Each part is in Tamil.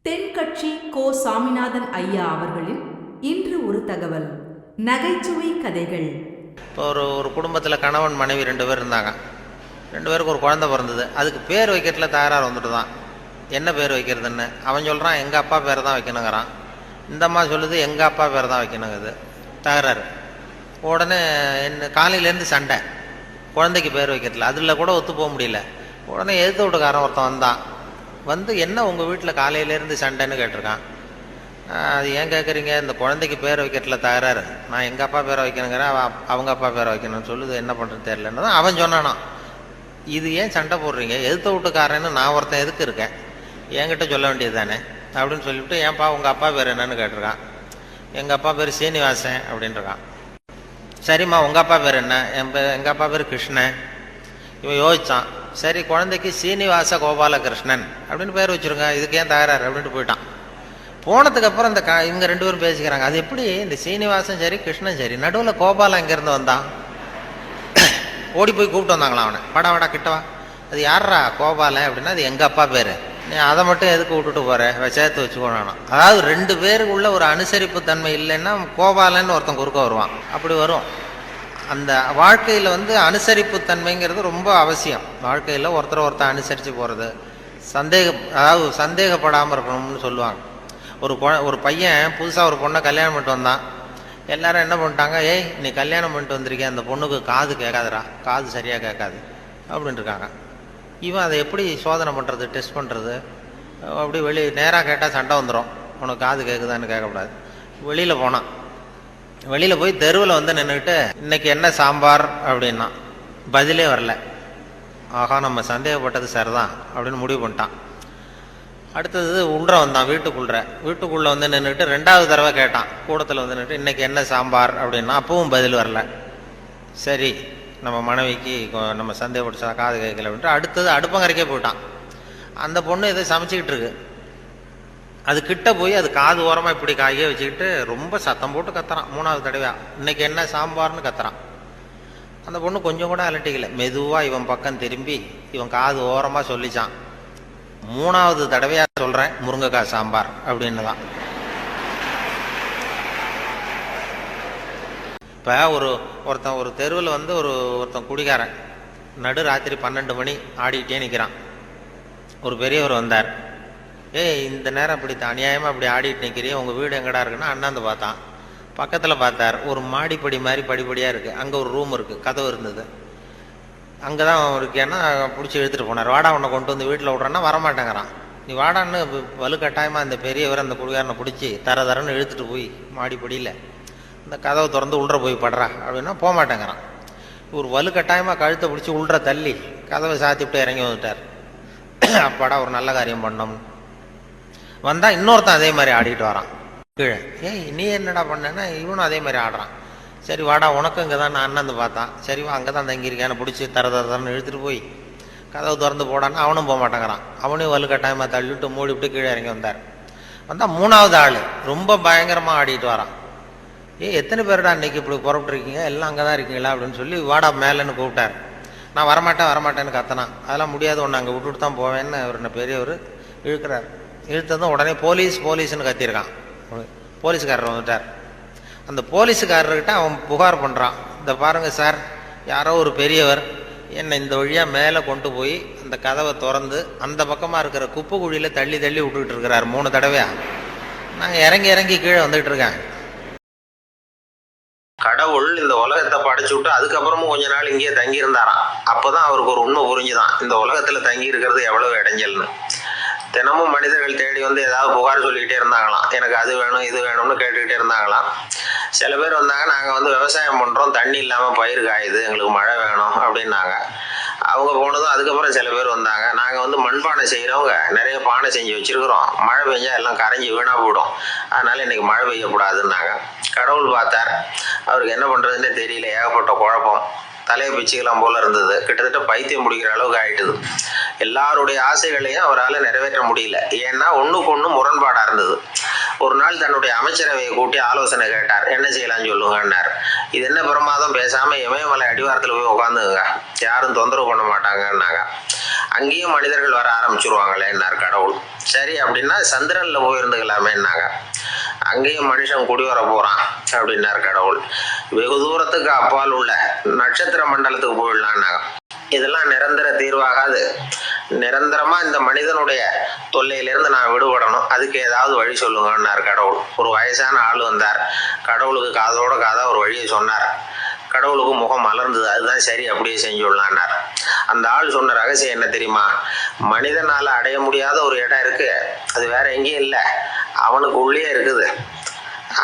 தென்கட்சி கோ. சாமிநாதன் ஐயா அவர்களின் இன்று ஒரு தகவல். நகைச்சுவை கதைகள். இப்போ ஒரு குடும்பத்தில் கணவன் மனைவி 2 பேர் இருந்தாங்க. 2 பேருக்கு ஒரு குழந்தை பிறந்தது. அதுக்கு பேர் வைக்கிறதுல தகராறு வந்துட்டு தான். என்ன பேர் வைக்கிறதுன்னு அவன் சொல்கிறான், எங்கள் அப்பா பேரை தான் வைக்கணுங்கிறான். இந்த அம்மா சொல்லுது, எங்கள் அப்பா பேரை தான் வைக்கணுங்குது. தகராறு. உடனே என்ன காலையிலேருந்து சண்டை, குழந்தைக்கு பேர் வைக்கிறதுல. அதில் கூட ஒத்து போக முடியல. உடனே எதிர்த்து வீட்டுக்காரன் ஒருத்தன் வந்தான். வந்து என்ன உங்கள் வீட்டில் காலையிலேருந்து சண்டைன்னு கேட்டிருக்கான். அது ஏன் கேட்குறீங்க, இந்த குழந்தைக்கு பேர் வைக்கிறதுல தகராறு, நான் எங்கள் அப்பா பேரை வைக்கணுங்கிறேன், அவங்க அப்பா பேரை வைக்கணும்னு சொல்லுது, என்ன பண்ணுறது தெரியலன்னு தான் அவன் சொன்னானா. இது ஏன் சண்டை போடுறீங்க, எதிர்த்த வீட்டுக்காரன்னு நான் ஒருத்தன் எதுக்கு இருக்கேன், என்கிட்ட சொல்ல வேண்டியது தானே அப்படின்னு சொல்லிவிட்டு, ஏன்ப்பா உங்கள் அப்பா பேர் என்னன்னு கேட்டிருக்கான். எங்கள் அப்பா பேர் சீனிவாசன் அப்படின்ட்டுருக்கான். சரிம்மா உங்கள் அப்பா பேர் என்ன, எங்கள் அப்பா பேர் கிருஷ்ணன். இவன் யோசித்தான், சரி குழந்தைக்கு சீனிவாச கோபாலகிருஷ்ணன் அப்படின்னு பேர் வச்சுருங்க, இதுக்கு ஏன் தகராறு அப்படின்ட்டு போயிட்டான். போனதுக்கப்புறம் இந்த இவங்க 2 பேரும் பேசிக்கிறாங்க, அது எப்படி இந்த சீனிவாசன் சரி கிருஷ்ணன் சரி, நடுவில் கோபாலம் எங்கேருந்து வந்தான். ஓடி போய் கூப்பிட்டு வந்தாங்களாம் அவனை, வாடா கிட்டவா, அது யாரா கோபாலன் அப்படின்னா, அது எங்கள் அப்பா பேர், நீ அதை மட்டும் எதுக்கு விட்டுட்டு போகிற, சேர்த்து வச்சுக்கோணும். அதாவது 2 பேருக்குள்ள ஒரு அனுசரிப்பு தன்மை இல்லைன்னா கோபாலன்னு ஒருத்தன் குறுக்க வருவான். அப்படி வரும். அந்த வாழ்க்கையில் அனுசரிப்பு தன்மைங்கிறது ரொம்ப அவசியம். வாழ்க்கையில் ஒருத்தர் அனுசரித்து போகிறது, அதாவது சந்தேகப்படாமல் இருக்கணும்னு சொல்லுவாங்க. ஒரு பையன் புதுசாக ஒரு பொண்ணை கல்யாணம் பண்ணிட்டு வந்தான். எல்லாரும் என்ன பண்ணிட்டாங்க, ஏய் நீ கல்யாணம் பண்ணிட்டு வந்திருக்கேன், அந்த பொண்ணுக்கு காது கேட்காதுடா, காது சரியாக கேட்காது அப்படின்ட்டு இருக்காங்க. இவன் அதை எப்படி சோதனை பண்ணுறது, டெஸ்ட் பண்ணுறது, அப்படி நேராக கேட்டால் சண்டை வந்துடும், உனக்கு காது கேட்குதான்னு கேட்கக்கூடாது. வெளியில் போய் தெருவில் நின்றுக்கிட்டு, இன்னைக்கு என்ன சாம்பார் அப்படின்னா பதிலே வரல. ஆகா, நம்ம சந்தேகப்பட்டது சரிதான் அப்படின்னு முடிவு பண்ணிட்டான். அடுத்தது வந்தான் வீட்டுக்குள்ளே நின்றுக்கிட்டு 2வது தடவை கேட்டான். கூடத்தில் நின்றுட்டு, இன்னைக்கு என்ன சாம்பார் அப்படின்னா அப்பவும் பதில் வரல. சரி, நம்ம மனைவிக்கு நம்ம சந்தேகப்பட்டு காது கேட்கல அப்படின்ட்டு அடுத்தது அடுப்பங்கரைக்கே போயிட்டான். அந்த பொண்ணு எதை சமைச்சிக்கிட்டு இருக்கு. அது கிட்ட போய் அது காது ஓரமாக இப்படி காயே வச்சுக்கிட்டு ரொம்ப சத்தம் போட்டு கத்துறான். 3வது தடவையா இன்னைக்கு என்ன சாம்பார்னு கத்துறான். அந்த பொண்ணு கொஞ்சம் கூட அலட்டிக்கல. மெதுவாக இவன் பக்கம் திரும்பி இவன் காது ஓரமாக சொல்லிச்சான், 3வது தடவையா சொல்கிறேன், முருங்கைக்காய் சாம்பார் அப்படின்னு தான். இப்போ ஒருத்தன் ஒரு தெருவில் ஒருத்தன் குடிகாரன் நடு ராத்திரி 12 மணி ஆடிக்கிட்டே நிற்கிறான். ஒரு பெரியவர் வந்தார். ஏய் இந்த நேரம் இப்படி அநியாயமாக இப்படி ஆடிட்டு நிற்கிறீ, உங்கள் வீடு எங்கடா இருக்குன்னா அண்ணாந்து பார்த்தான். பக்கத்தில் பார்த்தார், ஒரு மாடிப்படி மாதிரி படிப்படியாக இருக்குது. அங்கே ஒரு ரூம் இருக்குது, கதவு இருந்தது. அங்கே தான் இருக்கேன்னா பிடிச்சி இழுத்துட்டு போனார். வாடா உன்னை கொண்டு வந்து வீட்டில் விட்றான்னா வரமாட்டேங்கிறான். நீ வாடான்னு வலுக்கட்டாயமாக அந்த பெரியவர் அந்த குடிகாரனை பிடிச்சி தரன்னு இழுத்துட்டு போய் மாடிப்படியில் இந்த கதவை திறந்து உள்ற போய் படுறா அப்படின்னா போக மாட்டேங்கிறான். ஒரு வலுக்கட்டாயமாக கழுத்தை பிடிச்சி உள்ற தள்ளி கதவை சாத்திவிட்டு இறங்கி வந்துட்டார். அப்பாடா ஒரு நல்ல காரியம் பண்ணோம். வந்தால் இன்னொருத்தன் அதே மாதிரி ஆடிட்டு வரான் கீழே. ஏய் நீ என்னடா பண்ணேன்னா இவனும் அதே மாதிரி ஆடுறான். சரி வாடா, உனக்கும் இங்கே தான் நான் அண்ணந்து பார்த்தான். சரி வா, அங்கே தான் தங்கியிருக்கேன்னு பிடிச்சி தரன்னு இழுத்துட்டு போய் கதவு திறந்து போடான்னு அவனும் போக மாட்டேங்கிறான். அவனையும் வலுக்கட்டாயமாக தள்ளிவிட்டு மூடிவிட்டு கீழே இறங்கி வந்தார். வந்தால் 3வது ஆள் ரொம்ப பயங்கரமாக ஆடிட்டு வரான். எத்தனை பேருடா இன்னைக்கு இப்படி புறப்பட்டுருக்கீங்க, எல்லாம் அங்கே தான் இருக்கீங்களா அப்படின்னு சொல்லி வாடா மேலேன்னு கூப்பிட்டார். நான் வரமாட்டேன்னு கத்தனான். அதெல்லாம் முடியாது, ஒன்று அங்கே விட்டுட்டு தான் போவேன்னு அவர் என்ன பெரியவர் இழுக்கிறார். இழுத்ததும் உடனே போலீஸ்னு கத்திருக்கான். போலீஸ்காரர் வந்துட்டார். அந்த போலீஸுக்காரர்கிட்ட அவன் புகார் பண்ணுறான், இந்த பாருங்கள் சார், யாரோ ஒரு பெரியவர் என்னை இந்த வழியாக மேலே கொண்டு போய் அந்த கதவை திறந்து அந்த பக்கமாக இருக்கிற குப்பை குழியில் தள்ளி விட்டுக்கிட்டு இருக்கிறார் 3 தடவையா. நான் இறங்கி கீழே வந்துகிட்டு இருக்கேன். கடவுள் இந்த உலகத்தை படைச்சு விட்டு அதுக்கப்புறமும் கொஞ்ச நாள் இங்கேயே தங்கி இருந்தாராம். அப்போதான் அவருக்கு ஒரு உண்மை புரிஞ்சுதான், இந்த உலகத்தில் தங்கி இருக்கிறது எவ்வளவு இடைஞ்சல்னு. தினமும் மனிதர்கள் தேடி ஏதாவது புகார் சொல்லிக்கிட்டே இருந்தாங்களாம். எனக்கு அது வேணும் இது வேணும்னு கேட்டுக்கிட்டே இருந்தாங்களாம். சில பேர் வந்தாங்க, நாங்கள் விவசாயம் பண்ணுறோம், தண்ணி இல்லாமல் பயிர் காயுது, எங்களுக்கு மழை வேணும் அப்படின்னாங்க. அவங்க போனதும் அதுக்கப்புறம் சில பேர் வந்தாங்க, நாங்கள் மண்பானை செய்கிறவங்க, நிறைய பானை செஞ்சு வச்சுருக்குறோம், மழை பெஞ்சா எல்லாம் கரைஞ்சி வீணாக போயிடும், அதனால் இன்றைக்கி மழை பெய்யக்கூடாதுன்னாங்க. கடவுள் பார்த்தார், அவருக்கு என்ன பண்ணுறதுன்னே தெரியல, ஏகப்பட்ட குழப்பம், தலையை பிச்சுக்கலாம் போல இருந்தது. கிட்டத்தட்ட பைத்தியம் பிடிக்கிற அளவுக்கு ஆயிட்டுது. எல்லாருடைய ஆசைகளையும் அவரால் நிறைவேற்ற முடியல. ஏன்னா ஒன்றுக்கு ஒன்று முரண்பாடாக இருந்தது. ஒரு நாள் தன்னுடைய அமைச்சரவையை கூட்டி ஆலோசனை கேட்டார். என்ன செய்யலாம்னு சொல்லுங்கன்னார். இது என்ன பிரமாதம், பேசாம இமயமலை அடிவாரத்தில் போய் உட்காந்துங்க, யாரும் தொந்தரவு பண்ண மாட்டாங்கன்னாங்க. அங்கேயும் மனிதர்கள் வர ஆரம்பிச்சிருவாங்களேன்னார் கடவுள். சரி அப்படின்னா சந்திரன்ல போயிருந்துக்கலாமேன்னாங்க. அங்கேயும் மனுஷன் குடி வர போறான் அப்படின்னார் கடவுள். வெகு தூரத்துக்கு அப்பால் உள்ள நட்சத்திர மண்டலத்துக்கு போயிடலான்னாங்க. இதெல்லாம் நிரந்தர தீர்வாகாது, நிரந்தரமா இந்த மனிதனுடைய தொல்லையிலிருந்து நான் விடுபடணும், அதுக்கு ஏதாவது வழி சொல்லுங்கன்னார் கடவுள். ஒரு வயசான ஆள் வந்தார். கடவுளுக்கு காதோட காதா ஒரு வழியை சொன்னார். கடவுளுக்கு முகம் மலர்ந்தது. அதுதான் சரி, அப்படியே செஞ்சுடலான்னார். அந்த ஆள் சொன்ன ரகசியம் என்ன தெரியுமா? மனிதனால அடைய முடியாத ஒரு இடம் இருக்கு, அது வேற எங்கேயும் இல்லை, அவனுக்கு உள்ளே இருக்குது.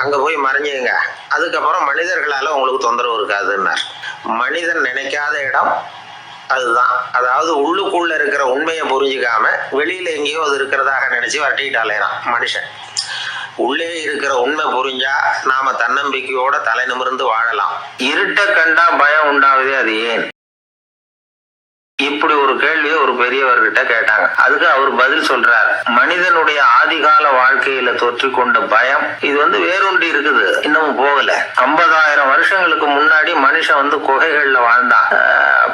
அங்க போய் மறைஞ்சுங்க, அதுக்கப்புறம் மனிதர்களால உங்களுக்கு தொந்தரவு இருக்காதுன்னார். மனிதன் நினைக்காத இடம் அதுதான். அதாவது உள்ளுக்குள்ள இருக்கிற உண்மையை புரிஞ்சுக்காம வெளியில எங்கேயோ அது இருக்கிறதாக நினைச்சு வரட்டிக்கிட்டு அலையறான் மனுஷன். உள்ளே இருக்கிற உண்மை புரிஞ்சா நாம தன்னம்பிக்கையோட தலை நிமிர்ந்து வாழலாம். இருட்ட கண்டா பயம் உண்டாவதே அது ஏன்? இப்படி ஒரு கேள்வியை ஒரு பெரியவர்கிட்ட கேட்டாங்க. அதுக்கு அவர் பதில் சொல்றார். மனிதனுடைய ஆதிகால வாழ்க்கையில தொற்றிக்கொண்ட பயம் இது வேரூண்டி இருக்குது, இன்னமும் போகல. 50,000 வருஷங்களுக்கு முன்னாடி மனுஷன் குகைகள்ல வாழ்ந்தான்.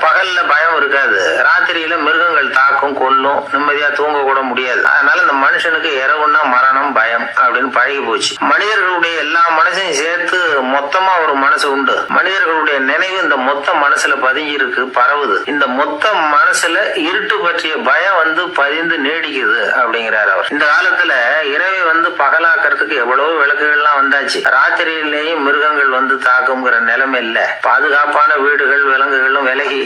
பகல்ல பயம் இருக்காது, ராத்திரியில மிருகங்கள் தாக்கும், கொல்லும், நிம்மதியா தூங்க கூட முடியாது. அதனால இந்த மனுஷனுக்கு இரவுன்னா மரணம், பயம் அப்படின்னு பழகி போச்சு. மனிதர்களுடைய எல்லா மனசையும் சேர்த்து மொத்தமா ஒரு மனசு உண்டு. மனிதர்களுடைய நினைவு இந்த மொத்த மனசுல பதிஞ்சு இருக்கு, பரவுது. இந்த மொத்த மனசுல இருட்டு பற்றிய பயம் பதிந்து நீடிக்குது அப்படிங்கிறார் அவர். இந்த காலத்துல இரவை பகலாக்கிறதுக்கு எவ்வளவு விளக்குகள்லாம் வந்தாச்சு. ராத்திரியிலேயும் மிருகங்கள் தாக்குங்கிற நிலைமை இல்ல. பாதுகாப்பான வீடுகள், விலங்குகளும் விலகி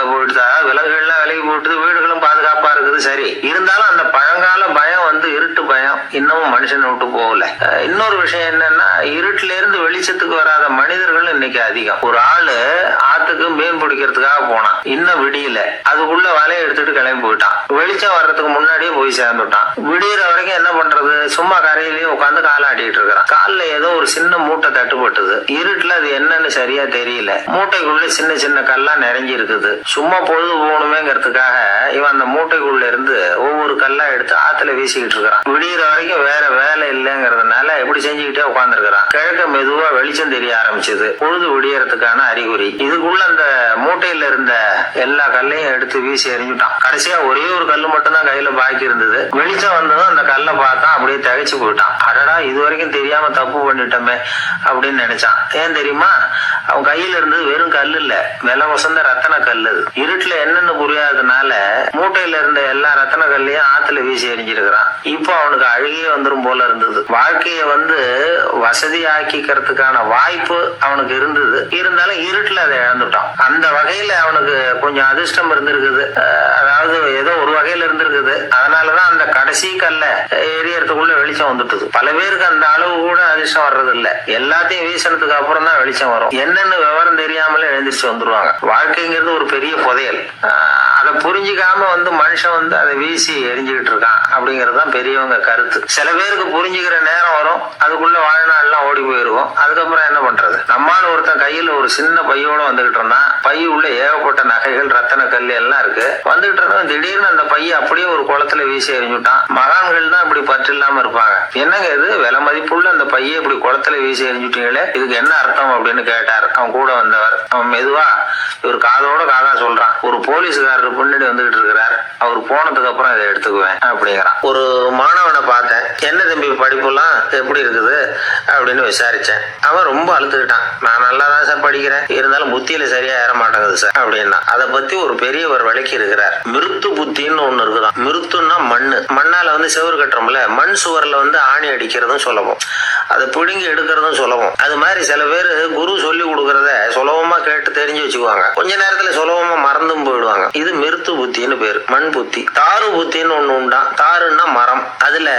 போயிட்டு, விலங்குகள்லாம் விலகி போயிட்டு, வீடுகளும் பாதுகாப்பா இருக்குது. சரி, இருந்தாலும் அந்த பழங்கால பயம் இருட்டு பயம் இன்னமும் மனுஷனை விட்டு போகல. இன்னொரு விஷயம் என்னன்னா, இருட்டுல இருந்து வெளிச்சத்துக்கு வராத மனிதர்கள் இன்னைக்கு அதிகம். ஒரு ஆளு ஆத்துக்கு மீன் பிடிக்கிறதுக்காக போனான், இன்னும் விடியல, அதுக்குள்ள வலையை எடுத்துட்டு கிளம்பி போயிட்டான். வெளிச்சம் வர்றதுக்கு முன்னாடியே போய் சேர்ந்துட்டான். விடியற வரைக்கும் என்ன பண்றது, சும்மா கரையிலேயே உட்காந்து காலாட்டிட்டு இருக்கிறான். காலில் ஏதோ ஒரு சின்ன மூட்டை தட்டுப்பட்டது. இருட்டுல அது என்னன்னு சரியா தெரியல. மூட்டைக்குள்ள சின்ன சின்ன கல்லா நிறைஞ்சி இருக்குது. சும்மா பொழுது போகணுமேங்கிறதுக்காக இவன் அந்த மூட்டைக்குள்ள இருந்து ஒவ்வொரு கல்லா எடுத்து ஆத்துல வீசிக்கிட்டு இருக்கிறான். விடியற வரைக்கும் வேற வேலை இல்லைங்கிறதுனால எப்படி செஞ்சுக்கிட்டே உட்காந்துருக்கிறான். கிழக்க மெதுவா வெளிச்சம் தெரிய ஆரம்பிச்சது. பொழுது விடியறதுக்கான அறிகுறி. இதுக்குள்ள அந்த மூட்டையில இருந்த எல்லா கல்லையும் எடுத்து வீசி எறிஞ்சுட்டான். கடைசியா ஒரே ஒரு கல்லு மட்டும் தான் கையில பாக்கி இருந்தது. வெளிச்சம் வந்ததும் அந்த கல்லை பார்த்தா அப்படியே தகைச்சு போயிட்டான். அடடா, இது வரைக்கும் தெரியாம தப்பு பண்ணிட்டோமே அப்படின்னு நினைச்சான். ஏன் தெரியுமா? அவன் கையில இருந்தது வெறும் கல்லு இல்ல, விலை வசந்த ரத்தன கல்லு. இருட்டுல என்னன்னு புரியாததுனால மூட்டையில இருந்த எல்லா ரத்தன கல்லையும் ஆத்துல வீசி எறிஞ்சிருக்கிறான். இப்போ அவனுக்கு அழுகியே வந்துரும் போல இருந்தது. வாழ்க்கைய வசதி ஆக்கிக்கிறதுக்கான வாய்ப்பு அவனுக்கு இருந்தது, இருந்தாலும் இருட்டுல அதை இழந்துட்டான். அந்த வகையில அவனுக்கு கொஞ்சம் அதிர்ஷ்டம் இருந்திருக்குது. அதாவது ஏதோ ஒரு வகையில இருந்திருக்குது. அதனாலதான் அந்த கடைசி கல்ல எரியறதுக்குள்ள வெளிச்சம் வந்துட்டுது. பல பேருக்கு அந்த அளவு கூட அதிர்ஷ்டம் வர்றது இல்ல. எல்லாத்தையும் வீசினதுக்கு அப்புறம் தான் வெளிச்சம் வரும். என்னன்னு விவரம் தெரியாமலே எழுந்திரிச்சு வந்துருவாங்க. வாழ்க்கைங்கிறது ஒரு பெரிய புதையல். அதை புரிஞ்சுக்காம மனுஷன் அதை வீசி எரிஞ்சுக்கிட்டு இருக்கான் அப்படிங்கறதுதான் பெரியவங்க கருத்து. சில பேருக்கு புரிஞ்சுக்கிற நேரம் வரும், அதுக்குள்ள வாழ்நாள் எல்லாம் ஓடி போயிருக்கும். அதுக்கப்புறம் என்ன பண்றது? நம்மால் ஒருத்தன் கையில ஒரு சின்ன பையோட வந்துகிட்டு இருந்தான். பை உள்ள ஏகப்பட்ட நகைகள், ரத்தன கல் எல்லாம் இருக்கு. வந்துகிட்டு இருந்தவன் திடீர்னு அந்த பைய அப்படியே ஒரு குளத்துல வீசி எறிஞ்சுட்டான். மகான்கள் தான் இப்படி பற்று இல்லாம இருப்பாங்க. என்னங்க இது, விலை மதிப்புள்ள அந்த பைய இப்படி குளத்துல வீசி எறிஞ்சுட்டீங்களே, இதுக்கு என்ன அர்த்தம் அப்படின்னு கேட்டார் அவன் கூட வந்தவர். அவன் மெதுவா இவர் காதோட காதா சொல்றான். ஒரு போலீஸ்காரர் பின்னாடி வந்துகிட்டு இருக்கிறார், அவர் போனதுக்கு அப்புறம் இதை எடுத்துக்குவேன் அப்படிங்கிறான். ஒரு மாணவனை பார்த்தேன், என்ன தம்பி படிப்புலாம் எப்படி இருக்குது அப்படின்னு விசாரிச்சேன். அவன் ரொம்ப அழுத்துக்கிட்டான். நான் நல்லா தான் சார் படிக்கிறேன், இருந்தாலும் புத்தியில சரியா ஏற மாட்டேங்குது சார் அப்படின்னா. அதை பத்தி ஒரு பெரியவர் விளக்கி இருக்கிறார். மிருத்து புத்தின்னு ஒண்ணு இருக்குதான். மிருத்துன்னா மண்ணு. மண்ணால செவுறு கட்டுறோம்ல, மண் சுவர்ல ஆணி அடிக்கிறதும் சுலபம், அதை பிடுங்கி எடுக்கிறதும் சுலபம். அது மாதிரி சில பேர் குரு சொல்லி கொடுக்கறத சுலபமா கேட்டு தெரிஞ்சு வச்சுக்குவாங்க, கொஞ்ச நேரத்துல சுலபமா மறந்தும் போயிடுவாங்க. இது மிருத்து புத்தின்னு பேரு, மண் புத்தி. தாரு புத்தின்னு ஒண்ணு உண்டான். தாருன்னா மரம். அதுல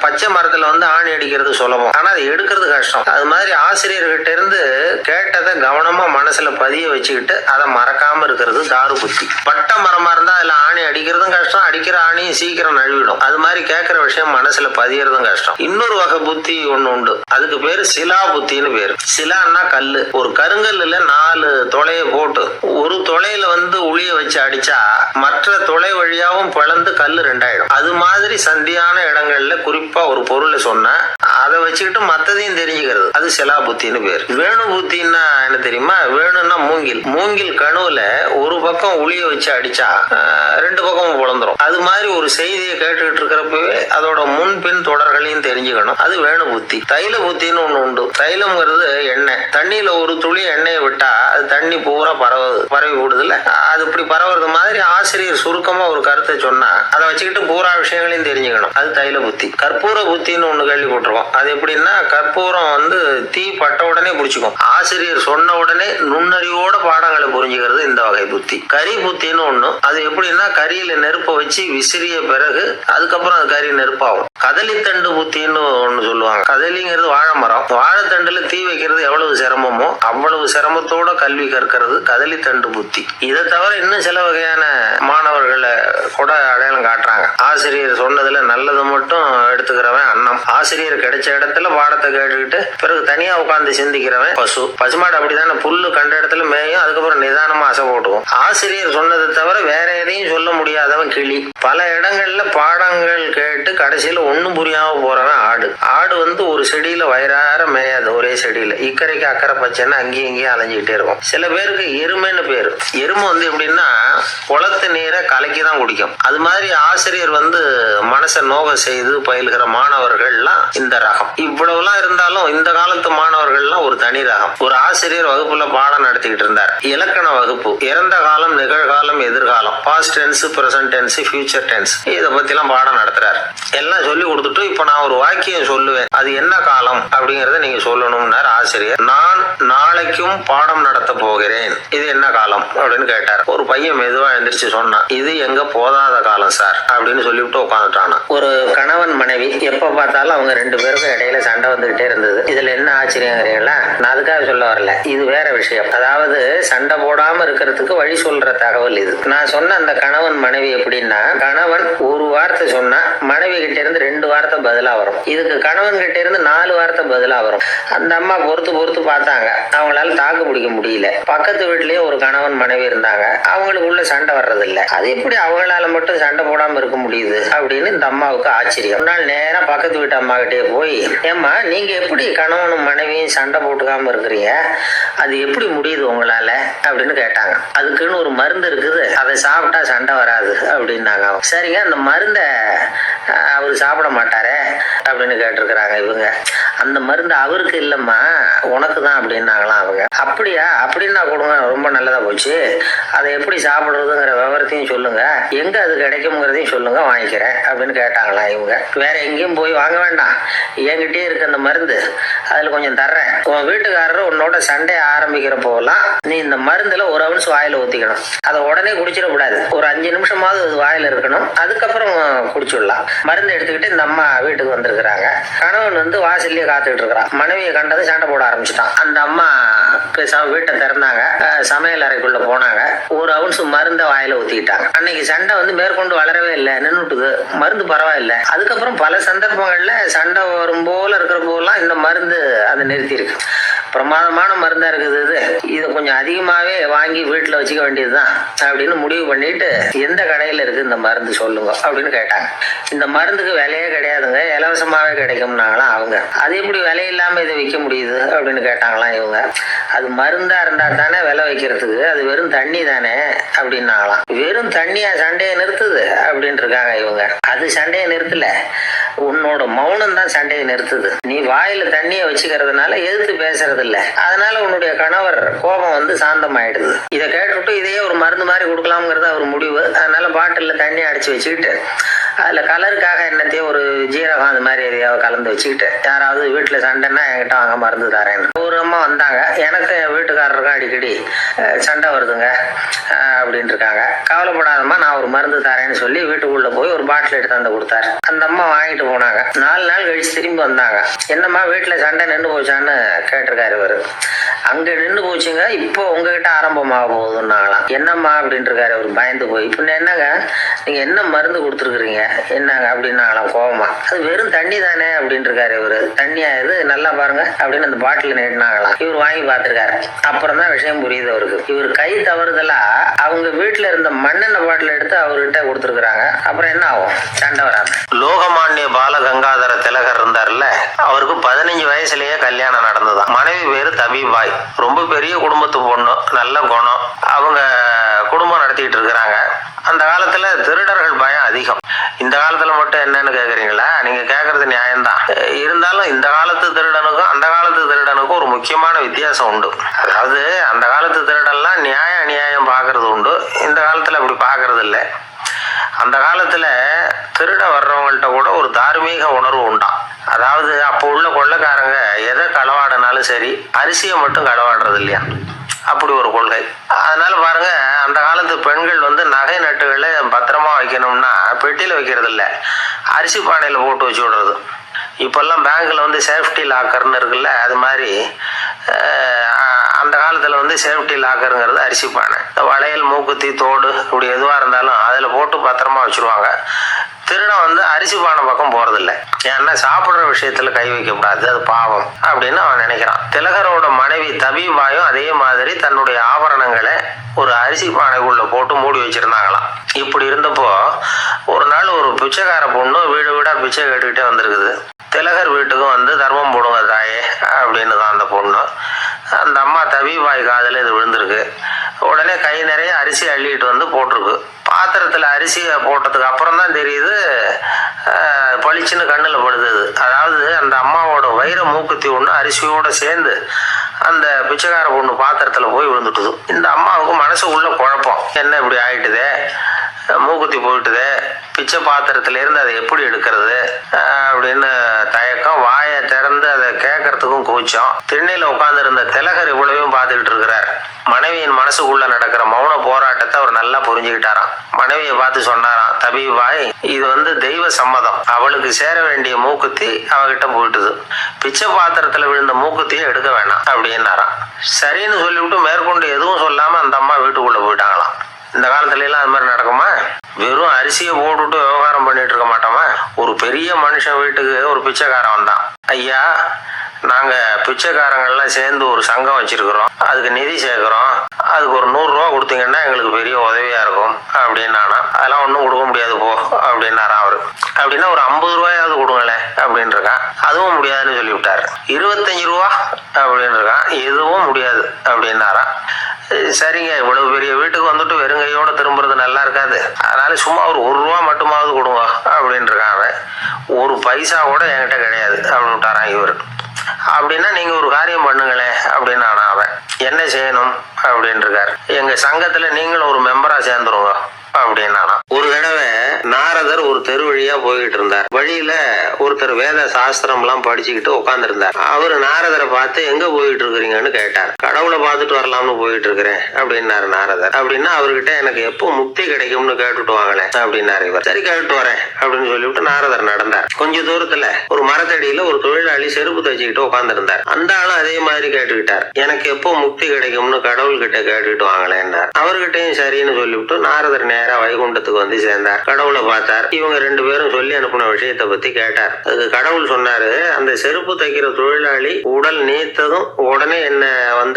பச்சை மரத்துல ஆணி அடிக்கிறது சுலபம், ஆனா அதை எடுக்கிறது கஷ்டம். அது மாதிரி ஆசிரியர்கிட்ட இருந்து கேட்டதை கவனமா மனசுல பதிய வச்சுக்கிட்டு அதை மறக்காம இருக்கிறது தாரு புத்தி. பட்டை மரமா இருந்தா அதுல ஆணி அடிக்கிறதும் கஷ்டம், அடிக்கிற ஆணியும் சீக்கிரம் நழுவிடும். அது மாதிரி கேட்கிற விஷயம் மனசுல பதியறதும் கஷ்டம். இன்னொரு வகை புத்தி ஒண்ணு ஒண்ணு உண்டு. அதுக்கு பேரு சிலா புத்தின்னு பேரு. சிலான்னா கல்லு. ஒரு கருங்கல்லுல 4 துளைய போட்டு ஒரு துளையில உளிய வச்சு அடிச்சா மற்ற துளை வழியாவும் பிளந்து கல்லு 2 ஆயிடும். அது மாதிரி சந்தியான இடங்கள்ல குறிப்பா ஒரு பொருளை சொன்னா அதை வச்சுக்கிட்டு மத்ததையும் தெரிஞ்சுக்கிறது. அது சிலா புத்தின்னு பேரு. வேணு புத்தின்னா என்ன தெரியுமா? வேணும்னா மூங்கில் கணுவுல ஒரு பக்கம் உளிய வச்சு அடிச்சா 2 பக்கமும் பிளந்துரும். அது மாதிரி ஒரு செய்தியை கேட்டுக்கிட்டு இருக்கிறப்பவே அதோட முன்பின் தொடர்களையும் தெரிஞ்சுக்கணும். அது வேணு புத்தி. தைல புத்தின்னு ஒண்ணு உண்டு. தைலம்ங்கிறது எண்ணெய். தண்ணியில ஒரு துளி எண்ணெயை விட்டா அது தண்ணி பூரா பரவி விடுதுல. அது இப்படி பரவுறது மாதிரி ஆசிரியர் சுருக்கமா ஒரு கருத்தை சொன்னா அதை வச்சுக்கிட்டு பூரா விஷயங்களையும் தெரிஞ்சுக்கணும். அது தைல புத்தி. கற்பூர புத்தின்னு ஒண்ணு கேள்விப்பட்டிருக்கோம். அது எப்படின்னா கற்பூரம் தீ பட்ட உடனே புடிச்சுக்கும். ஆசிரியர் சொன்ன உடனே நுண்ணறிவோட பாடங்களை புரிஞ்சுக்கிறது இந்த வகை புத்தி. கரி புத்தின்னு ஒண்ணு. அது எப்படின்னா கரியில நெருப்ப வச்சு விசிறிய பிறகு அதுக்கப்புறம் அது கறி நெருப்பாகும். கதலித்தண்டு புத்தின்னு ஒண்ணு சொல்லுவாங்க. கதலிங்கிறது வாழை மரம். வாழைத்தண்டுல தீ வைக்கிறது எவ்வளவு சிரமமோ அவ்வளவு சிரமத்தோட கல்வி கற்கிறது கதலித்தண்டு புத்தி. இதை தவிர இன்னும் சில வகையான மாணவர்களை கூட அடையாளம் காட்டுறாங்க. ஆசிரியர் சொன்னதுல நல்லது மட்டும் எடுத்துக்கிறவன் அன்னம். ஆசிரியர் கிடைச்ச இடத்துல பாடத்தை கேட்டுக்கிட்டு பிறகு தனியா உட்கார்ந்து சிந்திக்கிறவன் பசு. பசுமாடு அப்படித்தானே, புல்லு கண்ட இடத்துல மேயும் அதுக்கப்புறம் நிதானமா அசை போட்டுக்கும். ஆசிரியர் சொன்னதை தவிர வேற எதையும் சொல்ல முடியாதவன் கிளி. பல இடங்கள்ல பாடங்கள் கேட்டு கடைசியில ஒண்ணும் புரியாம போறவன் ஆடு. ஆடு ஒரு செடியில வயிறார மேயாது. ஒரே செடியில இக்கரைக்கு அக்கறை பச்சைன்னா அங்கேயும் இங்கேயும் அலைஞ்சிக்கிட்டே இருக்கும். சில பேருக்கு எருமைன்னு பேரு. எருமை எப்படின்னா குளத்து நீரை கலக்கி தான் குடிக்கும். அது மாதிரி ஆசிரியர் மனசை நோக செய்து பயில்கிற மாணவர்கள்லாம் இந்த ரகம். இவ்வளவுலாம் இருந்தாலும் இந்த காலத்து மாணவர்கள்லாம் ஒரு தனி ரகம். ஒரு ஆசிரியர் வகுப்புல பாடம் நடத்திக்கிட்டு இருந்தார். இலக்கண வகுப்பு. இறந்த காலம், நிகழ்காலம், எதிர்காலம், past tense, present tense, future tense, இதை பத்தி எல்லாம் பாடம் நடத்துறாரு. எல்லாம் சொல்லி கொடுத்துட்டு இப்ப நான் ஒரு வாக்கியம் சொல்லுவேன், அது என்ன காலம் அப்படிங்கறத நீங்க சொல்லணும்னாரு ஆசிரியர். நான் நாளைக்கும் பாடம் நடத்த போகிறேன், இது என்ன காலம் அப்படின்னு கேட்டார். ஒரு பையன் மெதுவா எந்திரிச்சு சொன்னான், இது எங்க போதாத காலம் சார் அப்படின்னு சொல்லிவிட்டு உட்காந்துட்டானா. ஒரு கணவன் மனைவி எப்ப பார்த்தாலும் அவங்க 2 பேருக்கும் இடையில சண்டை வந்துகிட்டே இருந்தது. இதுல என்ன ஆச்சரியங்கிறீங்களா? நான் அதுக்காக சொல்ல வரல, இது வேற விஷயம். அதாவது சண்டை போடாம இருக்கிறதுக்கு வழி சொல்ற தகவல் இது. நான் சொன்ன அந்த கணவன் மனைவி எப்படின்னா, கணவன் ஒரு வார்த்தை சொன்னா மனைவி கிட்ட இருந்து 2 வார்த்தை பதிலா வரும். இதுக்கு கணவன் கிட்ட இருந்து 4 வார்த்தை பதிலா வரும். அந்த அம்மா பொறுத்து பார்த்தாங்க, அவங்களால தாக்கு பிடிக்க முடியல. பக்கத்து வீட்லயே ஒரு கணவன் மனைவி இருந்தாங்க, அவங்களுக்குள்ள சண்டை வர்றது இல்ல. அது எப்படி அவங்களால மட்டும் சண்டை போடாம இருக்க முடியுது அப்படின்னு இந்த அம்மாவுக்கு ஆச்சரியம். ஒரு நாள் நேரம் பக்கத்து வீட்டு அம்மா கிட்டே போய், ஏம்மா நீங்க எப்படி கணவனும் மனைவியும் சண்டை போட்டுக்காம இருக்கிறீங்க, அது எப்படி முடியுது உங்களால அப்படின்னு கேட்டாங்க. அதுக்குன்னு ஒரு மருந்து இருக்குது, அதை சாப்பிட்டா சண்டை வராது அப்படின்னாங்க. சரிங்க, அந்த மருந்தை அவரு சாப்பிட மாட்டாரே அப்படின்னு கேட்டிருக்கிறாங்க இவங்க. அந்த மருந்து அவருக்கு இல்லம்மா, உனக்கு தான் அப்படின்னாங்களாம் அவங்க. அப்படியா? அப்படின்னா கொடுங்க, ரொம்ப நல்லதா போச்சு. அதை எப்படி சாப்பிடுறதுங்கிற விவரத்தையும் சொல்லுங்க, எங்க அது கிடைக்கும்ங்கிறதையும் சொல்லுங்க, வாங்கிக்கிறேன் அப்படின்னு கேட்டாங்களாம் இவங்க. வேற எங்கேயும் போய் வாங்க வேண்டாம், என்கிட்டயே இருக்கு அந்த மருந்து, அதுல கொஞ்சம் தர்றேன். உன் வீட்டுக்காரர் உன்னோட சண்டையை ஆரம்பிக்கிற போகலாம், நீ இந்த மருந்துல ஒரு அவுன்ஸ் வாயில ஊத்திக்கணும். அதை உடனே குடிச்சிடக்கூடாது, ஒரு 5 நிமிஷமாவது அது வாயில இருக்கணும், அதுக்கப்புறம் குடிச்சுடலாம். மருந்து எடுத்துக்கிட்டு இந்த அம்மா வீட்டுக்கு வந்திருக்கிறாங்க. கணவன் வாசல்லையே காத்துக்கிட்டு இருக்கிறான். மனைவியை கண்டது சண்டை போட ஆரம்பிச்சுட்டான். அந்த அம்மா வீட்டை திறந்தாங்க, சமையல் அறைக்குள்ள போனாங்க, ஒரு அவுன்ஸ் மருந்தை வாயில ஊத்திக்கிட்டாங்க. அன்னைக்கு சண்டை மேற்கொண்டு வளரவே இல்லை, நின்றுட்டுது. மருந்து பரவாயில்லை. அதுக்கப்புறம் பல சந்தர்ப்பங்கள்ல சண்டை வரும் போல இருக்கிற போதெல்லாம் இந்த மருந்து அதை நிறுத்தி இருக்கு. பிரமாதமான மருந்தா இருக்குது, இதை கொஞ்சம் அதிகமாவே வாங்கி வீட்டுல வச்சுக்க வேண்டியதுதான் அப்படின்னு முடிவு பண்ணிட்டு, எந்த கடையில இருக்கு இந்த மருந்து சொல்லுங்க அப்படின்னு கேட்டாங்க. இந்த மருந்துக்கு விலையே கிடையாதுங்க, இலவசமாவே கிடைக்கும்னாங்களாம் அவங்க. அது எப்படி விலை இல்லாம இதை விற்க முடியுது அப்படின்னு கேட்டாங்களாம் இவங்க. அது மருந்தா இருந்தா தானே விலை வைக்கிறதுக்கு, அது வெறும் தண்ணி தானே அப்படின்னாங்களாம். வெறும் தண்ணியா சண்டையை நிறுத்துது அப்படின்னு இருக்காங்க இவங்க. அது சண்டையை நிறுத்தல, உன்னோட மௌனம் தான் சண்டையை நிறுத்துது. நீ வாயில தண்ணியை வச்சுக்கிறதுனால எதிர்த்து பேசுறது இல்ல, அதனால உன்னுடைய கணவர் கோபம் சாந்தம் ஆயிடுது. இதை கேட்டுவிட்டு இதையே ஒரு மருந்து மாதிரி கொடுக்கலாம்ங்கிறது அவர் முடிவு. அதனால பாட்டில்ல தண்ணி அடிச்சு வச்சுக்கிட்டு அதுல கலருக்காக என்னத்தையும் ஒரு ஜீரகம் அது மாதிரி எதையாவது கலந்து வச்சுக்கிட்டு, யாராவது வீட்டுல சண்டைன்னா என்கிட்ட வாங்க மருந்து தரேன். ஒரு அம்மா வந்தாங்க, எனக்கு என் வீட்டுக்காரருக்கும் அடிக்கடி சண்டை வருதுங்க அப்படின்னு இருக்காங்க. கவலைப்படாதம்மா, நான் ஒரு மருந்து தரேன்னு சொல்லி வீட்டுக்குள்ள போய் ஒரு பாட்டில் எடுத்து வந்து கொடுத்தாரு. அந்த அம்மா வாங்கிட்டு போனாங்க. 4 நாள் கழிச்சு திரும்பி வந்தாங்க. என்னம்மா வீட்டுல சண்டை நின்று போச்சான்னு கேட்டிருக்காரு இவரு. அங்க நின்று போச்சுங்க. இப்போ உங்ககிட்ட ஆரம்பமாக போகுதுன்னாங்களாம். என்னம்மா அப்படின்னு இருக்காரு அவர் பயந்து போய். இப்போ என்னங்க நீங்க என்ன மருந்து கொடுத்துருக்குறீங்க என்னங்க அப்படின்னாங்களாம் கோவமா. அது வெறும் தண்ணி தானே அப்படின்னு இருக்காரு இவரு. தண்ணியா இது நல்லா பாருங்க அப்படின்னு அந்த பாட்டில் நீட்டினாங்களாம். இவர் வாங்கி பார்த்திருக்காரு. அப்புறம் தான் விஷயம் புரியுது அவருக்கு. இவர் கை தவறுதலா அவங்க வீட்டுல இருந்த மண்ணெண்ணெய் பாட்டில் எடுத்து அவர்கிட்ட கொடுத்துருக்குறாங்க. அப்புறம் என்ன ஆகும்? சண்டை வராம. லோகமானிய பால கங்காதர திலகர் இருந்தார்ல, அவருக்கு 15 வயசுலயே கல்யாணம் நடந்ததான். மனைவி பேரு தபிபாய். ரொம்ப பெரிய குடும்பத்து பொண்ணு, நல்ல குணம். அவங்க குடும்பம் நடத்திட்டு இருக்கிறாங்க. அந்த காலத்துல திருடர்கள் பயம் அதிகம். இந்த காலத்துல மட்டும் என்னன்னு கேக்குறீங்களா? நீங்க கேக்குறது நியாயம்தான். இருந்தாலும் இந்த காலத்து திருடனுக்கும் அந்த காலத்து திருடனுக்கும் ஒரு முக்கியமான வித்தியாசம் உண்டு. அதாவது அந்த காலத்து திருடன்லாம் நியாயம் அநியாயம் பாக்குறது உண்டு. இந்த காலத்துல அப்படி பாக்குறது இல்லை. அந்த காலத்துல திருட வர்றவங்கள்ட்ட கூட ஒரு தார்மீக உணர்வு உண்டாம். அதாவது அப்போ உள்ள கொள்ளைக்காரங்க எதை களவாடினாலும் சரி, அரிசியை மட்டும் களவாடுறது இல்லையா, அப்படி ஒரு கொள்கை. அதனால பாருங்க, அந்த காலத்து பெண்கள் நகை நட்டுகளை பத்திரமா வைக்கணும்னா பெட்டியில வைக்கிறது இல்லை, அரிசி பானையில போட்டு வச்சு விடுறது. இப்பெல்லாம் பேங்க்ல சேஃப்டி லாக்கர்னு இருக்குல்ல, அது மாதிரி அந்த காலத்துல சேஃப்டி லாக்கருங்கிறது அரிசி பானை. வளையல், மூக்குத்தி, தோடு இப்படி எதுவா இருந்தாலும் அதுல போட்டு பத்திரமா வச்சிருவாங்க. திருடன் அரிசி பானை பக்கம் போறதில்லை. ஏன்னா சாப்பிடுற விஷயத்துல கை வைக்க கூடாது, அது பாவம் அப்படின்னு அவன் நினைக்கிறான். திலகரோட மனைவி தபிபாயும் அதே மாதிரி தன்னுடைய ஆபரணங்களை ஒரு அரிசி பானைக்குள்ள போட்டு மூடி வச்சிருந்தாங்களாம். இப்படி இருந்தப்போ ஒரு நாள் ஒரு பிச்சைக்கார பொண்ணு வீடு வீடா பிச்சை கேட்டுக்கிட்டே வந்திருக்குது. திலகர் வீட்டுக்கும் தர்மம் போடுங்க தாயே அப்படின்னு தான் அந்த பொண்ணு. அந்த அம்மா தபிபாய் காதுல இது விழுந்திருக்கு. உடனே கை நிறைய அரிசி அள்ளிட்டு போட்டிருக்கு. பாத்திரத்துல அரிசியை போட்டதுக்கு அப்புறம் தான் தெரியுது பளிச்சுன்னு கண்ணுல படுது. அதாவது அந்த அம்மாவோட வைர மூக்குத்தி ஒண்ணு அரிசியோட சேர்ந்து அந்த பிச்சைக்கார பொண்ணு பாத்திரத்துல போய் விழுந்துட்டுது. இந்த அம்மாவுக்கு மனசு உள்ள குழப்பம், என்ன இப்படி ஆயிட்டுதே, மூக்குத்தி போயிட்டுதே, பிச்சை பாத்திரத்துல இருந்து அதை எப்படி எடுக்கிறது அப்படின்னு தயக்கம். வாயை திறந்து அதை கேட்கறதுக்கும் கூச்சம். திண்ணையில உட்கார்ந்து இருந்த திலகர் இவ்வளவையும் பார்த்துக்கிட்டு இருக்கிறார். மனைவியின் மனசுக்குள்ள நடக்கிற மௌன போராட்டத்தை அவர் நல்லா புரிஞ்சுக்கிட்டாராம். மனைவியை பார்த்து சொன்னாராம், தபிபாய், இது தெய்வ சம்மதம். அவளுக்கு சேர வேண்டிய மூக்குத்தி அவகிட்ட போயிட்டுது. பிச்சை பாத்திரத்துல விழுந்த மூக்குத்தியை எடுக்க வேணாம் அப்படின்னாராம். சரின்னு சொல்லிவிட்டு மேற்கொண்டு எதுவும் சொல்லாம அந்த அம்மா வீட்டுக்குள்ள போயிட்டாங்களாம். இந்த காலத்துல எல்லாம் அது மாதிரி நடக்குமா? வெறும் அரிசியை போட்டுட்டு விவகாரம் பண்ணிட்டு இருக்க மாட்டோமா? ஒரு பெரிய மனுஷன் வீட்டுக்கு ஒரு பிச்சைக்காரன் வந்தான். ஐயா, நாங்க பிச்சைக்காரங்கள்லாம் சேர்ந்து ஒரு சங்கம் வச்சிருக்கிறோம், அதுக்கு நிதி சேர்க்கிறோம், அதுக்கு ஒரு 100 ரூபா கொடுத்தீங்கன்னா எங்களுக்கு பெரிய உதவியா இருக்கும் அப்படின்னானா. அதெல்லாம் ஒன்றும் கொடுக்க முடியாது போ அப்படின்னாராம் அவரு. அப்படின்னா ஒரு 50 ரூபாயாவது கொடுங்களேன் அப்படின்னு இருக்கான். அதுவும் முடியாதுன்னு சொல்லிவிட்டாரு. 25 ரூபா அப்படின்னு இருக்கான். எதுவும் முடியாது அப்படின்னாராம். சரிங்க, இவ்வளவு பெரிய வீட்டுக்கு வெறுங்கையோட திரும்புறது நல்லா இருக்காது, அதனால சும்மா ஒரு 1 ரூபா மட்டுமாவது கொடுங்க அப்படின்னு இருக்கான் அவன். ஒரு பைசா கூட என்கிட்ட கிடையாது அப்படின்னு விட்டாரான் இவர். அப்படின்னா நீங்க ஒரு காரியம் பண்ணுங்களேன் அப்படின்னு அவன். என்ன செய்யணும் அப்படின்னு இருக்காரு. எங்க சங்கத்துல நீங்களும் ஒரு மெம்பரா சேர்ந்துருங்க அப்படின்னா. ஒரு தடவை நாரதர் ஒரு தெரு வழியா போயிட்டு இருந்தார். வழியில ஒருத்தர் வேத சாஸ்திரம் எல்லாம் படிச்சுக்கிட்டு உட்கார்ந்து இருந்தார். அவரு நாரதரை பார்த்து எங்க போயிட்டு இருக்கிறீங்கன்னு கேட்டார். கடவுளை பார்த்துட்டு வரலாம்னு போயிட்டு இருக்கிறேன் அப்படின்னாரு நாரதர். அப்படின்னா அவர்கிட்ட எனக்கு எப்போ முக்தி கிடைக்கும்னு கேட்டுட்டு வாங்களேன் அப்படின்னாரு இவர். சரி, கேட்டு வரேன் அப்படின்னு சொல்லிவிட்டு நாரதர் நடந்தார். கொஞ்ச தூரத்துல ஒரு மரத்தடியில ஒரு தொழிலாளி செருப்பு தைச்சுக்கிட்டு உட்கார்ந்து இருந்தார். அந்த ஆளும் அதே மாதிரி கேட்டுக்கிட்டார். எனக்கு எப்போ முக்தி கிடைக்கும்னு கடவுள் கிட்ட கேட்டுட்டு வாங்களேன்னார். அவர்கிட்டையும் சரின்னு சொல்லிவிட்டு நாரதர் நேரா வைகுண்டத்துக்கு சேர்ந்தார். கடவுளை பார்த்தார். இவங்க 2 பேரும் சொல்லி அனுப்பின விஷயத்தை பத்தி கேட்டார். அதுக்கு கடவுள் சொன்னாரு, அந்த செருப்பு தைக்கிற தொழிலாளி உடல் நீத்ததும் உடனே என்ன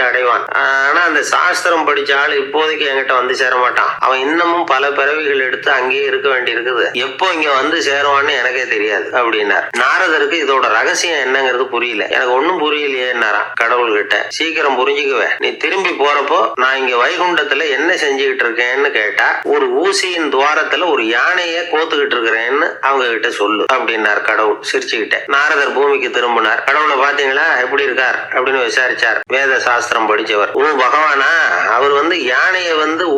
அடைவான். ஆனா அந்த சாஸ்திரம் படிச்ச ஆள் இப்போதைக்கு என்கிட்ட சேர மாட்டான். அவன் இன்னமும் பல பிறவிகள் எடுத்து அங்கேயே இருக்க வேண்டி இருக்குது. எப்போ இங்க சேருவான்னு எனக்கே தெரியாது அப்படின்னார். நாரதருக்கு இதோட ரகசியம் என்னங்கிறது புரியல. எனக்கு ஒன்னும் புரியலையேன்னாராம் கடவுள் கிட்ட. சீக்கிரம் புரிஞ்சுக்குவேன், நீ திரும்பி போறப்போ நான் இங்க வைகுண்டத்துல என்ன செஞ்சுக்கிட்டு இருக்கேன்னு கேட்டா ஒரு ஊசியின் துவாரத்துல ஒரு யானைய கோத்துக்கிட்டு இருக்கிறேன்னு அவங்க கிட்ட சொல்லு அப்படின்னார் கடவுள் சிரிச்சுக்கிட்ட. நாரதர் பூமிக்கு திரும்பினார். கடவுளை பாத்தீங்களா எப்படி இருக்கார் அப்படின்னு விசாரிச்சார். வேத சாஸ்திரம் படிச்சவர். ஓ பகவானா, அவர் யானைய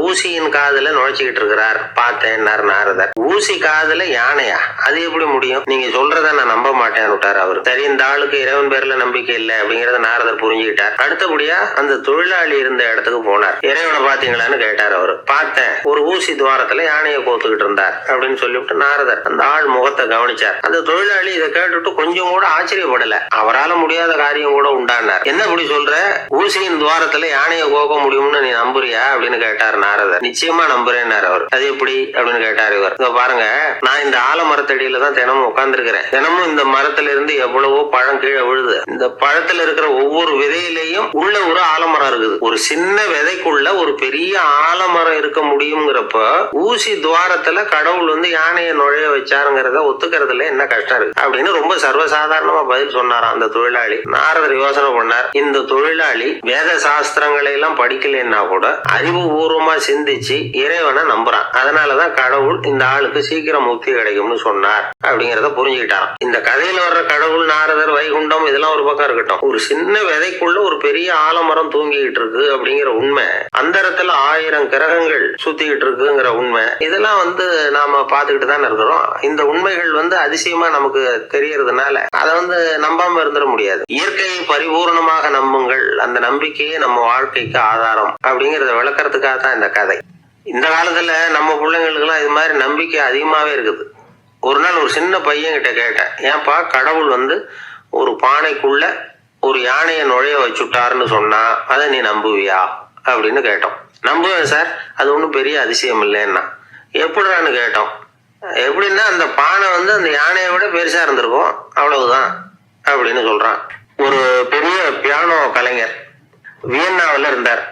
ஊசியின் காதுல நுழைச்சுக்கிட்டு இருக்கிறார் பார்த்தேன்னார் நாரதர். ஊசி காதுல யானையா? அது எப்படி முடியும்? நீங்க சொல்றத நான் நம்ப மாட்டேன்னு விட்டார் அவர். சரி, இந்த ஆளுக்கு இறைவன் பேர்ல நம்பிக்கை இல்லை அப்படிங்கறத நாரதர் புரிஞ்சுக்கிட்டார். அடுத்தபடியா அந்த தொழிலாளி இருந்த இடத்துக்கு போனார். இறைவனை பாத்தீங்களான்னு கேட்டார் அவரு. பார்த்தேன், ஒரு ஊசி துவாரத்துல யானையை கோத்துக்கிட்டு இருந்தார் அப்படின்னு சொல்லிவிட்டு நாரதர் அந்த ஆள் முகத்தை கவனிச்சார். அந்த தொழிலாளி இதை கேட்டுட்டு கொஞ்சம் கூட ஆச்சரியப்படல. அவரால் முடியாத காரியம் கூட உண்டானார். என்ன இப்படி சொல்ற, ஊசியின் துவாரத்துல யானையை கோக்க முடியும்னு நீ நம்புறியா அப்படின்னு கேட்டார் நாரதர். நிச்சயமா நம்புறேன்னாரு அவர். அது எப்படி அப்படின்னு கேட்டார் இவர். பாருங்க, நான் இந்த ஆலமரத்தடியில தான் தினமும் உட்கார்ந்துருக்கிறேன். தினமும் இந்த மரத்துல இருந்து எவ்வளவோ பழம் கீழே விழுது. இந்த பழத்துல இருக்கிற ஒவ்வொரு விதையிலையும் உள்ள ஒரு ஆலமரம் இருக்குது. ஒரு சின்ன விதைக்குள்ள ஒரு பெரிய ஆலமரம் இருக்க முடியுங்கிறப்ப ஊசி துவாரத்துல கடவுள் யானையை நுழைய வச்சாருங்கிறத ஒத்துக்கிறதுல என்ன கஷ்டம் இருக்கு அப்படின்னு ரொம்ப சர்வசாதாரணமா பதில் சொன்னாராம் அந்த தொழிலாளி. நாரதர் யோசனை பண்ணார், இந்த தொழிலாளி வேத சாஸ்திரங்களை எல்லாம் படிக்கலைன்னா கூட அறிவுபூர்வமா சிந்திச்சு இறைவனை நம்புறான். அதனாலதான் கடவுள் இந்த ஆளுக்கு சீக்கிரம் முக்தி கிடைக்கும்னு சொன்னார் அப்படிங்கறத புரிஞ்சுக்கிட்டாராம். இந்த கதையில வர்ற கடவுள், நாரதர், வைகுண்டம் இதெல்லாம் ஒரு பக்கம் இருக்கட்டும், ஒரு சின்ன விதைக்குள்ள ஒரு பெரிய ஆலமரம் தூங்கிக்கிட்டு இருக்கு அப்படிங்கிற உண்மை, அந்தரத்துல 1000 கிரகங்கள் சுத்திக்கிட்டு இருக்குங்கிற உண்மை, இதெல்லாம் நாம பார்த்துக்கிட்டு தானே இருக்கிறோம். இந்த உண்மைகள் அதிசயமா நமக்கு தெரியறதுனால அதை நம்பாம இருந்துட முடியாது. இயற்கையை பரிபூர்ணமாக நம்புங்கள், அந்த நம்பிக்கையே நம்ம வாழ்க்கைக்கு ஆதாரம் அப்படிங்கறத விளக்கறதுக்காக தான் இந்த கதை. இந்த காலத்துல நம்ம பிள்ளைங்களுக்கு எல்லாம் இது மாதிரி நம்பிக்கை அதிகமாவே இருக்குது. ஒரு நாள் ஒரு சின்ன பையன் கிட்ட கேட்டேன், ஏன்பா கடவுள் ஒரு பானைக்குள்ள ஒரு யானையை நுழைய வச்சுட்டாருன்னு சொன்னா அதை நீ நம்புவியா அப்படின்னு கேட்டோம். நம்புவேன் சார், அது ஒன்றும் பெரிய அதிசயம் இல்லைன்னா. எப்படின்னு கேட்டோம். எப்படின்னா அந்த பானை அந்த யானையை விட பெருசா இருந்திருக்கும், அவ்வளவுதான் அப்படின்னு சொல்றான். ஒரு பெரிய பியானோ கலைஞர் வியன்னாவில் இருந்தார்.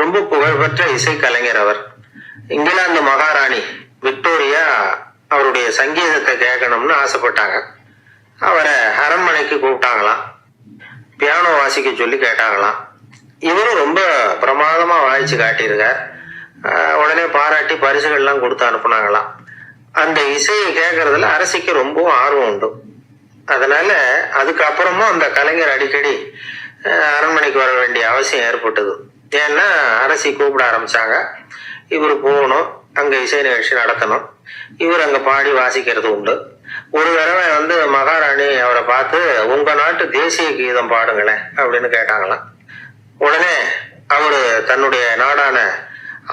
ரொம்ப புகழ்பெற்ற இசை கலைஞர் அவர். இங்கிலாந்து மகாராணி விக்டோரியா அவருடைய சங்கீதத்தை கேட்கணும்னு ஆசைப்பட்டாங்க. அவரை அரண்மனைக்கு கூப்பிட்டாங்களாம். பியானோ வாசிக்க சொல்லி கேட்டாங்களாம். இவரும் ரொம்ப பிரமாதமா வாய்ச்சி காட்டியிருக்கார். உடனே பாராட்டி பரிசுகள்லாம் கொடுத்து அனுப்புனாங்களாம். அந்த இசையை கேட்கறதுல அரசிக்கு ரொம்ப ஆர்வம் உண்டு. அதனால அதுக்கப்புறமும் அந்த கலைஞர் அடிக்கடி அரண்மனைக்கு வர வேண்டிய அவசியம் ஏற்பட்டது. ஏன்னா அரசி கூப்பிட ஆரம்பிச்சாங்க. இவர் போகணும், அங்க இசை நிகழ்ச்சி நடத்தணும். இவர் அங்க பாடி வாசிக்கிறது உண்டு. ஒரு தடவை மகாராணி அவரை பார்த்து, உங்க நாட்டு தேசிய கீதம் பாடுங்களேன் அப்படின்னு கேட்டாங்களாம். உடனே அவரு தன்னுடைய நாடான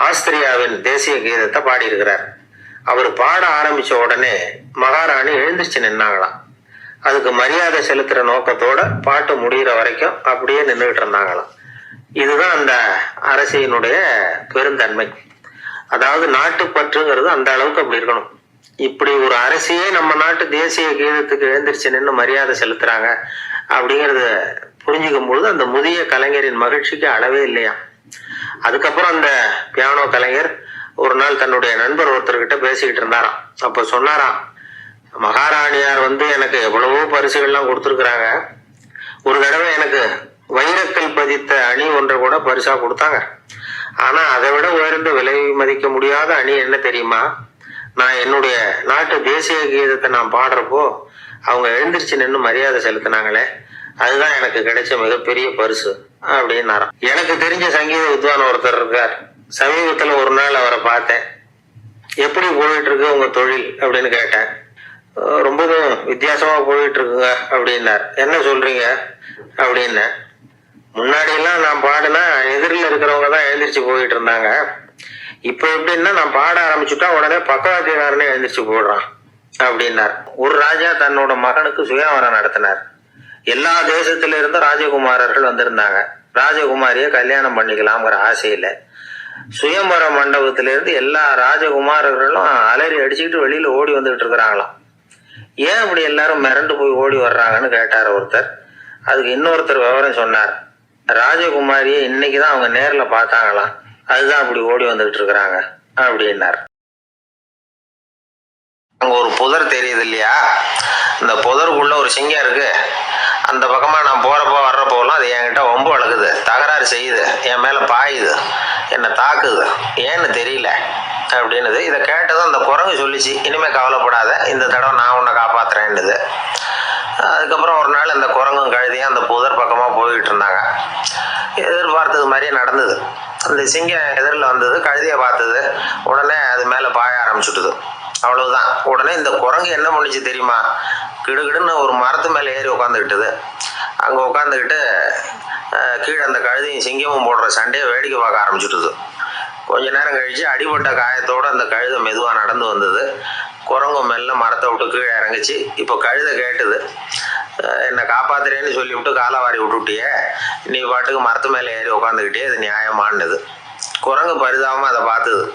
ஆஸ்திரியாவின் தேசிய கீதத்தை பாடியிருக்கிறார். அவர் பாட ஆரம்பிச்ச உடனே மகாராணி எழுந்திருச்சு நின்னாங்களாம். அதுக்கு மரியாதை செலுத்துற நோக்கத்தோட பாட்டு முடிகிற வரைக்கும் அப்படியே நின்றுகிட்டு இருந்தாங்களாம். இதுதான் அந்த அரசியினுடைய பெருந்தன்மை. அதாவது நாட்டுப்பற்றுங்கிறது அந்த அளவுக்கு அப்படி இருக்கணும். இப்படி ஒரு அரசியே நம்ம நாட்டு தேசிய கீதத்துக்கு எழுந்திருச்சு நின்று மரியாதை செலுத்துறாங்க அப்படிங்கறத புரிஞ்சுக்கும் பொழுது அந்த முதிய கலைஞரின் மகிழ்ச்சிக்கு அளவே இல்லையா. அதுக்கப்புறம் அந்த பியானோ கலைஞர் ஒரு நாள் தன்னுடைய நண்பர் ஒருத்தர்கிட்ட பேசிக்கிட்டு இருந்தாராம். அப்ப சொன்னாராம், மகாராணியார் எனக்கு எவ்வளவோ பரிசுகள்லாம் கொடுத்துருக்குறாங்க. ஒரு தடவை எனக்கு வைரக்கல் பதித்த அணி ஒன்றை கூட பரிசா கொடுத்தாங்க. ஆனா அதை விட உயர்ந்து விலை மதிக்க முடியாத அணி என்ன தெரியுமா? நான் என்னுடைய நாட்டு தேசிய கீதத்தை நான் பாடுறப்போ அவங்க எழுந்திருச்சு நின்று மரியாதை செலுத்தினாங்களே, அதுதான் எனக்கு கிடைச்ச மிகப்பெரிய பரிசு அப்படின்னாராம். எனக்கு தெரிஞ்ச சங்கீத வித்வான் ஒருத்தர் இருக்கார். சமீபத்துல ஒரு நாள் அவரை பார்த்தேன். எப்படி போயிட்டு இருக்கு உங்க தொழில் அப்படின்னு கேட்டேன். ரொம்பவும் வித்தியாசமா போயிட்டு இருக்குங்க அப்படின்னார். என்ன சொல்றீங்க அப்படின்னு. முன்னாடி எல்லாம் நான் பாடுனா எதிரில் இருக்கிறவங்க தான் எழுந்திரிச்சு போயிட்டு இருந்தாங்க. இப்ப எப்படின்னா நான் பாட ஆரம்பிச்சுட்டா உடனே பக்கவாத்தியக்காரனே எழுந்திரிச்சு போடுறான் அப்படின்னார். ஒரு ராஜா தன்னோட மகனுக்கு சுயவரம் நடத்தினார். எல்லா தேசத்துல இருந்து ராஜகுமாரர்கள் வந்திருந்தாங்க. ராஜகுமாரிய கல்யாணம் பண்ணிக்கலாம்ங்கிற ஆசையில சுயம்பர மண்டபத்திலிருந்து எல்லா ராஜகுமாரர்களும் அலறி அடிச்சுக்கிட்டு வெளியில ஓடி வந்துகிட்டு இருக்கிறாங்களாம். ஏன் அப்படி எல்லாரும் மிரண்டு போய் ஓடி வர்றாங்கன்னு கேட்டார் ஒருத்தர். அதுக்கு இன்னொருத்தர் விவரம் சொன்னார். ராஜகுமாரியை இன்னைக்குதான் அவங்க நேர்ல பார்த்தாங்களாம், அதுதான் அப்படி ஓடி வந்துகிட்டு இருக்கிறாங்க அப்படின்னார். அங்க ஒரு புதர் தெரியுது இல்லையா, இந்த புதருக்குள்ள ஒரு சிங்கம் இருக்கு. அந்த பக்கமா நான் போறப்போ வர்றப்போலாம் அது என்கிட்ட வம்பு வளர்க்குது, தகராறு செய்யுது, என் மேல பாயுது, என்னை தாக்குது, ஏன்னு தெரியல அப்படின்னுது. இதை கேட்டதும் அந்த குரங்கு சொல்லிச்சு, இனிமே கவலைப்படாத, இந்த தடவை நான் உன்னை காப்பாத்துறேன்னுது. அதுக்கப்புறம் ஒரு நாள் அந்த குரங்கும் கழுதியும் அந்த புதர் பக்கமா போய்கிட்டு இருந்தாங்க. எதிர்பார்த்தது மாதிரியே நடந்தது. அந்த சிங்கம் எதிரில் வந்தது, கழுதியை பார்த்தது, உடனே அது மேல பாய ஆரம்பிச்சுட்டுது. அவ்வளவுதான். உடனே இந்த குரங்கு என்ன பண்ணுச்சு தெரியுமா, கிடுகிடுன்னு ஒரு மரத்து மேலே ஏறி உட்காந்துக்கிட்டுது. அங்கே உட்காந்துக்கிட்டு கீழே அந்த கழுதியும் சிங்கமும் போடுற சண்டையை வேடிக்கை பார்க்க ஆரம்பிச்சுட்டுது. கொஞ்ச நேரம் கழிச்சு அடிபட்ட காயத்தோடு அந்த கழுதை மெதுவாக நடந்து வந்தது. குரங்கு மெல்ல மரத்தை விட்டு கீழே இறங்குச்சு. இப்போ கழுதை கேட்டுது, என்னை காப்பாத்துறேன்னு சொல்லிவிட்டு காலவாரி விட்டுட்டியே, நீ பாட்டுக்கு மரத்து மேலே ஏறி உட்காந்துக்கிட்டே அது நியாயமானது. குரங்கு பரிதாபமாக அதை பார்த்துது.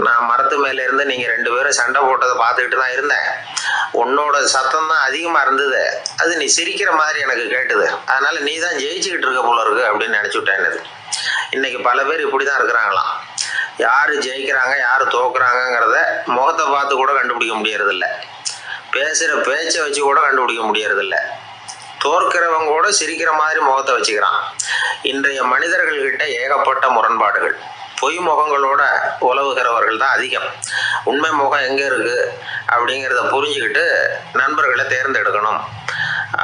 நான் மரத்து மேலே இருந்து நீங்கள் 2 பேரும் சண்டை போட்டதை பார்த்துக்கிட்டு தான் இருந்தேன். உன்னோட சத்தம் தான் அதிகமாக இருந்தது, அது நீ சிரிக்கிற மாதிரி எனக்கு கேட்டுது. அதனால நீ தான் ஜெயிச்சுக்கிட்டு இருக்க போல இருக்கு அப்படின்னு நினச்சிவிட்டேன். இன்னைக்கு பல பேர் இப்படி தான் இருக்கிறாங்களாம். யார் ஜெயிக்கிறாங்க யார் தோக்குறாங்கங்கிறத முகத்தை பார்த்து கூட கண்டுபிடிக்க முடியறதில்ல. பேசுகிற பேச்சை வச்சு கூட கண்டுபிடிக்க முடியறதில்ல. தோற்கிறவங்க கூட சிரிக்கிற மாதிரி முகத்தை வச்சுக்கிறான். இன்றைய மனிதர்கள்கிட்ட ஏகப்பட்ட முரண்பாடுகள். பொய் முகங்களோட உலவுகிறவர்கள் தான் அதிகம். உண்மை முகம் எங்கே இருக்குது அப்படிங்கிறத புரிஞ்சுக்கிட்டு நண்பர்களை தேர்ந்தெடுக்கணும்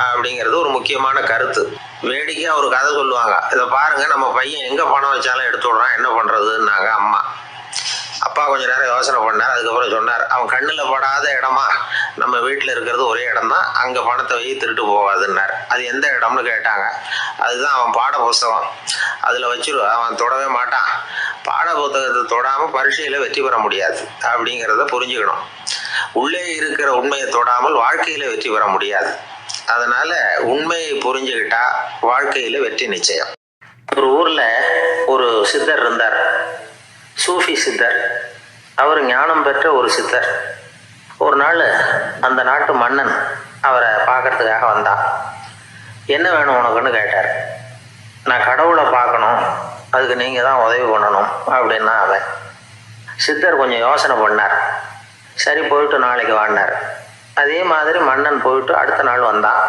அப்படிங்கிறது ஒரு முக்கியமான கருத்து. வேடிக்கையாக ஒரு கதை சொல்லுவாங்க, இதை பாருங்க, நம்ம பையன் எங்கே பணம் வச்சாலும் எடுத்து விடுறான், என்ன பண்ணுறதுன்னாங்க அம்மா. அப்பா கொஞ்ச நேரம் யோசனை பண்ணார். அதுக்கப்புறம் சொன்னார், அவன் கண்ணில் படாத இடமா நம்ம வீட்டில் இருக்கிறது ஒரே இடம் தான், அங்கே பணத்தை வை திருட்டு போகாதுன்னார். அது எந்த இடம்னு கேட்டாங்க. அதுதான் அவன் பாட புஸ்தகம், அதில் வச்சிரு, அவன் தொடவே மாட்டான். பாட புத்தகத்தை தொடாமல் பரீட்சையில் வெற்றி பெற முடியாது அப்படிங்கிறத புரிஞ்சுக்கணும். உள்ளே இருக்கிற உண்மையை தொடாமல் வாழ்க்கையில் வெற்றி பெற முடியாது. அதனால உண்மையை புரிஞ்சுக்கிட்டா வாழ்க்கையில வெற்றி நிச்சயம். ஒரு ஊர்ல ஒரு சித்தர் இருந்தார், சூஃபி சித்தர். அவர் ஞானம் பெற்ற ஒரு சித்தர். ஒரு நாள் அந்த நாட்டு மன்னன் அவரை பார்க்கறதுக்காக வந்தான். என்ன வேணும் உனக்குன்னு கேட்டார். நான் கடவுளை பார்க்கணும், அதுக்கு நீங்கள் தான் உதவி பண்ணணும் அப்படின்னா அவன். சித்தர் கொஞ்சம் யோசனை பண்ணார். சரி, போயிட்டு நாளைக்கு வாடினார். அதே மாதிரி மன்னன் போயிட்டு அடுத்த நாள் வந்தான்.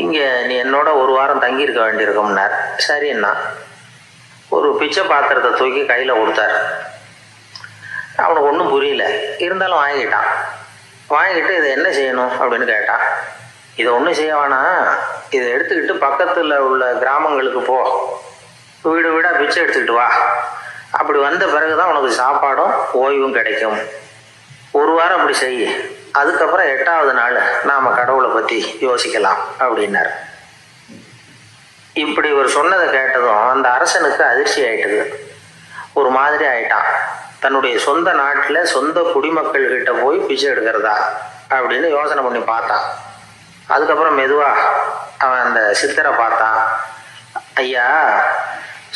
இங்கே நீ என்னோட 1 வாரம் தங்கியிருக்க வேண்டியிருக்கும்னார். சரின்னா ஒரு பிச்சை பாத்திரத்தை தூக்கி கையில் கொடுத்தார். அவனுக்கு ஒன்றும் புரியல, இருந்தாலும் வாங்கிட்டான். வாங்கிட்டு இதை என்ன செய்யணும் அப்படின்னு கேட்டான். இதை ஒன்றும் செய்ய வேணாம், இதை எடுத்துக்கிட்டு பக்கத்தில் உள்ள கிராமங்களுக்கு போ, வீடு வீடாக பிச்சை எடுத்துக்கிட்டு வா. அப்படி வந்த பிறகு தான் உனக்கு சாப்பாடும் ஓய்வும் கிடைக்கும். 1 வாரம் அப்படி செய், அதுக்கப்புறம் 8வது நாள் நாம் கடவுளை பற்றி யோசிக்கலாம் அப்படின்னார். இப்படி ஒரு சொன்னதை கேட்டதும் அந்த அரசனுக்கு அதிர்ச்சி ஆயிட்டுது. ஒரு மாதிரி ஆயிட்டான். தன்னுடைய சொந்த நாட்டில் சொந்த குடிமக்கள்கிட்ட போய் பிச்சை எடுக்கிறதா அப்படின்னு யோசனை பண்ணி பார்த்தான். அதுக்கப்புறம் மெதுவாக அவன் அந்த சித்தரை பார்த்தான். ஐயா,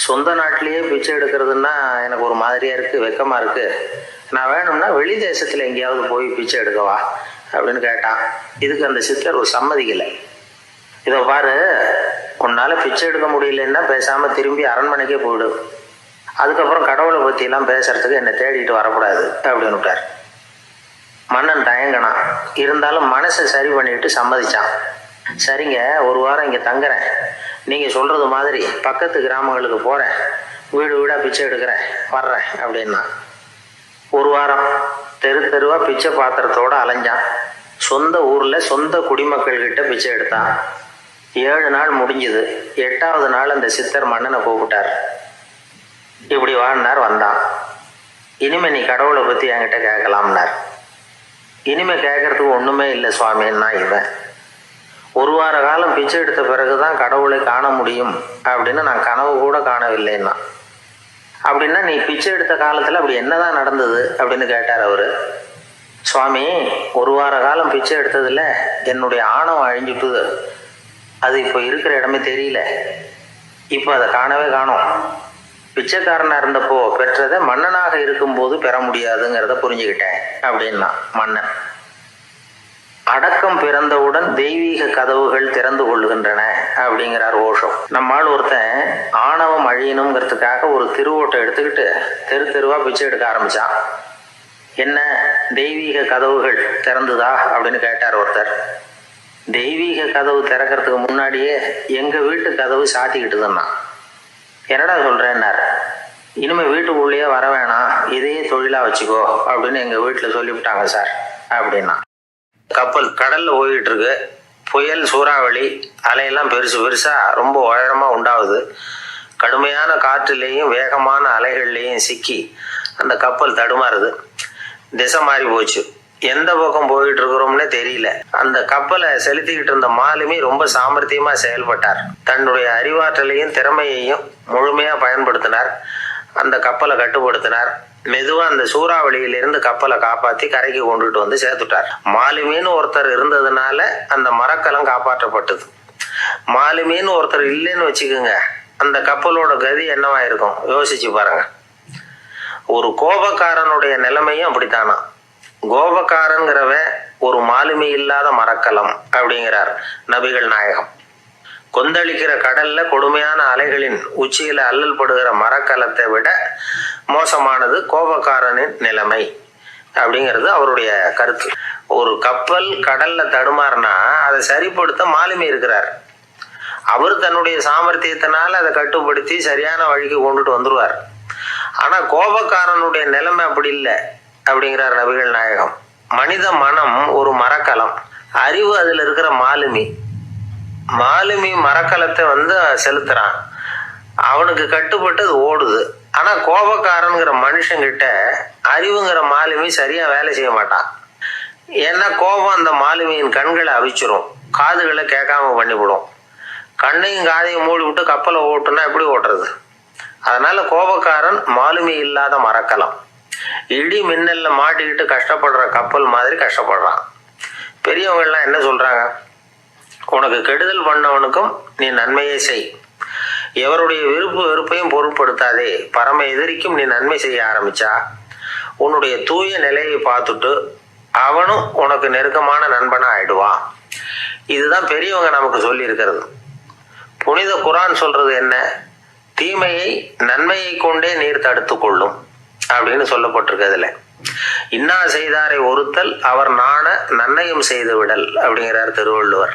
சொந்த நாட்டிலேயே பிச்சை எடுக்கிறதுன்னா எனக்கு ஒரு மாதிரியாக இருக்குது, வெக்கமாக இருக்குது. நான் வேணும்னா வெளி தேசத்தில் எங்கேயாவது போய் பிச்சை எடுக்கவா அப்படின்னு கேட்டான். இதுக்கு அந்த சித்தர் ஒரு சம்மதிக்கலை. இதை பாரு, உன்னால் பிச்சை எடுக்க முடியலன்னா பேசாமல் திரும்பி அரண்மனைக்கே போயிடு. அதுக்கப்புறம் கடவுளை பற்றியெல்லாம் பேசுறதுக்கு என்னை தேடிட்டு வரக்கூடாது அப்படின்னு விட்டார். மன்னன் தயங்கினான். இருந்தாலும் மனசை சரி பண்ணிட்டு சம்மதிச்சான். சரிங்க, 1 வாரம் இங்கே தங்குறேன், நீங்கள் சொல்கிறது மாதிரி பக்கத்து கிராமங்களுக்கு போகிறேன், வீடு வீடாக பிச்சை எடுக்கிறேன், வர்றேன் அப்படின்னா. 1 வாரம் தெரு தெருவாக பிச்சை பாத்திரத்தோடு அலைஞ்சான். சொந்த ஊரில் சொந்த குடிமக்கள்கிட்ட பிச்சை எடுத்தான். 7 நாள் முடிஞ்சுது. 8வது நாள் அந்த சித்தர் மன்னனை கூப்பிட்டார். இப்படி வாழ்னார். வந்தான். இனிமே நீ கடவுளை பற்றி என்கிட்ட கேட்கலாம்னார். இனிமே கேட்கறதுக்கு ஒன்றுமே இல்லை சுவாமின்னா இவன். 1 வார காலம் பிச்சை எடுத்த பிறகு தான் கடவுளை காண முடியும் அப்படின்னு நான் கனவு கூட காணவில்லைன்னா. அப்படின்னா நீ பிச்சை எடுத்த காலத்தில் அப்படி என்னதான் நடந்தது அப்படின்னு கேட்டார் அவர். சுவாமி, 1 வார காலம் பிச்சை எடுத்ததில் என்னுடைய ஆணவம் அழிஞ்சுட்டுது. அது இப்போ இருக்கிற இடமே தெரியல. இப்போ அதை காணவே காணோம். பிச்சைக்காரனாக இருந்தப்போ பெற்றதை மன்னனாக இருக்கும்போது பெற முடியாதுங்கிறத புரிஞ்சுக்கிட்டேன் அப்படின்னா மன்னன். அடக்கம் பிறந்தவுடன் தெய்வீக கதவுகள் திறந்து கொள்ளுகின்றன அப்படிங்கிறார் ஓஷோ. நம்மால் ஒருத்தன் ஆணவம் அழியணுங்கிறதுக்காக ஒரு திருவோட்டை எடுத்துக்கிட்டு தெரு தெருவாக பிச்சை எடுக்க ஆரம்பித்தான். என்ன, தெய்வீக கதவுகள் திறந்துதா அப்படின்னு கேட்டார் ஒருத்தர். தெய்வீக கதவு திறக்கிறதுக்கு முன்னாடியே எங்கள் வீட்டு கதவு சாத்திக்கிட்டுதுன்னா. என்னடா சொல்கிறேன்னார். இனிமேல் வீட்டுக்குள்ளேயே வர வேணாம், இதையே தொழிலாக வச்சுக்கோ அப்படின்னு எங்கள் வீட்டில் சொல்லிவிட்டாங்க சார் அப்படின்னா. கப்பல் கடலில் போய்கிட்டு இருக்கு. புயல், சூறாவளி, அலையெல்லாம் பெருசு பெருசாக ரொம்ப உயரமாக உண்டாகுது. கடுமையான காற்றுலேயும் வேகமான அலைகள்லேயும் சிக்கி அந்த கப்பல் தடுமாறுது. திசை மாறி போச்சு. எந்த பக்கம் போயிட்டு இருக்கிறோம்னே தெரியல. அந்த கப்பலை செலுத்திக்கிட்டு இருந்த மாலுமி ரொம்ப சாமர்த்தியமாக செயல்பட்டார். தன்னுடைய அறிவாற்றலையும் திறமையையும் முழுமையாக பயன்படுத்தினார். அந்த கப்பலை கட்டுப்படுத்தினார். மெதுவாக அந்த சூறாவளியிலிருந்து கப்பலை காப்பாற்றி கரைக்கு கொண்டுட்டு வந்து சேர்த்துட்டார். மாலுமின்னு ஒருத்தர் இருந்ததுனால அந்த மரக்கலம் காப்பாற்றப்பட்டது. மாலுமின்னு ஒருத்தர் இல்லைன்னு வச்சுக்கோங்க, அந்த கப்பலோட கதி என்னவா இருக்கும் யோசிச்சு பாருங்க. ஒரு கோபக்காரனுடைய நிலைமையும் அப்படித்தானா. கோபக்காரங்கிறவன் ஒரு மாலுமி இல்லாத மரக்கலம் அப்படிங்கிறார் நபிகள் நாயகம். கொந்தளிக்கிற கடல்ல கொடுமையான அலைகளின் உச்சியில அல்லல் படுகிற மரக்கலத்தை விட மோசமானது கோபக்காரனின் நிலைமை அப்படிங்கிறது அவருடைய கருத்து. ஒரு கப்பல் கடல்ல தடுமாறினா அதை சரிப்படுத்த மாலுமி இருக்கிறார். அவர் தன்னுடைய சாமர்த்தியத்தினால அதை கட்டுப்படுத்தி சரியான வழிக்கு கொண்டுட்டு வந்துருவார். ஆனா கோபக்காரனுடைய நிலைமை அப்படி இல்லை அப்படிங்கிறார் நபிகள் நாயகம். மனித மனம் ஒரு மரக்கலம், அறிவு அதுல இருக்கிற மாலுமி. மாலுமி மரக்கலத்தை செலுத்துறான், அவனுக்கு கட்டுப்பட்டு அது ஓடுது. ஆனா கோபக்காரனுங்கிற மனுஷங்கிட்ட அறிவுங்கிற மாலுமி சரியா வேலை செய்ய மாட்டான். ஏன்னா கோபம் அந்த மாலுமியின் கண்களை அவிச்சிரும், காதுகளை கேட்காம பண்ணிவிடும். கண்ணையும் காதையும் மூடி விட்டு கப்பலை ஓட்டுனா எப்படி ஓட்டுறது? அதனால கோபக்காரன் மாலுமி இல்லாத மரக்கலம். இடி மின்னல்ல மாட்டிக்கிட்டு கஷ்டப்படுற கப்பல் மாதிரி கஷ்டப்படுறான். பெரியவங்கள்லாம் என்ன சொல்றாங்க? உனக்கு கெடுதல் பண்ணவனுக்கும் நீ நன்மையை செய், எவருடைய விருப்பு வெறுப்பையும் பொருட்படுத்தாதே. பரம எதிரிக்கும் நீ நன்மை செய்ய ஆரம்பிச்சா உன்னுடைய தூய நிலையை பார்த்துட்டு அவனும் உனக்கு நெருக்கமான நண்பனா ஆயிடுவான். இதுதான் பெரியவங்க நமக்கு சொல்லி இருக்கிறது. புனித குரான் சொல்றது என்ன? தீமையை நன்மையை கொண்டே நீர் தடுத்து கொள்ளும் அப்படின்னு சொல்லப்பட்டிருக்கிறதுல. இன்னா செய்தாரை ஒருத்தல் அவர் நாண நன்னயம் செய்து விடல் அப்படிங்கிறார் திருவள்ளுவர்.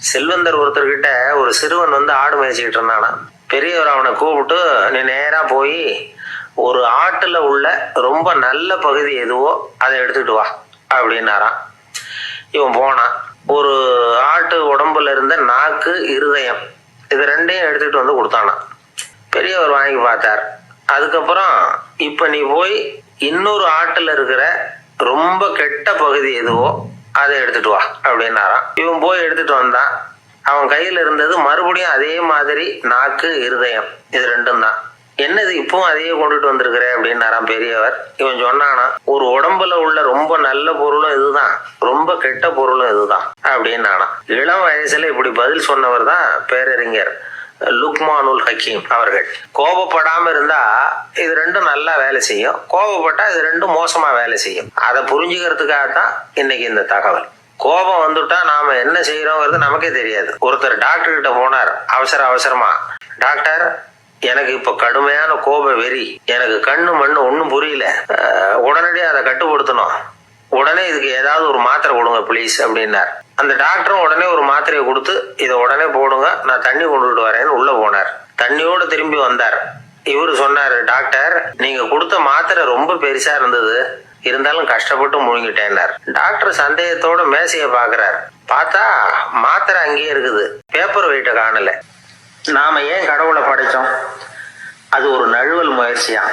செல்வந்தர் ஒருத்தர்கிட்ட ஒரு சிறுவன் ஆடு மேய்ச்சிக்கிட்டு இருந்தானா. பெரியவர் அவனை கூப்பிட்டு, நீ நேரா போய் ஒரு ஆட்டுல உள்ள ரொம்ப நல்ல பகுதி எதுவோ அதை எடுத்துட்டு வா அப்படின்னாராம். இவன் போனான். ஒரு ஆட்டு உடம்புல இருந்த நாக்கு, இருதயம், இது ரெண்டையும் எடுத்துட்டு வந்து கொடுத்தானா. பெரியவர் வாங்கி பார்த்தார். அதுக்கப்புறம் இப்ப நீ போய் இன்னொரு ஆட்டுல இருக்கிற ரொம்ப கெட்ட பகுதி எதுவோ அதை எடுத்துட்டு வா அப்படின்னாராம். இவன் போய் எடுத்துட்டு வந்தான். அவன் கையில இருந்தது மறுபடியும் அதே மாதிரி நாக்கு, இருதயம், இது ரெண்டும் தான். என்னது இப்பவும் அதையே கொண்டுட்டு வந்திருக்கிற அப்படின்னாராம் பெரியவர். இவன் சொன்னானா, ஒரு உடம்புல உள்ள ரொம்ப நல்ல பொருளும் இதுதான், ரொம்ப கெட்ட பொருளும் இதுதான் அப்படின்னானா. இளம் வயசுல இப்படி பதில் சொன்னவர் தான் பேரறிஞர் லுக்மானுல் ஹக்கீம் அவர்கள். கோபப்படாம இருந்தா இது ரெண்டும் நல்லா வேலை செய்யும், கோபப்பட்டா இது ரெண்டும் மோசமா வேலை செய்யும். அதை புரிஞ்சுக்கிறதுக்காகத்தான் இன்னைக்கு இந்த தகவல். கோபம் வந்துட்டா நாம என்ன செய்யறோங்கிறது நமக்கே தெரியாது. ஒருத்தர் டாக்டர் கிட்ட போனார் அவசரமா, டாக்டர் எனக்கு இப்ப கடுமையான கோப வெறி, எனக்கு கண்ணு மண்ணு ஒன்னும் புரியல, உடனடியாக அதை கட்டுப்படுத்தணும், உடனே இதுக்கு ஏதாவது ஒரு மாத்திரை கொடுங்க பிளீஸ் அப்படின்னார். அந்த டாக்டரும் உடனே ஒரு மாத்திரையை கொடுத்து இதை உடனே போடுங்க, நான் தண்ணி கொண்டுட்டு வரேன்னு உள்ள போனார். தண்ணியோட திரும்பி வந்தார். இவரு சொன்னாரு, டாக்டர் நீங்க கொடுத்த மாத்திரை ரொம்ப பெருசா இருந்தது, இருந்தாலும் கஷ்டப்பட்டு முழுங்கிட்டேன்னார். டாக்டர் சந்தேகத்தோட மேசைய பாக்குறார். பார்த்தா மாத்திரை அங்கேயே இருக்குது, பேப்பர் வெயிட்ட காணல. நாம ஏன் கடவுளை படைச்சோம்? அது ஒரு நழுவல் முயற்சியா,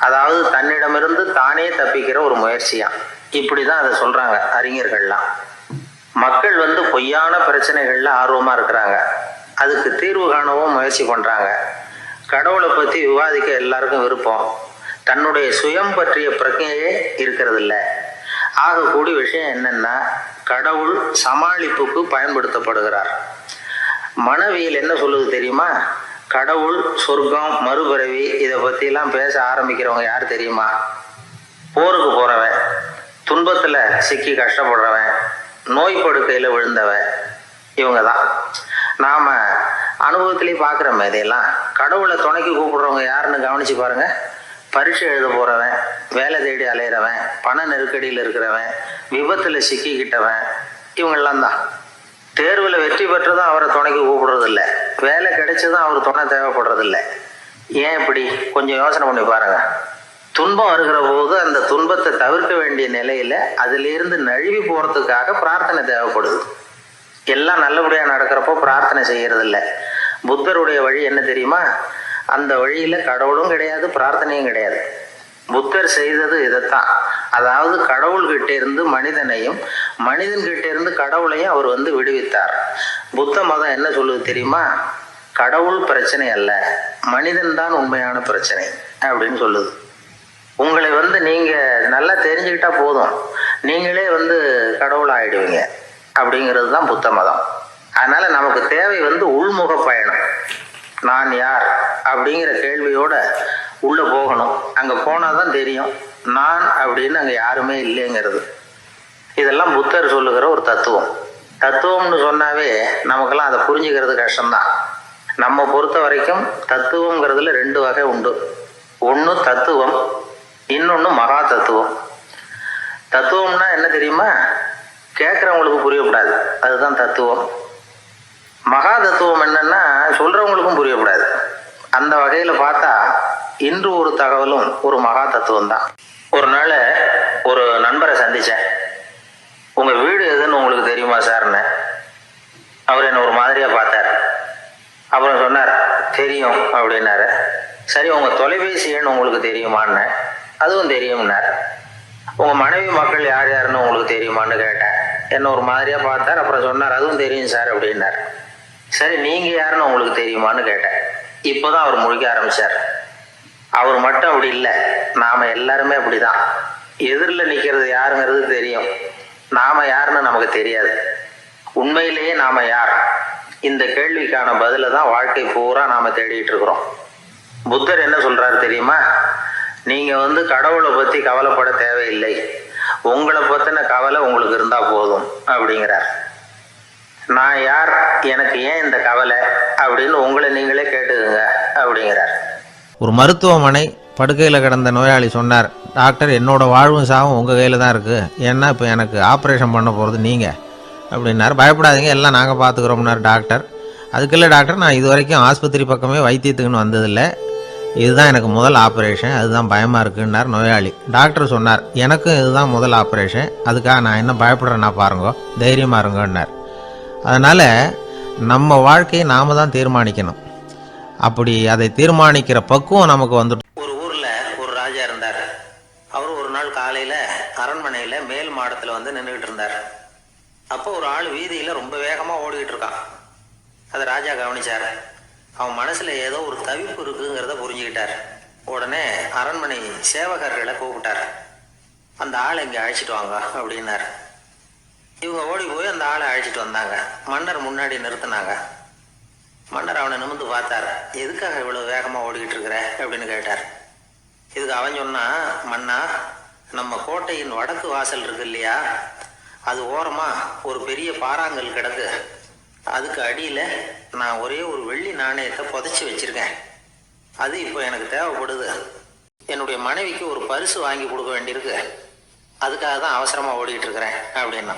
அதாவது தன்னிடமிருந்து தானே தப்பிக்கிற ஒரு முயற்சியா. இப்படிதான் அதை சொல்றாங்க அறிஞர்கள்லாம். மக்கள் பொய்யான பிரச்சனைகள்ல ஆர்வமா இருக்கிறாங்க, அதுக்கு தீர்வு காணவும் முயற்சி பண்றாங்க. கடவுளை பத்தி விவாதிக்க எல்லாருக்கும் விருப்பம், தன்னுடைய சுயம் பற்றிய பிரச்சனையே இருக்கிறது இல்லை. ஆகக்கூடிய விஷயம் என்னன்னா, கடவுள் சமாளிப்புக்கு பயன்படுத்தப்படுகிறார். மனவியல் என்ன சொல்லுது தெரியுமா? கடவுள், சொர்க்கம், மறுபிறவி, இதை பத்தி எல்லாம் பேச ஆரம்பிக்கிறவங்க யார் தெரியுமா? போருக்கு போறவன், துன்பத்துல சிக்கி கஷ்டப்படுறவன், நோய் படுக்கையில விழுந்தவன், இவங்க தான். நாம அனுபவத்திலேயே பார்க்குறோமே இதையெல்லாம். கடவுளை துணைக்கு கூப்பிடுறவங்க யாருன்னு கவனிச்சு பாருங்க. பரீட்சை எழுத போறவன், வேலை தேடி அலையிறவன், பண நெருக்கடியில் இருக்கிறவன், விபத்துல சிக்கிக்கிட்டவன், இவங்கெல்லாம் தான். தேர்வில் வெற்றி பெற்றதும் அவரை துணைக்கு கூப்பிடுறது இல்லை, வேலை கிடைச்சதும் அவர் துணை தேவைப்படுறது இல்லை. ஏன் இப்படி? கொஞ்சம் யோசனை பண்ணி பாருங்க. துன்பம் வருகிற போது அந்த துன்பத்தை தவிர்க்க வேண்டிய நிலையில அதிலிருந்து நழுவி போறதுக்காக பிரார்த்தனை தேவைப்படுது. எல்லாம் நல்லபடியா நடக்கிறப்போ பிரார்த்தனை செய்யறது இல்லை. புத்தருடைய வழி என்ன தெரியுமா? அந்த வழியில கடவுளும் கிடையாது, பிரார்த்தனையும் கிடையாது. புத்தர் செய்தது இதைத்தான். அதாவது கடவுள்கிட்ட இருந்து மனிதனையும், மனிதன்கிட்ட இருந்து கடவுளையும் அவர் விடுவித்தார். புத்த மதம் என்ன சொல்லுது தெரியுமா? கடவுள் பிரச்சனை அல்ல, மனிதன் தான் உண்மையான பிரச்சனை அப்படின்னு சொல்லுது. உங்களை நீங்கள் நல்லா தெரிஞ்சுக்கிட்டா போதும், நீங்களே கடவுள் ஆயிடுவீங்க அப்படிங்கிறது தான் புத்த மதம். அதனால நமக்கு தேவை உள்முக பயணம். நான் யார் அப்படிங்கிற கேள்வியோட உள்ள போகணும். அங்கே போனால் தான் தெரியும் நான் அப்படின்னு அங்கே யாருமே இல்லைங்கிறது. இதெல்லாம் புத்தர் சொல்லுகிற ஒரு தத்துவம். தத்துவம்னு சொன்னாவே நமக்கெல்லாம் அதை புரிஞ்சுக்கிறது கஷ்டம்தான். நம்ம பொறுத்த வரைக்கும் தத்துவங்கிறதுல 2 வகை உண்டு. ஒன்று தத்துவம், இன்னொன்று மகா தத்துவம். தத்துவம்னா என்ன தெரியுமா? கேட்குறவங்களுக்கு புரியக்கூடாது, அதுதான் தத்துவம். மகா தத்துவம் என்னன்னா சொல்றவங்களுக்கும் புரியக்கூடாது. அந்த வகையில் பார்த்தா இன்று ஒரு தகவலும் ஒரு மகா தத்துவம் தான். ஒரு நாள் ஒரு நண்பரை சந்தித்தேன். உங்கள் வீடு எதுன்னு உங்களுக்கு தெரியுமா சார்ன்னு. அவர் என்னை ஒரு மாதிரியாக பார்த்தார். அப்புறம் சொன்னார், தெரியும் அப்படின்னாரு. சரி, உங்கள் தொலைபேசி எண் உங்களுக்கு தெரியுமான்னு. அதுவும் தெரியும்னார். உங்கள் மனைவி மக்கள் யார் யாருன்னு உங்களுக்கு தெரியுமான்னு கேட்டேன். என்ன ஒரு மாதிரியாக பார்த்தார். அப்புறம் சொன்னார், அதுவும் தெரியும் சார் அப்படின்னார். சரி, நீங்கள் யாருன்னு உங்களுக்கு தெரியுமான்னு கேட்டேன். இப்போ தான் அவர் முழிக்க ஆரம்பித்தார். அவர் மட்டும் அப்படி இல்லை, நாம் எல்லாருமே அப்படி தான். எதிரில் நிற்கிறது யாருங்கிறது தெரியும், நாம் யாருன்னு நமக்கு தெரியாது. உண்மையிலேயே நாம் யார்? இந்த கேள்விக்கான பதிலை தான் வாழ்க்கை பூரா நாம் தேடிட்டு இருக்கிறோம். புத்தர் என்ன சொல்கிறாரு தெரியுமா? நீங்கள் கடவுளை பற்றி கவலைப்பட தேவையில்லை, உங்களை பற்றின கவலை உங்களுக்கு இருந்தால் போதும் அப்படிங்கிறார். நான் யார், எனக்கு ஏன் இந்த கவலை அப்படின்னு உங்களை நீங்களே கேட்டுக்குங்க அப்படிங்கிறார். ஒரு மருத்துவமனை படுக்கையில் கிடந்த நோயாளி சொன்னார், டாக்டர் என்னோட வாழ்வும் சாவும் உங்கள் கையில் தான் இருக்குது, ஏன்னா இப்போ எனக்கு ஆப்ரேஷன் பண்ண போகிறது நீங்கள் அப்படின்னார். பயப்படாதீங்க, எல்லாம் நாங்கள் பார்த்துக்குறோம்னார் டாக்டர். அதுக்கில்லை டாக்டர், நான் இது வரைக்கும் ஆஸ்பத்திரி பக்கமே வைத்தியத்துக்குன்னு வந்ததில்லை, இதுதான் எனக்கு முதல் ஆப்ரேஷன், அதுதான் பயமாக இருக்குன்னார் நோயாளி. டாக்டர் சொன்னார், எனக்கும் இதுதான் முதல் ஆப்ரேஷன், அதுக்காக நான் என்ன பயப்படுறேன்னா பாருங்க, தைரியமாக இருங்கன்னார். அதனால் நம்ம வாழ்க்கையை நாம் தான் தீர்மானிக்கணும். அப்படி அதை தீர்மானிக்கிற பக்குவம் நமக்கு வந்துட்டு. ஒரு ஊரில் ஒரு ராஜா இருந்தார். அவர் ஒரு நாள் காலையில் அரண்மனையில் மேல் மாடத்தில் நின்றுக்கிட்டு இருந்தார். அப்போ ஒரு ஆள் வீதியில் ரொம்ப வேகமாக ஓடிக்கிட்டு இருக்கான். அதை ராஜா கவனிச்சார். அவன் மனசில் ஏதோ ஒரு தவிப்பு இருக்குங்கிறத புரிஞ்சுக்கிட்டார். உடனே அரண்மனை சேவகர்களை கூப்பிட்டார். அந்த ஆளை இங்கே அழைச்சிட்டு வாங்க அப்படின்னார். இவங்க ஓடி போய் அந்த ஆளை அழைச்சிட்டு வந்தாங்க. மன்னர் முன்னாடி நிறுத்தினாங்க. மன்னர் அவனை நிமிர்ந்து பார்த்தார். எதுக்காக இவ்வளோ வேகமாக ஓடிக்கிட்டு இருக்கிற அப்படின்னு கேட்டார். இதுக்கு அவன் சொன்னான், மன்னா, நம்ம கோட்டையின் வடக்கு வாசல் இருக்கு இல்லையா, அது ஓரமாக ஒரு பெரிய பாறாங்கல் கிடக்கு. அதுக்கு அடியில் நான் ஒரே ஒரு வெள்ளி நாணயத்தை புதைச்சி வச்சுருக்கேன். அது இப்போ எனக்கு தேவைப்படுது. என்னுடைய மனைவிக்கு ஒரு பரிசு வாங்கி கொடுக்க வேண்டியிருக்கு, அதுக்காக தான் அவசரமாக ஓடிக்கிட்டு இருக்கிறேன் அப்படின்னா.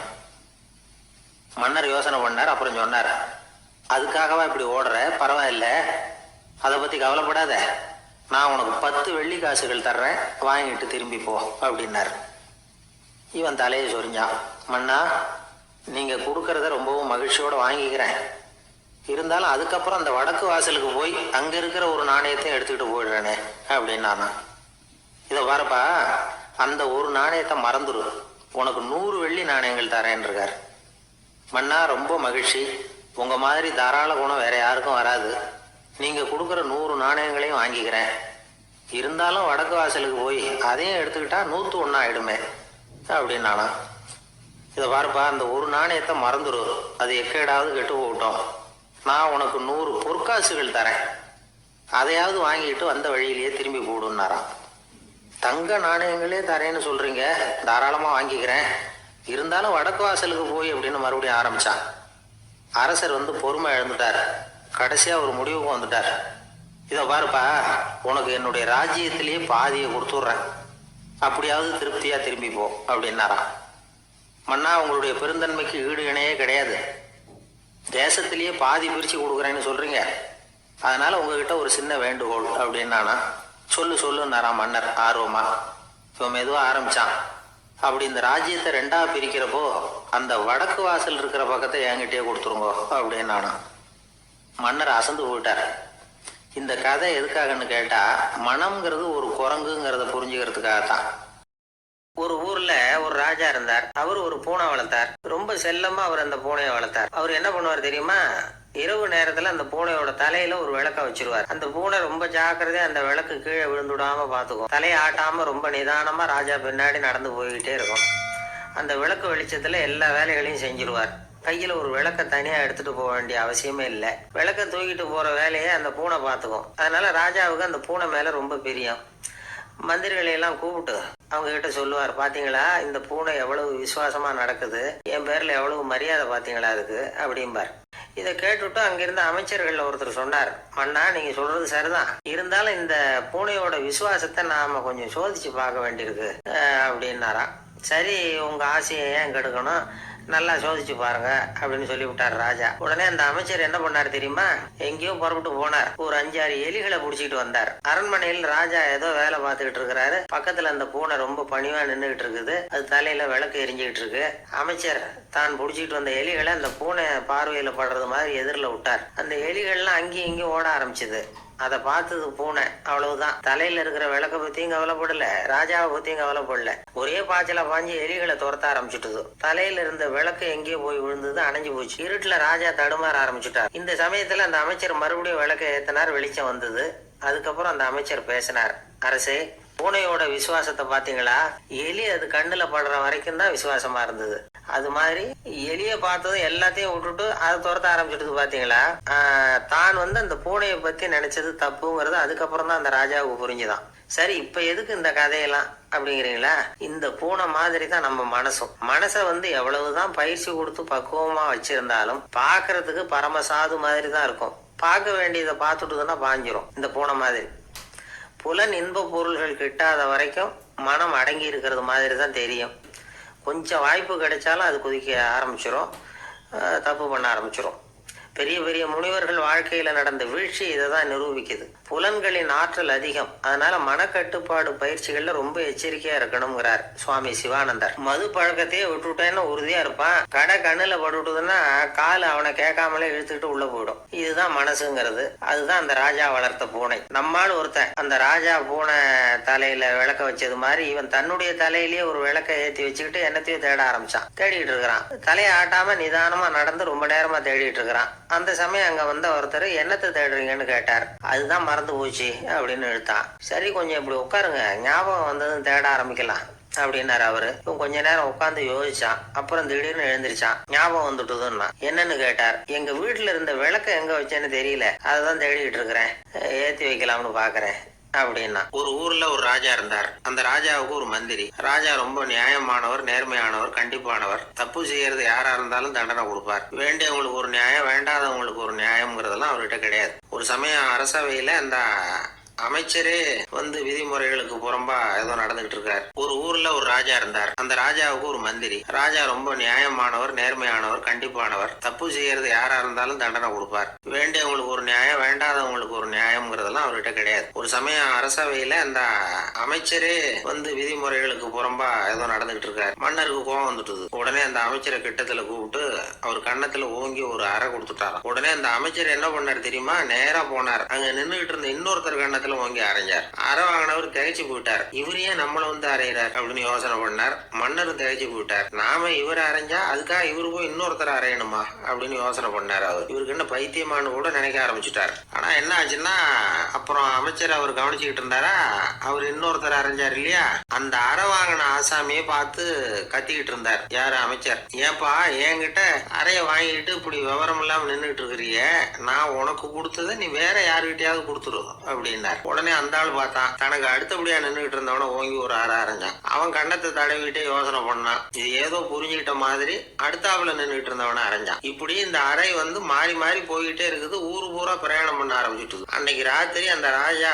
மன்னர் யோசனை பண்ணார். அப்புறம் சொன்னார், அதுக்காகவா இப்படி ஓடுற, பரவாயில்ல, அதை பற்றி கவலைப்படாத, நான் உனக்கு 10 வெள்ளி காசுகள் தர்றேன், வாங்கிட்டு திரும்பி போ அப்படின்னார். இவன் தலையை சொரிஞ்சான். மன்னா, நீங்கள் கொடுக்கறத ரொம்பவும் மகிழ்ச்சியோடு வாங்கிக்கிறேன், இருந்தாலும் அதுக்கப்புறம் அந்த வடக்கு வாசலுக்கு போய் அங்கே இருக்கிற ஒரு நாணயத்தையும் எடுத்துக்கிட்டு போயிடுறேனே அப்படின்னானா. இதை பாருப்பா, அந்த ஒரு நாணயத்தை மறந்துடு, உனக்கு 100 வெள்ளி நாணயங்கள் தரேன் இருக்கார். மன்னா, ரொம்ப மகிழ்ச்சி, உங்கள் மாதிரி தாராள குணம் வேற யாருக்கும் வராது, நீங்கள் கொடுக்குற 100 நாணயங்களையும் வாங்கிக்கிறேன், இருந்தாலும் வடக்கு வாசலுக்கு போய் அதையும் எடுத்துக்கிட்டா 101 ஆகிடுமே அப்படின்னானா. இதை பாருப்பா, அந்த ஒரு நாணயத்தை மறந்துடு, அது எக்கேடாவது கெட்டு போகட்டும், நான் உனக்கு 100 பொற்காசுகள் தரேன், அதையாவது வாங்கிட்டு வந்த வழியிலேயே திரும்பி போடுன்னாராம். தங்க நாணயங்களே தரேன்னு சொல்கிறீங்க, தாராளமாக வாங்கிக்கிறேன், இருந்தாலும் வடக்கு வாசலுக்கு போய் அப்படின்னு மறுபடியும் ஆரம்பித்தான். அரசர் பொறுமை இழந்துட்டார். கடைசியாக ஒரு முடிவுக்கு வந்துட்டார். இதை பாருப்பா, உனக்கு என்னுடைய ராஜ்யத்திலேயே பாதியை கொடுத்துட்றேன், அப்படியாவது திருப்தியாக திரும்பி போ அப்படின்னாராம். மன்னா, உங்களுடைய பெருந்தன்மைக்கு ஈடு இணையே கிடையாது, தேசத்திலேயே பாதி பிரித்து கொடுக்குறேன்னு சொல்கிறீங்க, அதனால் உங்ககிட்ட ஒரு சின்ன வேண்டுகோள் அப்படின்னானா. சொல்லுன்னாராம் மன்னர் ஆர்வமா. இவன் மெதுவாக ஆரம்பித்தான். அப்படி இந்த ராஜ்யத்தை 2ஆக பிரிக்கிறப்போ அந்த வடக்கு வாசல் இருக்கிற பக்கத்தை என்கிட்டயே கொடுத்துருங்கோ அப்படின்னானா. மன்னர் அசந்து போயிட்டார். இந்த கதை எதுக்காகன்னு கேட்டால், மனம்ங்கிறது ஒரு குரங்குங்கிறத புரிஞ்சுக்கிறதுக்காகத்தான். ஒரு ஊரில் ஒரு ராஜா இருந்தார். அவர் ஒரு பூனை வளர்த்தார். ரொம்ப செல்லமாக அவர் அந்த பூனையை வளர்த்தார். அவர் என்ன பண்ணுவார் தெரியுமா, இரவு நேரத்துல அந்த பூனையோட தலையில ஒரு விளக்க வச்சிருவார். அந்த பூனை ரொம்ப ஜாக்கிரதையா அந்த விளக்கு கீழே விழுந்துடாம பாத்துக்கும். தலையை ஆட்டாம ரொம்ப நிதானமா ராஜா பின்னாடி நடந்து போய்கிட்டே இருக்கும். அந்த விளக்கு வெளிச்சத்துல எல்லா வேலைகளையும் செஞ்சிருவார். கையில ஒரு விளக்க தனியா எடுத்துட்டு போக வேண்டிய அவசியமே இல்லை. விளக்க தூக்கிட்டு போற வேலையை அந்த பூனை பாத்துக்கும். அதனால ராஜாவுக்கு அந்த பூனை மேல ரொம்ப பிரியம். மந்திரிகளை எல்லாம் கூப்பிட்டு அவங்க கிட்ட சொல்லுவார், பாத்தீங்களா இந்த பூனை எவ்வளவு விசுவாசமா நடக்குது, என் பேர்ல எவ்வளவு மரியாதை பாத்தீங்களா அதுக்கு அப்படிம்பார். இதை கேட்டுவிட்டு அங்கிருந்த அமைச்சர்கள் ஒருத்தர் சொன்னார், மன்னா நீங்க சொல்றது சரிதான், இருந்தாலும் இந்த பூனையோட விசுவாசத்தை நாம கொஞ்சம் சோதிச்சு பார்க்க வேண்டியிருக்கு அப்படின்னாராம். சரி, உங்க ஆசையை ஏன் கெடுக்கணும், நல்லா சோதிச்சு பாருங்க அப்படின்னு சொல்லிவிட்டார் ராஜா. உடனே அந்த அமைச்சர் என்ன பண்ணார் தெரியுமா, எங்கேயோ புறப்பட்டு போனார். ஒரு 5-6 எலிகளை புடிச்சிட்டு வந்தார். அரண்மனையில் ராஜா ஏதோ வேலை பார்த்துக்கிட்டு இருக்கிறாரு. பக்கத்துல அந்த பூனை ரொம்ப பணிவா நின்றுகிட்டு இருக்குது. அது தலையில விளக்கு எரிஞ்சுக்கிட்டு இருக்கு. அமைச்சர் தான் புடிச்சிட்டு வந்த எலிகளை அந்த பூனை பார்வையில படுறது மாதிரி எதிரில் விட்டார். அந்த எலிகள்லாம் அங்கேயும் இங்கேயும் ஓட ஆரம்பிச்சுது. அதை பார்த்தது பூனை. அவ்வளவுதான். தலையில இருக்கிற விளக்க பத்தியும் கவலைப்படல, ராஜாவை பத்தியும் கவலைப்படல. ஒரே பாய்ச்சல பாஞ்சு எலிகளை துரத்த ஆரம்பிச்சுட்டுது. தலையில இருந்த விளக்கு எங்கேயோ போய் விழுந்தது, அணைஞ்சு போச்சு. இருட்டுல ராஜா தடுமாற ஆரம்பிச்சுட்டார். இந்த சமயத்துல அந்த அமைச்சர் மறுபடியும் விளக்க ஏத்தினார். வெளிச்சம் வந்தது. அதுக்கப்புறம் அந்த அமைச்சர் பேசினார், அரசே, பூனையோட விசுவாசத்தை பாத்தீங்களா, எலி அது கண்ணுல படுற வரைக்கும் தான் விசுவாசமா இருந்தது. அது மாதிரி எலிய பார்த்ததும் எல்லாத்தையும் விட்டுட்டு அதை துரத்த ஆரம்பிச்சுட்டு பாத்தீங்களா. தான் அந்த பூனையை பத்தி நினைச்சது தப்புங்கிறது அதுக்கப்புறம் தான் அந்த ராஜாவுக்கு புரிஞ்சுதான். சரி, இப்ப எதுக்கு இந்த கதையெல்லாம் அப்படிங்கிறீங்களா, இந்த பூனை மாதிரி தான் நம்ம மனசும். மனசை எவ்வளவுதான் பயிற்சி கொடுத்து பக்குவமா வச்சிருந்தாலும் பாக்குறதுக்கு பரமசாது மாதிரி தான் இருக்கும். பார்க்க வேண்டியதை பார்த்துட்டுதுன்னா பாஞ்சிரும். இந்த பூனை மாதிரி புலன் இன்ப பொருள்கள் கிட்டாத வரைக்கும் மனம் அடங்கி இருக்கிறது மாதிரி தான் தெரியும். கொஞ்சம் வாய்ப்பு கிடைச்சாலும் அது குதிக்க ஆரம்பிச்சிடும், தப்பு பண்ண ஆரம்பிச்சிடும். பெரிய பெரிய முனிவர்கள் வாழ்க்கையில நடந்த வீழ்ச்சி இதை தான் நிரூபிக்குது. புலன்களின் ஆற்றல் அதிகம். அதனால மனக்கட்டுப்பாடு பயிற்சிகள்ல ரொம்ப எச்சரிக்கையா இருக்கணுங்கிறார் சுவாமி சிவானந்தர். மது பழக்கத்தையே விட்டுட்டேன்னு உறுதியா இருப்பான். கடை கண்ணுல பட்டுட்டுதுன்னா கால் அவனை கேட்காமலே இழுத்துக்கிட்டு உள்ள போயிடும். இதுதான் மனசுங்கிறது. அதுதான் அந்த ராஜா வளர்த்த பூனை. நம்மால் ஒருத்தன் அந்த ராஜா பூனை தலையில விளக்க வச்சது மாதிரி இவன் தன்னுடைய தலையிலேயே ஒரு விளக்க ஏத்தி வச்சுக்கிட்டு என்னத்தையும் தேட ஆரம்பிச்சான். தேடிட்டு இருக்கிறான். தலையை ஆட்டாம நிதானமா நடந்து ரொம்ப நேரமா தேடிட்டு இருக்கிறான். அந்த சமயம் அங்க வந்த ஒருத்தர், என்னத்தை தேடுறீங்கன்னு கேட்டார். அதுதான் மறந்து போச்சு அப்படின்னு இழுத்தான். சரி, கொஞ்சம் இப்படி உட்காருங்க, ஞாபகம் வந்ததுன்னு தேட ஆரம்பிக்கலாம் அப்படின்னாரு அவரு. கொஞ்ச நேரம் உட்காந்து யோசிச்சான். அப்புறம் திடீர்னு எழுந்திருச்சான். ஞாபகம் வந்துட்டுதுன்னா என்னன்னு கேட்டார். எங்க வீட்டுல இருந்த விளக்க எங்க வச்சேன்னு தெரியல, அதுதான் தேடிட்டு இருக்கிறேன், ஏத்தி வைக்கலாம்னு பாக்குறேன் அப்படின்னா. ஒரு ஊர்ல ஒரு ராஜா இருந்தார். அந்த ராஜாவுக்கு ஒரு மந்திரி. ராஜா ரொம்ப நியாயமானவர், நேர்மையானவர், கண்டிப்பானவர். தப்பு செய்யறது யாரா இருந்தாலும் தண்டனை கொடுப்பார். வேண்டியவங்களுக்கு ஒரு நியாயம், வேண்டாதவங்களுக்கு ஒரு நியாயம்ங்கிறதெல்லாம் அவர்கிட்ட கிடையாது. ஒரு சமயம் அரசவையில அந்த அமைச்சரே விதிமுறைகளுக்கு புறம்பா ஏதோ நடந்துகிட்டு இருக்காரு. ஒரு ஊர்ல ஒரு ராஜா இருந்தார். அந்த ராஜாவுக்கு ஒரு மந்திரி. ராஜா ரொம்ப நியாயமானவர், நேர்மையானவர், கண்டிப்பானவர். தப்பு செய்யறது யாரா இருந்தாலும் தண்டனை கொடுப்பார். வேண்டியவங்களுக்கு ஒரு நியாயம், வேண்டாதவங்களுக்கு ஒரு நியாயம்ங்கிறதெல்லாம் அவர்கிட்ட கிடையாது. ஒரு சமயம் அரசவையில அந்த அமைச்சரே விதிமுறைகளுக்கு புறம்பா ஏதோ நடந்துகிட்டு இருக்காரு. மன்னருக்கு கோபம் வந்துட்டுது. உடனே அந்த அமைச்சரை கிட்டத்துல கூப்பிட்டு அவர் கன்னத்துல ஓங்கி ஒரு அறை கொடுத்துட்டாராம். உடனே அந்த அமைச்சர் என்ன பண்ணாரு தெரியுமா, நேரா போனார். அங்க நின்றுகிட்டு இருந்த இன்னொருத்தர் கன்னத்துல ஓங்கி அரைஞ்சார். அரை வாங்கினவர் திகைச்சு போயிட்டார். இவர் ஏன் நம்மள அரைகிறார் அப்படின்னு யோசனை பண்ணார். மன்னரும் திகைச்சு போயிட்டார். நாம இவரை அரைஞ்சா அதுக்காக இவரு போய் இன்னொருத்தர் அரையணுமா அப்படின்னு யோசனை பண்ணார். அவர் இவருக்கு என்ன பைத்தியமானு கூட நினைக்க ஆரம்பிச்சுட்டார். ஆனா என்ன ஆச்சுன்னா, அப்புறம் அமைச்சர் அவர் கவனிச்சுக்கிட்டு இருந்தாரா, அவர் இன்னொருத்தர் அரைஞ்சார் இல்லையா, அந்த அரை வாங்கின ஆசாமியை பார்த்து கத்திக்கிட்டு இருந்தார். யாரு, அமைச்சர். ஏன்பா என்கிட்ட அறைய வாங்கிட்டு இப்படி விவரம் இல்லாம நின்றுட்டு இருக்கிறிய, நான் உனக்கு கொடுத்ததை நீ வேற யாருகிட்டயாவது கொடுத்துரும் அப்படின்னார். உடனே அந்த ஆள் பார்த்தான். தனக்கு அடுத்தபடியா நின்றுகிட்டு இருந்தவன ஓங்கி ஒரு அரை அரைஞ்சான். அவன் கண்ணத்தை தடவிட்டே யோசனை பண்ணான். இது ஏதோ புரிஞ்சுக்கிட்ட மாதிரி அடுத்தாப்புல நின்றுகிட்டு இருந்தவன அரைஞ்சான். இப்படி இந்த அறை மாறி மாறி போய்கிட்டே இருக்குது. ஊரு பூரா பிரயாணம் பண்ண ஆரம்பிச்சுட்டு. அன்னைக்கு ராத்திரி அந்த ராஜா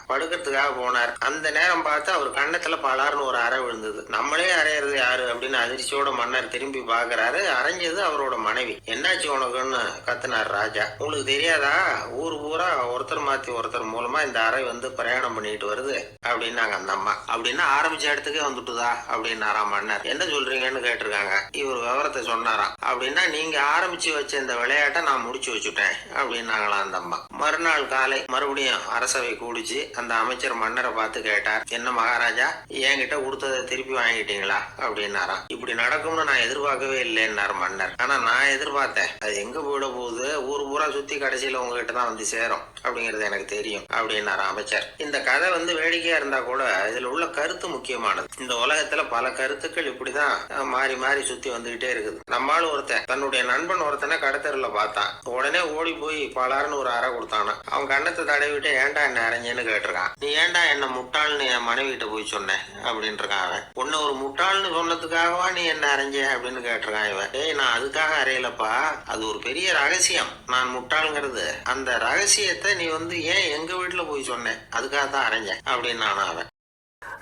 படுக்கிறதுக்காக போனார். அந்த நேரம் பார்த்து அவர் கண்ணத்துல பலார்னு ஒரு அறை விழுந்தது. நம்மளே அரையிறது யாரு அப்படின்னு அதிர்ச்சியோட மன்னர் திரும்பி பாக்குறாரு. அரைஞ்சது அவரோட மனைவி. என்னாச்சு உனக்குன்னு கத்துனார் ராஜா. உங்களுக்கு தெரியாதா, ஊரு பூரா ஒருத்தர் மாத்தி ஒருத்தர் மூலமா இந்த பறை வந்து பிரயாணம் பண்ணிட்டு வருது அப்படின்னாங்க அந்த அம்மா. அப்படின்னா ஆரம்பிச்ச இடத்துக்கே வந்துட்டுதா அப்படின்னாராம் மன்னர். என்ன சொல்றீங்கன்னு கேட்டிருக்காங்க. இவர் விவரத்தை சொன்னாராம். அப்படின்னா நீங்க ஆரம்பிச்சு வச்ச இந்த விளையாட்டை நான் முடிச்சு வச்சுட்டேன் அப்படின்னாங்களாம் அந்த அம்மா. மறுநாள் காலை மறுபடியும் அரசவை கூடிச்சு அந்த அமைச்சர் மன்னரை பார்த்து கேட்டார், என்ன மகாராஜா, என்கிட்ட கொடுத்ததை திருப்பி வாங்கிட்டீங்களா அப்படின்னாராம். இப்படி நடக்கும்னு நான் எதிர்பார்க்கவே இல்லைன்னாரு மன்னர். ஆனா நான் எதிர்பார்த்தேன். அது எங்க போயிட போகுது, ஊர் பூரா சுத்தி கடைசியில உங்ககிட்ட தான் வந்து சேரும் அப்படிங்கிறது எனக்கு தெரியும் அப்படின்னாரு அமைச்சர். இந்த கதை வந்து வேடிக்கையா இருந்தா கூட இதுல உள்ள கருத்து முக்கியமானது. இந்த உலகத்துல பல கருத்துக்கள் இப்படிதான் மாறி மாறி சுத்தி வந்துகிட்டே இருக்குது. நம்மால் ஒருத்தன் தன்னுடைய நண்பன் ஒருத்தனை கடத்தருல பார்த்தான். உடனே ஓடி போய் பலாருன்னு ஒரு அறை கொடுத்தானா. அவன் கண்ணத்தை தடவிட்டு ஏன்டா என்ன அரைஞ்சேன்னு கேட்டிருக்கான். நீ ஏன்டா என்ன முட்டாள்னு என் மனைவி கிட்ட போய் சொன்னேன் அப்படின்னு இருக்கான் அவன். உன்ன ஒரு முட்டாள்னு சொன்னதுக்காகவா நீ என்ன அரைஞ்ச அப்படின்னு கேட்டிருக்கான் இவன். ஏய், நான் அதுக்காக அறையலப்பா, அது ஒரு பெரிய ரகசியம். நான் முட்டாளுங்கிறது அந்த ரகசியத்தை நீ வந்து ஏன் எங்க வீட்டுல போய் சொன்னேன், அதுக்காக தான் அரைஞ்சேன் அப்படின்னு நானும் அவன்.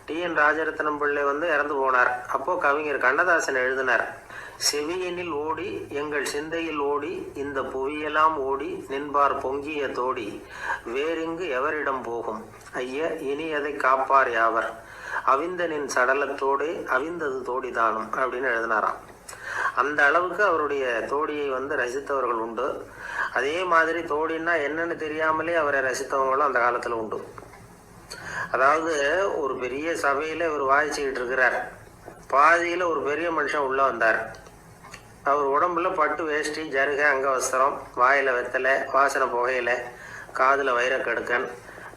டி.என். ராஜரத்னம் பிள்ளை வந்து இறந்து போனார். அப்போ கவிஞர் கண்ணதாசன் எழுதினார், செவியனில் ஓடி எங்கள் சிந்தையில் ஓடி இந்த புவியெல்லாம் ஓடி நின்பார் பொங்கிய தோடி வேறிங்கு எவரிடம் போகும் ஐய இனி அதை காப்பார் யாவர் அவிந்தனின் சடலத்தோடே அவிந்தது தோடிதானும் அப்படின்னு எழுதினாராம். அந்த அளவுக்கு அவருடைய தோடியை வந்து ரசித்தவர்கள் உண்டு. அதே மாதிரி தோடின்னா என்னன்னு தெரியாமலே அவரை ரசித்தவங்களும் அந்த காலத்துல உண்டு. அதாவது ஒரு பெரிய சபையில இவர் வாய்ச்சிக்கிட்டு இருக்கிறார். பாதியில ஒரு பெரிய மனுஷன் உள்ள வந்தார். அவர் உடம்புல பட்டு வேஷ்டி, ஜருகை, அங்கவஸ்திரம், வாயில வெத்தலை, வாசனை புகையில, காதுல வைரக்கடுக்கன்,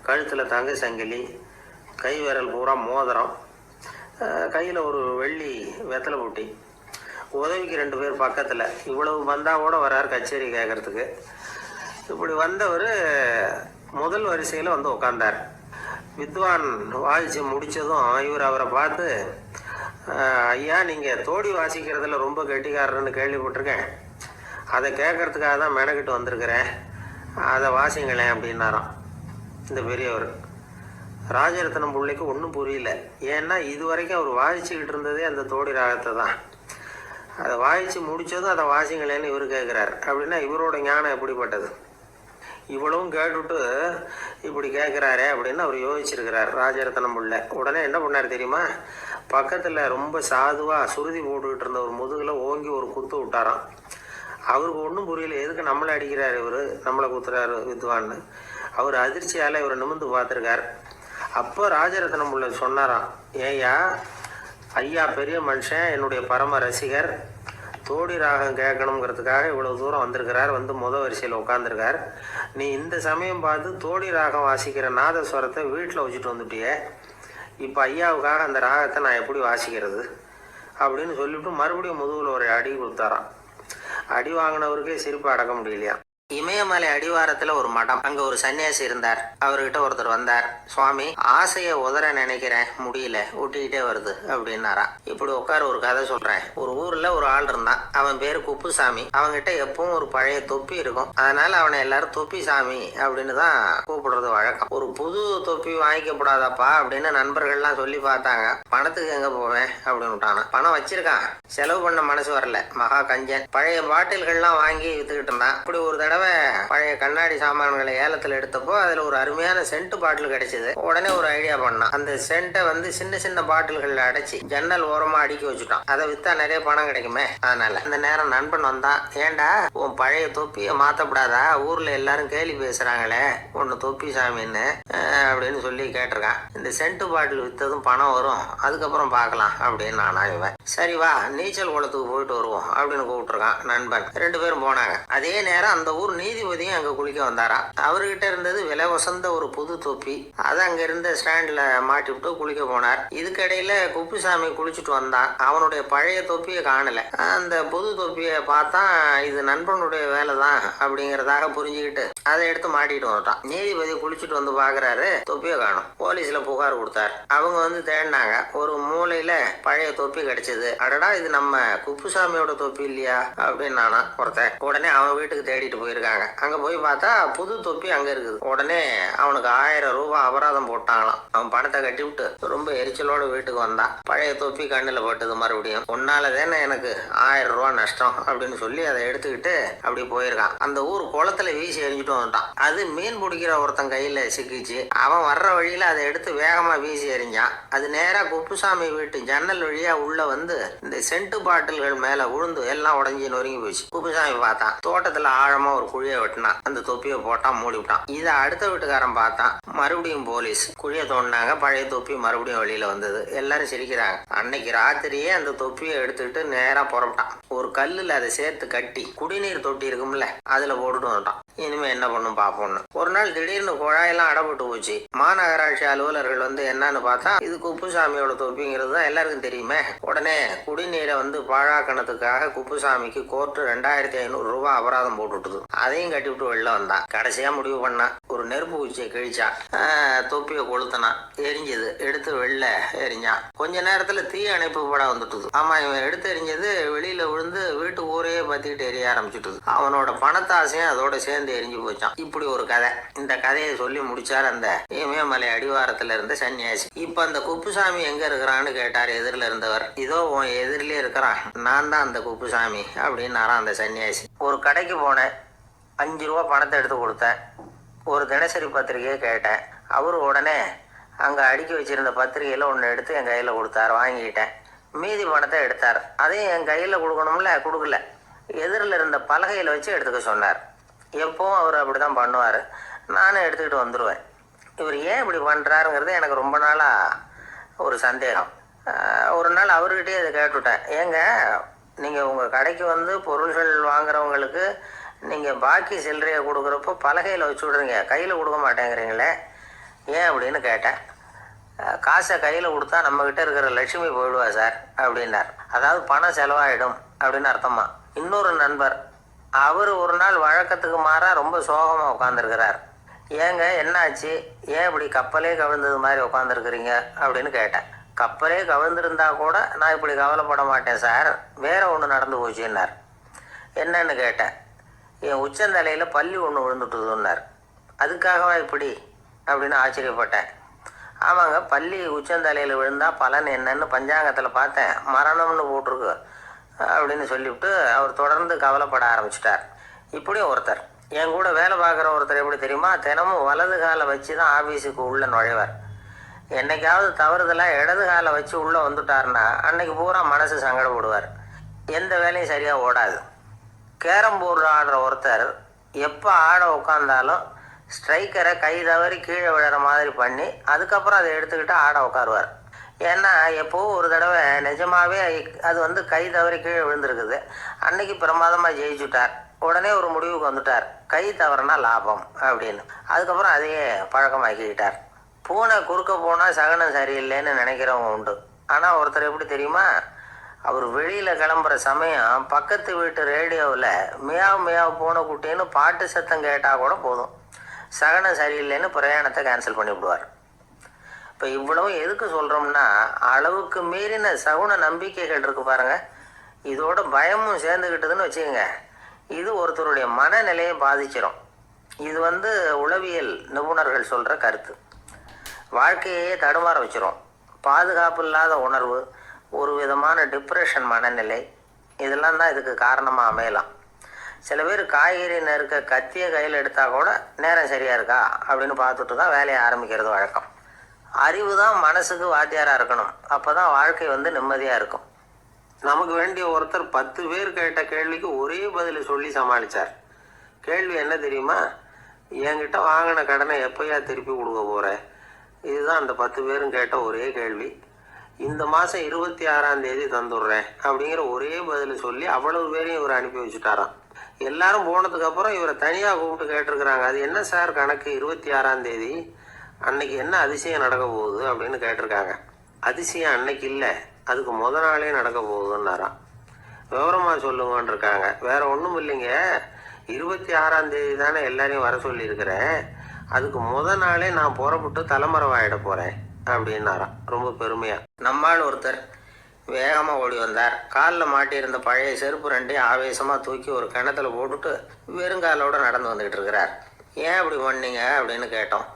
கழுத்துல தங்க சங்கிலி, கை விரல் பூரா மோதிரம், கையில ஒரு வெள்ளி வெத்தலை பூட்டி, உதவிக்கு 2 பேர் பக்கத்துல. இவ்வளவு பந்தாவோட வர்றார் கச்சேரி கேட்கறதுக்கு. இப்படி வந்தவர் முதல் வரிசையில வந்து உட்கார்ந்தார். வித்வான் வாசிச்சு முடிச்சதும் இவர் அவரை பார்த்து, ஐயா, நீங்கள் தோடி வாசிக்கிறதுல ரொம்ப கெட்டிக்காரன்னு கேள்விப்பட்டிருக்கேன், அதை கேட்கறதுக்காக தான் மெனக்கிட்டு வந்திருக்கிறேன், அதை வாசிங்களேன் அப்படின்னாராம் இந்த பெரியவர். ராஜரத்னம் பிள்ளைக்கு ஒன்றும் புரியல. ஏன்னா இது வரைக்கும் அவர் வாசிச்சுக்கிட்டு இருந்ததே அந்த தோடி ராகத்தை தான். அதை வாசித்து முடித்ததும் அதை வாசிங்களேன்னு இவர் கேட்குறார். அப்படின்னா இவரோட ஞானம் எப்படிப்பட்டது? இவ்வளவும் கேட்டுட்டு இப்படி கேட்குறாரே அப்படின்னு அவர் யோசிச்சிருக்கிறார் ராஜரத்னம் பிள்ளை. உடனே என்ன பண்ணார் தெரியுமா? பக்கத்தில் ரொம்ப சாதுவாக சுருதி போட்டுக்கிட்டு இருந்த ஒரு முதுகில் ஓங்கி ஒரு குத்து விட்டாராம். அவருக்கு ஒன்றும் புரியல, எதுக்கு நம்மளை அடிக்கிறார் இவர், நம்மளை குத்துறாரு வித்வான்னு. அவர் அதிர்ச்சியால் இவரை நிமிர்ந்து பார்த்துருக்கார். அப்போ ராஜரத்னம் பிள்ளை சொன்னாராம், ஏய்யா, ஐயா பெரிய மனுஷன், என்னுடைய பரம ரசிகர், தோடி ராகம் கேட்கணுங்கிறதுக்காக இவ்வளவு தூரம் வந்திருக்கிறார், வந்து வரிசையில் உட்காந்துருக்கார். நீ இந்த சமயம் பார்த்து தோடி ராகம் வாசிக்கிற நாதஸ்வரத்தை வீட்டில் வச்சுட்டு வந்துட்டிய, இப்போ ஐயாவுக்காக அந்த ராகத்தை நான் எப்படி வாசிக்கிறது அப்படின்னு சொல்லிவிட்டு மறுபடியும் முதுகில் ஒரு அடி கொடுத்தாராம். அடி வாங்கினவருக்கே சிரிப்பு அடக்க முடியலையா. இமயமலை அடிவாரத்துல ஒரு மடம், அங்க ஒரு சன்னியாசி இருந்தார். அவர்கிட்ட ஒருத்தர் வந்தார். சுவாமி, ஆசைய உதற நினைக்கிறேன், முடியல, ஒட்டிக்கிட்டே வருது அப்படின்னாரா. இப்படி உட்கார ஒரு கதை சொல்றேன். ஒரு ஊர்ல ஒரு ஆள் இருந்தான். அவன் பேரு குப்புசாமி. அவன்கிட்ட எப்பவும் ஒரு பழைய தொப்பி இருக்கும். அதனால அவனை எல்லாரும் தொப்பி சாமி அப்படின்னு தான் கூப்பிடுறது வழக்கம். ஒரு புது தொப்பி வாங்கிக்கப்படாதாப்பா அப்படின்னு நண்பர்கள்லாம் சொல்லி பார்த்தாங்க. பணத்துக்கு எங்க போவேன் அப்படின்னு விட்டானா. பணம் வச்சிருக்கான், செலவு பண்ண மனசு வரல, மகா கஞ்சன். பழைய பாட்டில்கள்லாம் வாங்கி வித்துக்கிட்டு இருந்தான். இப்படி ஒரு தடவை பழைய கண்ணாடி சாமான்களை ஏலத்தில் எடுத்தப்போ அதுல ஒரு அருமையான சென்ட் பாட்டில் கிடைச்சது. உடனே ஒரு ஐடியா பண்ணான். அந்த சென்ட்டை வந்து சின்ன சின்ன பாட்டில்கள்ல அடைச்சி ஜன்னல் ஓரமா அடுக்கி வச்சுட்டான். அதை வித்தா நிறைய பணம் கிடைக்குமே. அதனால அந்த நேரம் நண்பன் வந்தான். ஏண்டா, உன் பழைய தொப்பியை மாத்தப்படாதா, ஊர்ல எல்லாரும் கேலி பேசுறாங்களே ஒன்னு தொப்பி சாமின்னு அப்படின்னு சொல்லி கேட்டிருக்கான். இந்த சென்ட் பாட்டில் வித்ததும் பணம் வரும், அதுக்கப்புறம் பார்க்கலாம் அப்படின்னு நானா. இவன் சரி வா, நீச்சல் குளத்துக்கு போயிட்டு வருவோம் அப்படின்னு கூப்பிட்டுருக்கான் நண்பன். 2 பேரும் போனாங்க. அதே நேரம் அந்த ஊர் நீதிபதியும் அங்க குளிக்க வந்தாராம். அவர்கிட்ட இருந்தது விலை வசந்த ஒரு புது தொப்பி. அதை அங்க இருந்த ஸ்டாண்ட்ல மாட்டி விட்டு குளிக்க போனார். இதுக்கடையில குப்புசாமி குளிச்சுட்டு வந்தான். அவனுடைய பழைய தொப்பியை காணல. அந்த புது தொப்பியை பார்த்தா இது நண்பனுடைய வேலை தான் அப்படிங்கறதாக புரிஞ்சுக்கிட்டு அதை எடுத்து மாட்டிட்டு வந்துட்டான். நீதிபதி குளிச்சுட்டு வந்து பாக்குறாரு, தொப்பியை காணும். போலீஸ்ல புகார் கொடுத்தார். அவங்க வந்து தேடினாங்க. ஒரு மூலையில பழைய தொப்பி கிடைச்சது. அடடா, இது நம்ம குப்புசாமியோட தொப்பி இல்லையா அப்படின்னு நானா ஒருத்தன். உடனே அவன் வீட்டுக்கு தேடிட்டு போயிருக்காங்க. அங்க போய் பார்த்தா புது தொப்பி அங்க இருக்குது. உடனே அவனுக்கு 1000 ரூபாய் அபராதம் போட்டாங்களாம். அவன் பணத்தை கட்டி விட்டு ரொம்ப எரிச்சலோட வீட்டுக்கு வந்தான். பழைய தொப்பி கண்ணுல போட்டது. மறுபடியும் உன்னால தானே எனக்கு 1000 ரூபாய் நஷ்டம் அப்படின்னு சொல்லி அதை எடுத்துக்கிட்டு அப்படி போயிருக்கான். அந்த ஊர் குளத்துல வீசி எரிஞ்சிட்டு எடுத்துட்டு வந்துட்டான். அது மீன் பிடிக்கிற ஒருத்தன் கையில சிக்கிச்சு. அவன் வர்ற வழியில அதை எடுத்து வேகமா வீசி எறிஞ்சான். அது நேரா குப்புசாமி வீட்டு ஜன்னல் வழியா உள்ள வந்து இந்த சென்ட் பாட்டில்கள் மேல விழுந்து எல்லாம் உடஞ்சி நொறுங்கி போச்சு. குப்புசாமி பார்த்தான். தோட்டத்துல ஆழமா ஒரு குழியை வெட்டினான். அந்த தொப்பியை போட்டான், மூடி விட்டான். இதை அடுத்த வீட்டுக்காரன் பார்த்தான். மறுபடியும் போலீஸ் குழியை தோண்டினாங்க. பழைய தொப்பி மறுபடியும் வெளியில வந்தது. எல்லாரும் சிரிக்கிறாங்க. அன்னைக்கு ராத்திரியே அந்த தொப்பியை எடுத்துக்கிட்டு நேரா புறப்பட்டான். ஒரு கல்லுல அதை சேர்த்து கட்டி குடிநீர் தொட்டி இருக்கும்ல அதுல போட்டுட்டு வந்துட்டான். இனிமே என்ன பண்ணும் பாப்போம்னு. ஒரு நாள் திடீர்னு குழாயெல்லாம் அடப்பட்டு போச்சு. மாநகராட்சி அலுவலர்கள் வந்து என்னன்னு பார்த்தா இது குப்புசாமியோட தொப்பிங்கிறது தான் எல்லாருக்கும் தெரியுமே. உடனே குடிநீரை வந்து பாழாக்கணத்துக்காக குப்புசாமிக்கு கோர்ட்டு 2500 ரூபாய் அபராதம் போட்டுவிட்டது. அதையும் கட்டிவிட்டு வெளில வந்தான். கடைசியா முடிவு பண்ணா ஒரு நெருப்பு குச்சியை கிழிச்சா, தொப்பியை கொளுத்தினான். எரிஞ்சது. எடுத்து வெளில எரிஞ்சான். கொஞ்ச நேரத்துல தீ அணைப்பு படம் வந்துட்டுது. ஆமா, இவன் எடுத்து எரிஞ்சது வெளியில விழுந்து வீட்டு ஊரையே பத்திக்கிட்டு எரிய ஆரம்பிச்சுட்டுது. அவனோட பணத்தாசையும் அதோட சேர்ந்து எரிஞ்சு போச்சான். இப்படி ஒரு கதை. இந்த கதையை சொல்லி முடிச்சார் அந்த இமயமலை அடிவாரத்துல இருந்த சன்னியாசி. இப்ப அந்த குப்புசாமி எங்க இருக்கிறான்னு கேட்டார் எதிரில இருந்தவர். இதோ உன் எதிரிலே இருக்கிறான், நான் தான் அந்த குப்புசாமி அப்படின்னாரான் அந்த சன்னியாசி. ஒரு கடைக்கு போனேன். 5 ரூபா பணத்தை எடுத்து கொடுத்தேன். ஒரு தினசரி பத்திரிகையை கேட்டேன். அவரு உடனே அங்கே அடுக்கி வச்சிருந்த பத்திரிகையில் ஒன்று எடுத்து என் கையில் கொடுத்தார். வாங்கிக்கிட்டேன். மீதி பணத்தை எடுத்தார். அதையும் என் கையில் கொடுக்கணும்ல, கொடுக்கல. எதிரில் இருந்த பலகையில் வச்சு எடுத்துக்க சொன்னார். எப்பவும் அவர் அப்படி தான் பண்ணுவார். நானும் எடுத்துக்கிட்டு வந்துடுவேன். இவர் ஏன் இப்படி பண்ணுறாருங்கிறது எனக்கு ரொம்ப நாளாக ஒரு சந்தேகம். ஒரு நாள் அவர்கிட்டயே அதை கேட்டுவிட்டேன். ஏங்க, நீங்கள் உங்கள் கடைக்கு வந்து பொருள்கள் வாங்குறவங்களுக்கு நீங்கள் பாக்கி சில்லறையை கொடுக்குறப்போ பலகையில் வச்சு விட்றீங்க, கையில் கொடுக்க மாட்டேங்கிறீங்களே, ஏன் அப்படின்னு கேட்டேன். காசை கையில் கொடுத்தா நம்மக்கிட்ட இருக்கிற லட்சுமி போயிடுவா சார் அப்படின்னார். அதாவது பணம் செலவாயிடும் அப்படின்னு அர்த்தமா. இன்னொரு நண்பர், அவர் ஒரு நாள் வழக்கத்துக்கு மாறா ரொம்ப சோகமாக உட்காந்துருக்கிறார். ஏங்க என்னாச்சு, ஏன் இப்படி கப்பலே கவிழ்ந்தது மாதிரி உட்காந்துருக்குறீங்க அப்படின்னு கேட்டேன். கப்பலே கவிழ்ந்திருந்தா கூட நான் இப்படி கவலைப்பட மாட்டேன் சார், வேற ஒன்று நடந்து போச்சுன்னார். என்னன்னு கேட்டேன். என் உச்சந்தலையில் பள்ளி ஒன்று விழுந்துட்டுதுன்னார். அதுக்காகவா இப்படி அப்படின்னு ஆச்சரியப்பட்டேன். ஆமாங்க, பள்ளி உச்சந்தலையில் விழுந்தா பலன் என்னன்னு பஞ்சாங்கத்தில் பார்த்தேன், மரணம்னு போட்டிருக்கு அப்படின்னு சொல்லிவிட்டு அவர் தொடர்ந்து கவலைப்பட ஆரம்பிச்சிட்டார். இப்படியும் ஒருத்தர், என் கூட வேலை பார்க்குற ஒருத்தர் எப்படி தெரியுமா, தினமும் வலது காலை வச்சு தான் ஆஃபீஸுக்கு உள்ளே நுழைவார். என்னைக்காவது தவறுதலாக இடது காலை வச்சு உள்ளே வந்துட்டார்னா அன்னைக்கு பூரா மனசு சங்கடப்படுவார். எந்த வேலையும் சரியாக ஓடாது. கேரம் போர்டு ஆடுற ஒருத்தர் எப்போ ஆட உட்காந்தாலும் ஸ்ட்ரைக்கரை கை தவறி கீழே விழுற மாதிரி பண்ணி அதுக்கப்புறம் அதை எடுத்துக்கிட்டு ஆட உட்காருவார். ஏன்னா எப்போவும் ஒரு தடவை நிஜமாவே அது வந்து கை தவறி கீழே விழுந்திருக்குது. அன்னைக்கு பிரமாதமாக ஜெயிச்சுட்டார். உடனே ஒரு முடிவுக்கு வந்துட்டார், கை தவறுனா லாபம் அப்படின்னு. அதுக்கப்புறம் அதையே பழக்கமாக்கிக்கிட்டார். பூனை குறுக்க போனால் சகனம் சரியில்லைன்னு நினைக்கிறவங்க உண்டு. ஆனால் ஒருத்தர் எப்படி தெரியுமா, அவர் வெளியில் கிளம்புற சமயம் பக்கத்து வீட்டு ரேடியோவில் மியாவ் மியாவ் பூனை குட்டின்னு பாட்டு சத்தம் கேட்டால் கூட போதும், சகனம் சரியில்லைன்னு பிரயாணத்தை கேன்சல் பண்ணிவிடுவார். இப்போ இவ்வளவு எதுக்கு சொல்கிறோம்னா, அளவுக்கு மீறின சகுன நம்பிக்கைகள் இருக்குது பாருங்கள், இதோட பயமும் சேர்ந்துக்கிட்டதுன்னு வச்சுக்கோங்க, இது ஒருத்தருடைய மனநிலையை பாதிச்சிடும். இது வந்து உளவியல் நிபுணர்கள் சொல்கிற கருத்து. வாழ்க்கையே தடுமாற வச்சிரும். பாதுகாப்பு இல்லாத உணர்வு, ஒரு விதமான டிப்ரெஷன் மனநிலை, இதெல்லாம் தான் இதுக்கு காரணமாக அமையலாம். சில பேர் காய்கறி நறுக்க கத்தியை கையில் எடுத்தால் கூட நேரம் சரியாக இருக்கா அப்படின்னு பார்த்துட்டு தான் வேலையை ஆரம்பிக்கிறது வழக்கம். அறிவு தான் மனசுக்கு வாத்தியாராக இருக்கணும். அப்போ தான் வாழ்க்கை வந்து நிம்மதியாக இருக்கும். நமக்கு வேண்டிய ஒருத்தர் 10 பேர் கேட்ட கேள்விக்கு ஒரே பதில் சொல்லி சமாளித்தார். கேள்வி என்ன தெரியுமா, என்கிட்ட வாங்கின கடனை எப்போயா திருப்பி கொடுக்க போகிறேன், இதுதான் அந்த 10 பேரும் கேட்ட ஒரே கேள்வி. இந்த மாதம் 26ஆம் தேதி தந்துடுறேன் அப்படிங்கிற ஒரே பதில் சொல்லி அவ்வளவு பேரையும் இவர் அனுப்பி வச்சுட்டாராம். எல்லாரும் போனதுக்கப்புறம் இவரை தனியாக கூப்பிட்டு கேட்டிருக்கிறாங்க, அது என்ன சார் கணக்கு, 26ஆம் தேதி அன்னைக்கு என்ன அதிசயம் நடக்க போகுது அப்படின்னு கேட்டிருக்காங்க. அதிசயம் அன்னைக்கு இல்லை, அதுக்கு முதல் நாளே நடக்க போகுதுன்னாராம். விவரமாக சொல்லுங்கன்னு இருக்காங்க. வேற ஒன்றும் இல்லைங்க, 26ஆம் தேதி தானே எல்லாரையும் வர சொல்லியிருக்கிறேன், அதுக்கு முதல் நாளே நான் புறப்பட்டு தலைமறைவாயிட போகிறேன் அப்படின்னாராம் ரொம்ப பெருமையாக. நம்மால் ஒருத்தர் வேகமாக ஓடி வந்தார். காலில் மாட்டியிருந்த பழைய செருப்பு ரெண்டையும் ஆவேசமாக தூக்கி ஒரு கிணத்துல போட்டுட்டு வெறுங்காலோடு நடந்து வந்துக்கிட்டு இருக்கிறார். ஏன் அப்படி பண்ணீங்க அப்படின்னு கேட்டோம்.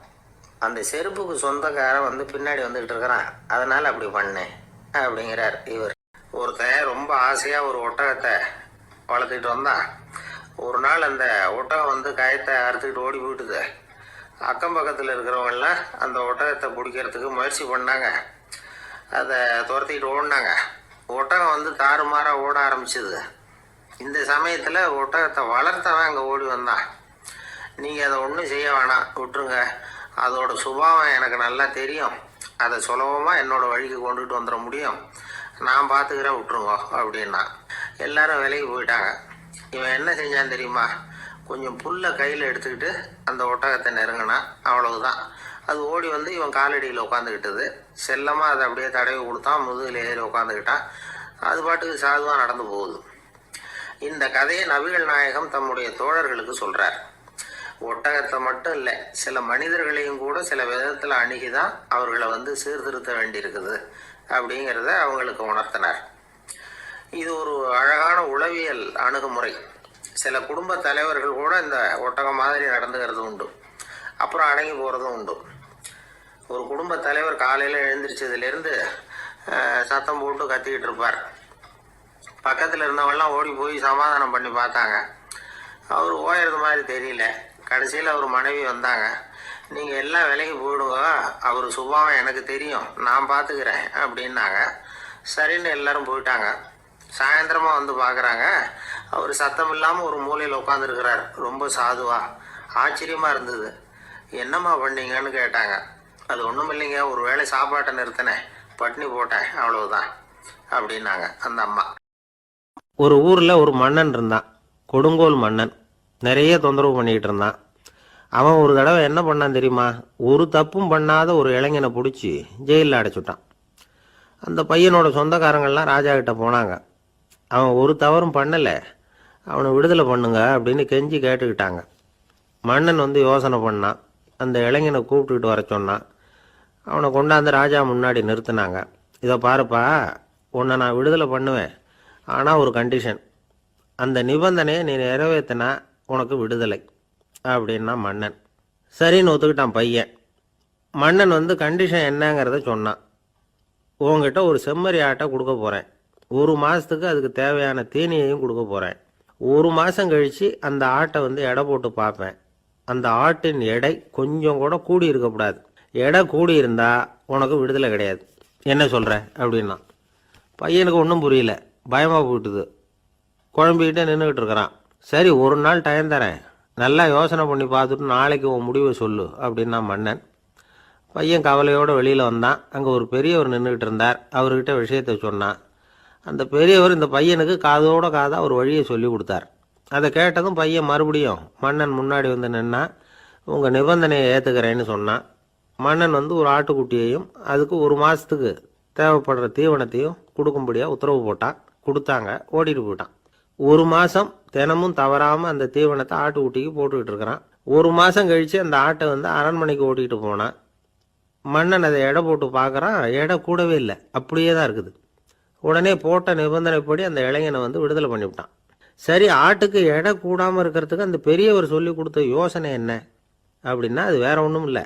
அந்த செருப்புக்கு சொந்தக்காரன் வந்து பின்னாடி வந்துக்கிட்டு இருக்கிறான், அதனால் அப்படி பண்ணேன் அப்படிங்கிறார் இவர். ஒருத்தன் ரொம்ப ஆசையாக ஒரு ஒட்டகத்தை வளர்த்துக்கிட்டு வந்தான். ஒரு நாள் அந்த ஒட்டகம் வந்து கயத்தை அறுத்துக்கிட்டு ஓடி போயிட்டுது. அக்கம் பக்கத்தில் இருக்கிறவங்கெல்லாம் அந்த ஒட்டகத்தை பிடிக்கிறதுக்கு முயற்சி பண்ணாங்க. அதை துரத்திக்கிட்டு ஓடினாங்க. ஒட்டகம் வந்து தாறுமாறாக ஓட ஆரம்பிச்சிது. இந்த சமயத்தில் ஒட்டகத்தை வளர்த்தவன் அங்கே ஓடி வந்தான். நீங்கள் அதை ஒன்றும் செய்ய வேணாம், விட்டுருங்க. அதோட சுபாவம் எனக்கு நல்லா தெரியும். அதை சுலபமாக என்னோடய வழிக்கு கொண்டுகிட்டு வந்துட முடியும். நான் பார்த்துக்கிறேன், விட்டுருங்க அப்படின்னா. எல்லாரும் விலைக்கு போயிட்டாங்க. இவன் என்ன செஞ்சான் தெரியுமா? கொஞ்சம் புல்லை கையில் எடுத்துக்கிட்டு அந்த ஒட்டகத்தை நெருங்கினான். அவ்வளவுதான். அது ஓடி வந்து இவன் காலடியில் உட்காந்துக்கிட்டது. செல்லமாக அதை அப்படியே தடவி கொடுத்தான். முதுகில் ஏறி உட்காந்துக்கிட்டான். அது பாட்டுக்கு சாதுவாக நடந்து போகுது. இந்த கதையை நபிகள் நாயகம் தம்முடைய தோழர்களுக்கு சொல்கிறார். ஒட்டகத்தை மட்டும் இல்லை, சில மனிதர்களையும் கூட சில விதத்தில் அணுகிதான் அவர்களை வந்து சீர்திருத்த வேண்டியிருக்குது அப்படிங்கிறத அவங்களுக்கு உணர்த்தினார். இது ஒரு அழகான உளவியல் அணுகுமுறை. சில குடும்ப தலைவர்கள் கூட இந்த ஒட்டகம் மாதிரி நடந்துக்கிறது உண்டு. அப்புறம் அடங்கி போகிறதும் உண்டு. ஒரு குடும்ப தலைவர் காலையில் எழுந்திரிச்சதுலேருந்து சத்தம் போட்டு கத்திக்கிட்டு இருப்பார். பக்கத்தில் இருந்தவங்கலாம் ஓடி போய் சமாதானம் பண்ணி பார்த்தாங்க. அவர் ஓயறது மாதிரி தெரியல. கடைசியில் அவர் மனைவி வந்தாங்க. நீங்கள் எல்லாம் விலைக்கு போயிடுங்க, அவர் சுபாவம் எனக்கு தெரியும், நான் பார்த்துக்கிறேன் அப்படின்னாங்க. சரின்னு எல்லாரும் போயிட்டாங்க. சாயந்தரமாக வந்து பார்க்குறாங்க, அவர் சத்தம் இல்லாமல் ஒரு மூலையில் உட்காந்துருக்கிறார். ரொம்ப சாதுவா. ஆச்சரியமாக இருந்தது. என்னம்மா பண்ணீங்கன்னு கேட்டாங்க. அது ஒன்றும் இல்லைங்க, ஒரு வேளை சாப்பாட்டை நிறுத்தினேன், பட்னி போட்டேன், அவ்வளவுதான் அப்படின்னாங்க அந்த அம்மா. ஒரு ஊரில் ஒரு மன்னன் இருந்தான், கொடுங்கோல் மன்னன். நிறைய தொந்தரவு பண்ணிக்கிட்டு இருந்தான். அவன் ஒரு தடவை என்ன பண்ணான் தெரியுமா? ஒரு தப்பும் பண்ணாத ஒரு இளைஞனை பிடிச்சி ஜெயிலில் அடைச்சுட்டான். அந்த பையனோட சொந்தக்காரங்கள்லாம் ராஜா கிட்ட போனாங்க. அவன் ஒரு தவறும் பண்ணலை, அவனை விடுதலை பண்ணுங்க அப்படின்னு கெஞ்சி கேட்டுக்கிட்டாங்க. மன்னன் வந்து யோசனை பண்ணான். அந்த இளைஞனை கூப்பிட்டுக்கிட்டு வர சொன்னான். அவனை கொண்டாந்து ராஜா முன்னாடி நிறுத்தினாங்க. இதை பாருப்பா, உன்னை நான் விடுதலை பண்ணுவேன், ஆனால் ஒரு கண்டிஷன். அந்த நிபந்தனையை நீ நிறைவேற்றினா உனக்கு விடுதலை அப்படின்னா மன்னன். சரின்னு ஒத்துக்கிட்டான் பையன். மன்னன் வந்து கண்டிஷன் என்னங்கிறத சொன்னான். உங்ககிட்ட ஒரு செம்மறி ஆட்டை கொடுக்க போகிறேன். 1 மாதத்துக்கு அதுக்கு தேவையான தீனியையும் கொடுக்க போகிறேன். 1 மாதம் கழித்து அந்த ஆட்டை வந்து எடை போட்டு பார்ப்பேன். அந்த ஆட்டின் எடை கொஞ்சம் கூட கூடி இருக்கக்கூடாது. எடை கூடி இருந்தால் உனக்கு விடுதலை கிடையாது. என்ன சொல்கிற அப்படின்னா. பையனுக்கு ஒன்றும் புரியல, பயமாக போயிட்டுது. குழம்பிக்கிட்டே நின்றுக்கிட்டு இருக்கிறான். சரி, ஒரு நாள் டைம் தரேன், நல்லா யோசனை பண்ணி பார்த்துட்டு நாளைக்கு உன் முடிவை சொல்லு அப்படின்னா மன்னன். பையன் கவலையோடு வெளியில் வந்தான். அங்கே ஒரு பெரியவர் நின்றுக்கிட்டு இருந்தார். அவர்கிட்ட விஷயத்தை சொன்னான். அந்த பெரியவர் இந்த பையனுக்கு காதோட காதாக ஒரு வழியை சொல்லி கொடுத்தார். அதை கேட்டதும் பையன் மறுபடியும் மன்னன் முன்னாடி வந்து நின்னா, உங்கள் நிபந்தனையை ஏற்றுக்கிறேன்னு சொன்னான். மன்னன் வந்து ஒரு ஆட்டுக்குட்டியையும் அதுக்கு 1 மாதத்துக்கு தேவைப்படுற தீவனத்தையும் கொடுக்கும்படியாக உத்தரவு போட்டான். கொடுத்தாங்க. ஓடிட்டு போயிட்டான். 1 மாதம் தினமும் தவறாமல் அந்த தீவனத்தை ஆட்டுக்குட்டிக்கு போட்டுக்கிட்டு இருக்கிறான். 1 மாதம் கழித்து அந்த ஆட்டை வந்து அரண்மனைக்கு ஓட்டிகிட்டு போனான். மன்னன் அதை எடை போட்டு பார்க்குறான். எடை கூடவே இல்லை, அப்படியே தான் இருக்குது. உடனே போட்ட நிபந்தனைப்படி அந்த இளைஞனை வந்து விடுதலை பண்ணிவிட்டான். சரி, ஆட்டுக்கு எடை கூடாமல் இருக்கிறதுக்கு அந்த பெரியவர் சொல்லி கொடுத்த யோசனை என்ன அப்படின்னா, அது வேற ஒன்றும் இல்லை.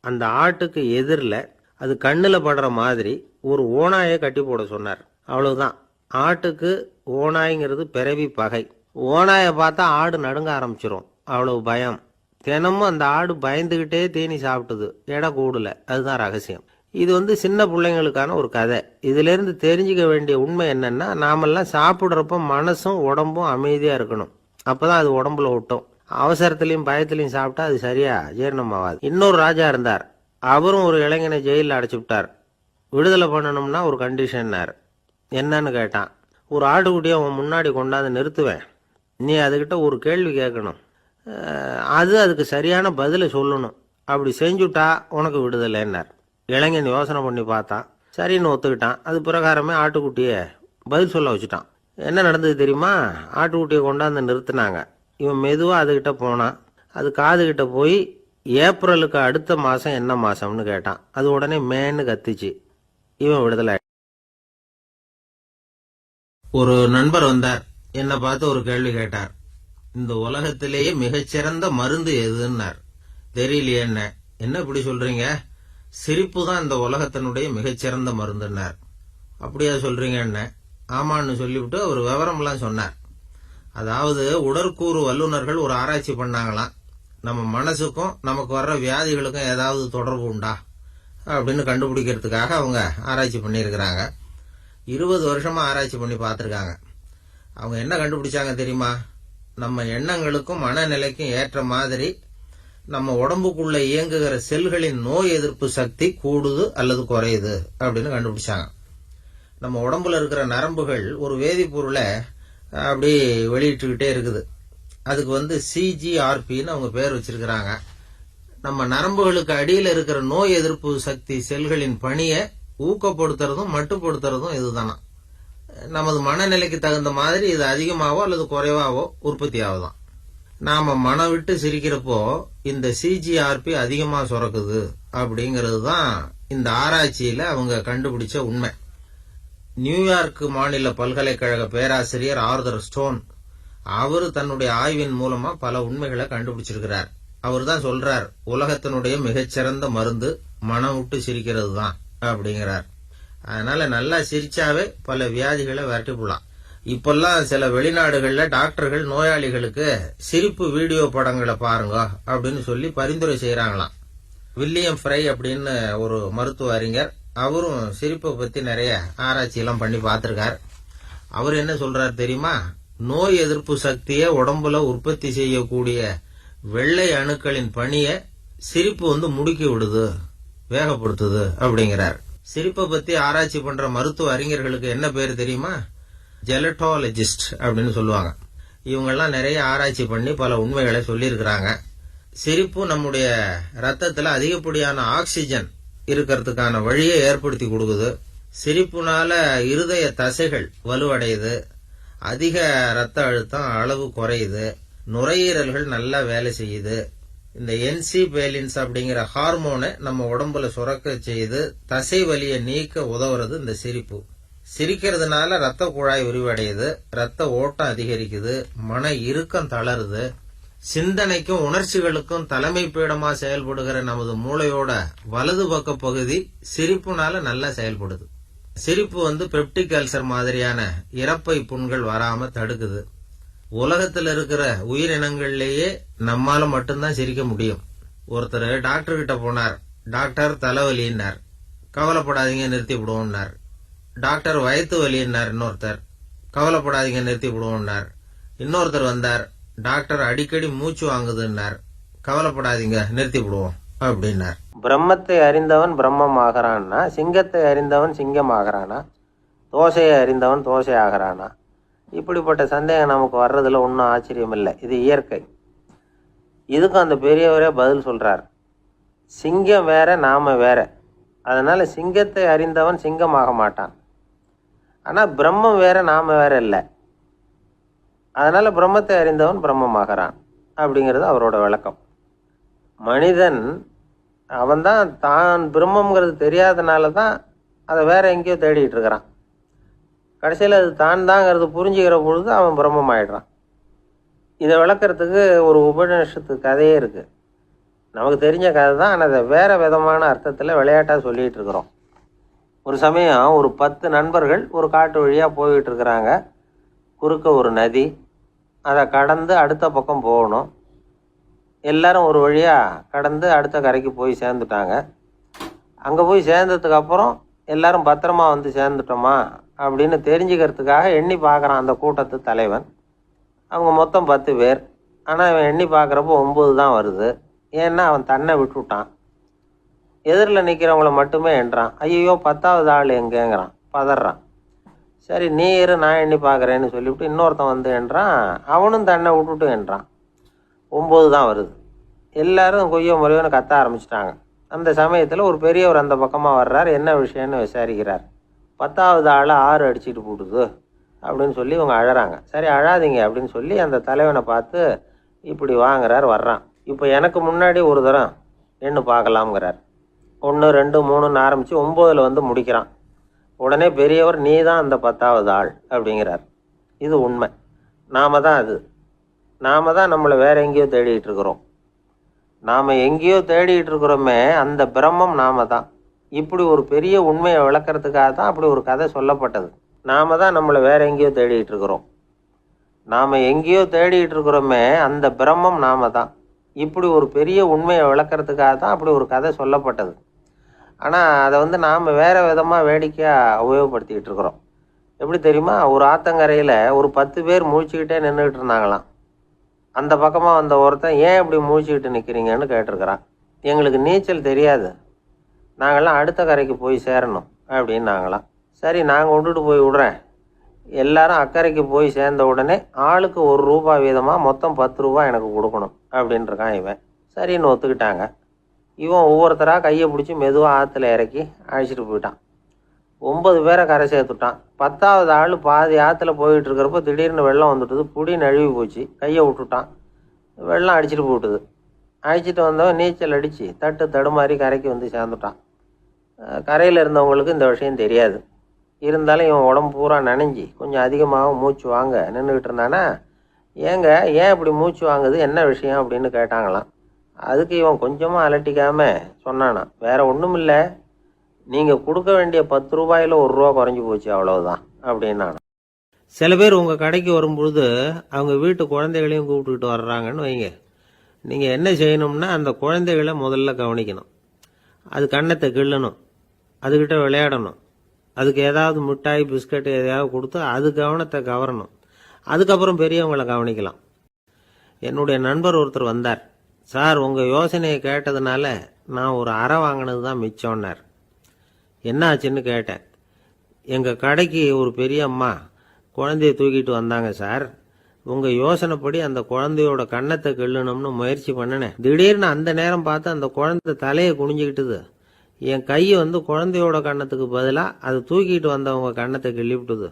அந்த ஆட்டுக்கு எதிரில் அது கண்ணில் படுற மாதிரி ஒரு ஓநாயை கட்டி போட சொன்னார். அவ்வளவுதான். ஆட்டுக்கு ஓநாய்ங்கிறது பிறவி பகை. ஓநாயை பார்த்தா ஆடு நடுங்க ஆரம்பிச்சிரும், அவ்வளவு பயம். தினமும் அந்த ஆடு பயந்துக்கிட்டே தீனி சாப்பிட்டுது, எடை கூடல. அதுதான் ரகசியம். இது வந்து சின்ன பிள்ளைங்களுக்கான ஒரு கதை. இதிலேருந்து தெரிஞ்சுக்க வேண்டிய உண்மை என்னன்னா, நாமெல்லாம் சாப்பிட்றப்ப மனசும் உடம்பும் அமைதியாக இருக்கணும். அப்போ தான் அது உடம்புல ஒட்டும். அவசரத்துலையும் பயத்துலையும் சாப்பிட்டா அது சரியா ஜீரணமாகாது. இன்னொரு ராஜா இருந்தார். அவரும் ஒரு இளைஞனை ஜெயிலில் அடைச்சி விட்டார். விடுதலை பண்ணணும்னா ஒரு கண்டிஷன்னார். என்னன்னு கேட்டான். ஒரு ஆட்டுக்குட்டியை அவன் முன்னாடி கொண்டாந்து நிறுத்துவேன், நீ அதுக்கிட்ட ஒரு கேள்வி கேட்கணும், அதுக்கு சரியான பதிலை சொல்லணும். அப்படி செஞ்சுட்டா உனக்கு விடுதலைன்னார். இளைஞன் யோசனை பண்ணி பார்த்தான். சரின்னு ஒத்துக்கிட்டான். அது பிரகாரமே ஆட்டுக்குட்டியை பதில் சொல்ல வச்சுட்டான். என்ன நடந்தது தெரியுமா? ஆட்டுக்குட்டியை கொண்டாந்து நிறுத்தினாங்க. இவன் மெதுவாக அதுக்கிட்ட போனான். அது காதுகிட்ட போய் ஏப்ரலுக்கு அடுத்த மாதம் என்ன மாதம்னு கேட்டான். அது உடனே மேன்னு கத்திச்சு. இவன் விடுதலை. ஒரு நண்பர் வந்தார். என்னை பார்த்து ஒரு கேள்வி கேட்டார். இந்த உலகத்திலேயே மிகச்சிறந்த மருந்து எதுன்னார். தெரியலையே என்ன இப்படி சொல்றீங்க? சிரிப்பு தான் இந்த உலகத்தினுடைய மிகச்சிறந்த மருந்துன்னார். அப்படியா சொல்றீங்க என்ன? ஆமான்னு சொல்லிவிட்டு அவர் விவரம்லாம் சொன்னார். அதாவது உடற்கூறு வல்லுநர்கள் ஒரு ஆராய்ச்சி பண்ணாங்களாம். நம்ம மனசுக்கும் நமக்கு வர்ற வியாதிகளுக்கும் ஏதாவது தொடர்பு உண்டா அப்படின்னு கண்டுபிடிக்கிறதுக்காக அவங்க ஆராய்ச்சி பண்ணியிருக்கிறாங்க. 20 வருஷமா ஆராய்ச்சி பண்ணி பார்த்துருக்காங்க. அவங்க என்ன கண்டுபிடிச்சாங்க தெரியுமா? நம்ம எண்ணங்களுக்கும் மனநிலைக்கும் ஏற்ற மாதிரி நம்ம உடம்புக்குள்ள இயங்குகிற செல்களின் நோய் எதிர்ப்பு சக்தி கூடுது அல்லது குறையுது அப்படின்னு கண்டுபிடிச்சாங்க. நம்ம உடம்புல இருக்கிற நரம்புகள் ஒரு வேதிப்பொருளை அப்படி வெளியிட்டுக்கிட்டே இருக்குது. அதுக்கு சிஜிஆர்பின்னு அவங்க பேர் வச்சிருக்கிறாங்க. நம்ம நரம்புகளுக்கு அடியில் இருக்கிற நோய் எதிர்ப்பு சக்தி செல்களின் பணியை ஊக்கப்படுத்துறதும் மட்டுப்படுத்துறதும் இதுதானா. நமது மனநிலைக்கு தகுந்த மாதிரி இது அதிகமாவோ அல்லது குறைவாவோ உற்பத்தி ஆகுதான். நாம மனம் விட்டு சிரிக்கிறப்போ இந்த சிஜிஆர்பி அதிகமா சுரக்குது அப்படிங்கிறது தான் இந்த ஆராய்ச்சியில அவங்க கண்டுபிடிச்ச உண்மை. நியூயார்க் மாநில பல்கலைக்கழக பேராசிரியர் ஆர்தர் ஸ்டோன் அவரு தன்னுடைய ஆய்வின் மூலமா பல உண்மைகளை கண்டுபிடிச்சிருக்கிறார். அவர் தான் சொல்றார், உலகத்தினுடைய மிகச்சிறந்த மருந்து மனம் விட்டு சிரிக்கிறது தான் அப்படிங்கிறார். அதனால நல்லா சிரிச்சாவே பல வியாதிகளை விரட்டி போடலாம். இப்பெல்லாம் சில வெளிநாடுகள்ல டாக்டர்கள் நோயாளிகளுக்கு சிரிப்பு வீடியோ படங்களை பாருங்க அப்படின்னு சொல்லி பரிந்துரை செய்யறாங்களாம். வில்லியம் ஃப்ரை அப்படின்னு ஒரு மருத்துவ அறிஞர், அவரும் சிரிப்பை பத்தி நிறைய ஆராய்ச்சி எல்லாம் பண்ணி பார்த்திருக்கார். அவர் என்ன சொல்றாரு தெரியுமா? நோய் எதிர்ப்பு சக்தியை உடம்புல உற்பத்தி செய்யக்கூடிய வெள்ளை அணுக்களின் பணியை சிரிப்பு முடுக்கி விடுது, வேகப்படுத்துது அப்படிங்கிறார். சிரிப்பை பத்தி ஆராய்ச்சி பண்ற மருத்துவ அறிஞர்களுக்கு என்ன பேர் தெரியுமா? ஜெலட்டாலஜிஸ்ட் அப்படின்னு சொல்லுவாங்க. இவங்கெல்லாம் நிறைய ஆராய்ச்சி பண்ணி பல உண்மைகளை சொல்லியிருக்கிறாங்க. சிரிப்பு நம்முடைய ரத்தத்துல அதிகப்படியான ஆக்சிஜன் இருக்கிறதுக்கான வழியை ஏற்படுத்தி கொடுக்குது. சிரிப்புனால இருதய தசைகள் வலுவடையுது, அதிக ரத்த அழுத்தம் அளவு குறையுது, நுரையீரல்கள் நல்லா வேலை செய்யுது. இந்த என்சிபேலின்ஸ் அப்படிங்கிற ஹார்மோனை நம்ம உடம்புல சுரக்க செய்து தசை வலியை நீக்க உதவுறது இந்த சிரிப்பு. சிரிக்கிறதுனால ரத்த குழாய் விரிவடையுது, ரத்த ஓட்டம் அதிகரிக்குது, மன இறுக்கம் தளருது. சிந்தனைக்கும் உணர்ச்சிகளுக்கும் தலைமை பீடமா செயல்படுகிற நமது மூளையோட வலது பக்க பகுதி சிரிப்புனால நல்லா செயல்படுது. சிரிப்பு பெப்டிக் அல்சர் மாதிரியான இரைப்பை புண்கள் வராம தடுக்குது. உலகத்துல இருக்கிற உயிரினங்கள்லயே நம்மால மட்டும்தான் சிரிக்க முடியும். ஒருத்தர் டாக்டர் கிட்ட போனார். டாக்டர் தலைவலின்னார். கவலைப்படாதீங்க நிறுத்தி விடுவோம்னார். டாக்டர் வயிற்று வலின்னார். இன்னொருத்தர் கவலைப்படாதீங்க நிறுத்தி விடுவோம்னார். இன்னொருத்தர் வந்தார். டாக்டர் அடிக்கடி மூச்சு வாங்குதுன்னார். கவலைப்படாதீங்க நிறுத்தி விடுவோம் அப்படின்னார். பிரம்மத்தை அறிந்தவன் பிரம்மம் ஆகிறான்னா, சிங்கத்தை அறிந்தவன் சிங்கம் ஆகிறானா, தோசையை அறிந்தவன் தோசை ஆகிறானா? இப்படிப்பட்ட சந்தேகம் நமக்கு வர்றதுல ஒன்றும் ஆச்சரியம் இல்லை. இது இயற்கை. இதுக்கும் அந்த பெரியவரே பதில் சொல்றார். சிங்கம் வேற, நாம வேற. அதனால சிங்கத்தை அறிந்தவன் சிங்கம் ஆக மாட்டான். ஆனா பிரம்மம் வேற, நாம வேற இல்லை. அதனால பிரம்மத்தை அறிந்தவன் பிரம்மமாகறான் அப்படிங்கிறது அவரோட விளக்கம். மனிதன் அவன்தான் தான் பிரம்மங்கிறது தெரியாதனால தான் அதை வேற எங்கேயோ தேடிட்டு இருக்கிறான். கடைசியில் அது தான் தாங்கிறது புரிஞ்சுக்கிற பொழுது அவன் பிரம்மம் ஆயிடுறான். இதை விளக்கிறதுக்கு ஒரு உபநிஷத்து கதையே இருக்கு. நமக்கு தெரிஞ்ச கதை தான், ஆனால் அதை வேற விதமான அர்த்தத்தில் விளையாட்டாக சொல்லிகிட்டு இருக்கிறோம். ஒரு சமயம் ஒரு 10 நண்பர்கள் ஒரு காட்டு வழியாக போய்கிட்டு இருக்கிறாங்க. குறுக்க ஒரு நதி, அதை கடந்து அடுத்த பக்கம் போகணும். எல்லாரும் ஒரு வழியாக கடந்து அடுத்த கரைக்கு போய் சேர்ந்துட்டாங்க. அங்கே போய் சேர்ந்ததுக்கு அப்புறம் எல்லாரும் பத்திரமா சேர்ந்துட்டோமா அப்படின்னு தெரிஞ்சுக்கிறதுக்காக எண்ணி பார்க்குறான் அந்த கூட்டத்து தலைவன். அவங்க மொத்தம் 10 பேர். ஆனால் அவன் எண்ணி பார்க்குறப்போ 9 தான் வருது. ஏன்னா அவன் தன்னை விட்டுவிட்டான். எதிரில் நிற்கிறவங்கள மட்டுமே எண்ணுறான். ஐயோ 10வது ஆள் எங்கேங்கிறான், பதறான். சரி நீ இரு, நான் எண்ணி பார்க்குறேன்னு சொல்லிவிட்டு இன்னொருத்தன் எண்ணுறான். அவனும் தன்னை விட்டுட்டு எண்ணுறான். 9 தான் வருது. எல்லாரும் கொய்யோ முறையோன்னு கத்த ஆரம்பிச்சிட்டாங்க. அந்த சமயத்தில் ஒரு பெரியவர் அந்த பக்கமாக வர்றார். என்ன விஷயம்னு விசாரிக்கிறார். 10வது ஆளை 6 அடிச்சுட்டு போட்டுது அப்படின்னு சொல்லி இவங்க அழறாங்க. சரி அழாதீங்க அப்படின்னு சொல்லி அந்த தலைவனை பார்த்து இப்படி வாங்குறார். வர்றான். இப்போ எனக்கு முன்னாடி ஒரு தரம் எண்ணு பார்க்கலாம்ங்கிறார். 1 2 3ன்னு ஆரம்பித்து 9ல் முடிக்கிறான். உடனே பெரியவர் நீ தான் அந்த 10வது ஆள் அப்படிங்கிறார். இது உண்மை. நாம தான் அது. நாம தான் நம்மளை வேற எங்கேயோ தேடிட்டு இருக்கிறோம். நாம் எங்கேயோ தேடிட்டு இருக்கிறோமே, அந்த பிரம்மம் நாம தான். இப்படி ஒரு பெரிய உண்மையை விளக்கிறதுக்காக தான் அப்படி ஒரு கதை சொல்லப்பட்டது. நாம தான் நம்மளை வேற எங்கேயோ தேடிட்டு இருக்கிறோம். நாம் எங்கேயோ தேடிட்டு இருக்கிறோமே அந்த பிரம்மம் நாம தான். இப்படி ஒரு பெரிய உண்மையை விளக்கறதுக்காக தான் அப்படி ஒரு கதை சொல்லப்பட்டது. ஆனால் அதை நாம் வேறு விதமாக வேடிக்கையாக உபயோகப்படுத்திக்கிட்டு இருக்கிறோம். எப்படி தெரியுமா? ஒரு ஆத்தங்கரையில் ஒரு 10 பேர் முழிச்சுக்கிட்டே நின்றுக்கிட்டு இருந்தாங்களாம். அந்த பக்கமாக வந்த ஒருத்தன், ஏன் இப்படி முழிச்சுக்கிட்டு நிற்கிறீங்கன்னு கேட்டிருக்கிறான். எங்களுக்கு நீச்சல் தெரியாது, நாங்கள்லாம் அடுத்த கரைக்கு போய் சேரணும் அப்படின்னு நாங்களாம். சரி, நாங்கள் விட்டுட்டு போய் விடுறேன். எல்லாரும் அக்கறைக்கு போய் சேர்ந்த உடனே ஆளுக்கு ₹1 வீதமாக மொத்தம் ₹10 எனக்கு கொடுக்கணும் அப்படின்ட்டுருக்கான் இவன். சரின்னு ஒத்துக்கிட்டாங்க. இவன் ஒவ்வொருத்தராக கையை பிடிச்சி மெதுவாக ஆற்றுல இறக்கி அழைச்சிட்டு போயிட்டான். 9 பேரை கரை சேர்த்துட்டான். 10ஆவது ஆள் பாதி ஆற்றுல போயிட்டு இருக்கிறப்போ திடீர்னு வெள்ளம் வந்துட்டுது. புடி நழுவி போச்சு. கையை விட்டுட்டான். வெள்ளம் அடிச்சிட்டு போட்டுது. அழைச்சிட்டு வந்தவன் நீச்சல் அடித்து தடுமாறி கரைக்கு வந்து சேர்ந்துட்டான். கரையில் இருந்தவங்களுக்கு இந்த விஷயம் தெரியாது. இருந்தாலும் இவன் உடம்பு பூரா நனைஞ்சி கொஞ்சம் அதிகமாக மூச்சு வாங்க நின்றுக்கிட்டு இருந்தானா, ஏன் இப்படி மூச்சு வாங்குது, என்ன விஷயம் அப்படின்னு கேட்டாங்களாம். அதுக்கு இவன் கொஞ்சமாக அலட்டிக்காமல் சொன்னானா, வேற ஒன்றும் இல்லை, நீங்கள் கொடுக்க வேண்டிய ₹10 ₹1 குறைஞ்சி போச்சு, அவ்வளவுதான் அப்படின்னானா. சில பேர் உங்கள் கடைக்கு வரும்பொழுது அவங்க வீட்டு குழந்தைகளையும் கூப்பிட்டுக்கிட்டு வர்றாங்கன்னு வைங்க. நீங்கள் என்ன செய்யணும்னா, அந்த குழந்தைகளை முதல்ல கவனிக்கணும். அது கன்னத்தை கிள்ளணும், அதுக்கிட்ட விளையாடணும், அதுக்கு ஏதாவது மிட்டாய் பிஸ்கட் எதையாவது கொடுத்து அது கவனத்தை கவரணும். அதுக்கப்புறம் பெரியவங்களை கவனிக்கலாம். என்னுடைய நண்பர் ஒருத்தர் வந்தார். சார், உங்கள் யோசனையை கேட்டதுனால நான் ஒரு அறை வாங்கினது தான் மிச்சம்னார். என்ன ஆச்சுன்னு கேட்டேன். எங்கள் கடைக்கு ஒரு பெரிய அம்மா குழந்தைய தூக்கிட்டு வந்தாங்க சார். உங்கள் யோசனைப்படி அந்த குழந்தையோட கன்னத்தை கிள்ளணும்னு முயற்சி பண்ணினேன். திடீர்னு அந்த நேரம் பார்த்து அந்த குழந்தை தலையை குனிஞ்சிக்கிட்டுது. என் கை குழந்தையோட கன்னத்துக்கு பதிலாக அது தூக்கிட்டு வந்தவங்க கன்னத்தை கிள்ளிவிட்டுது.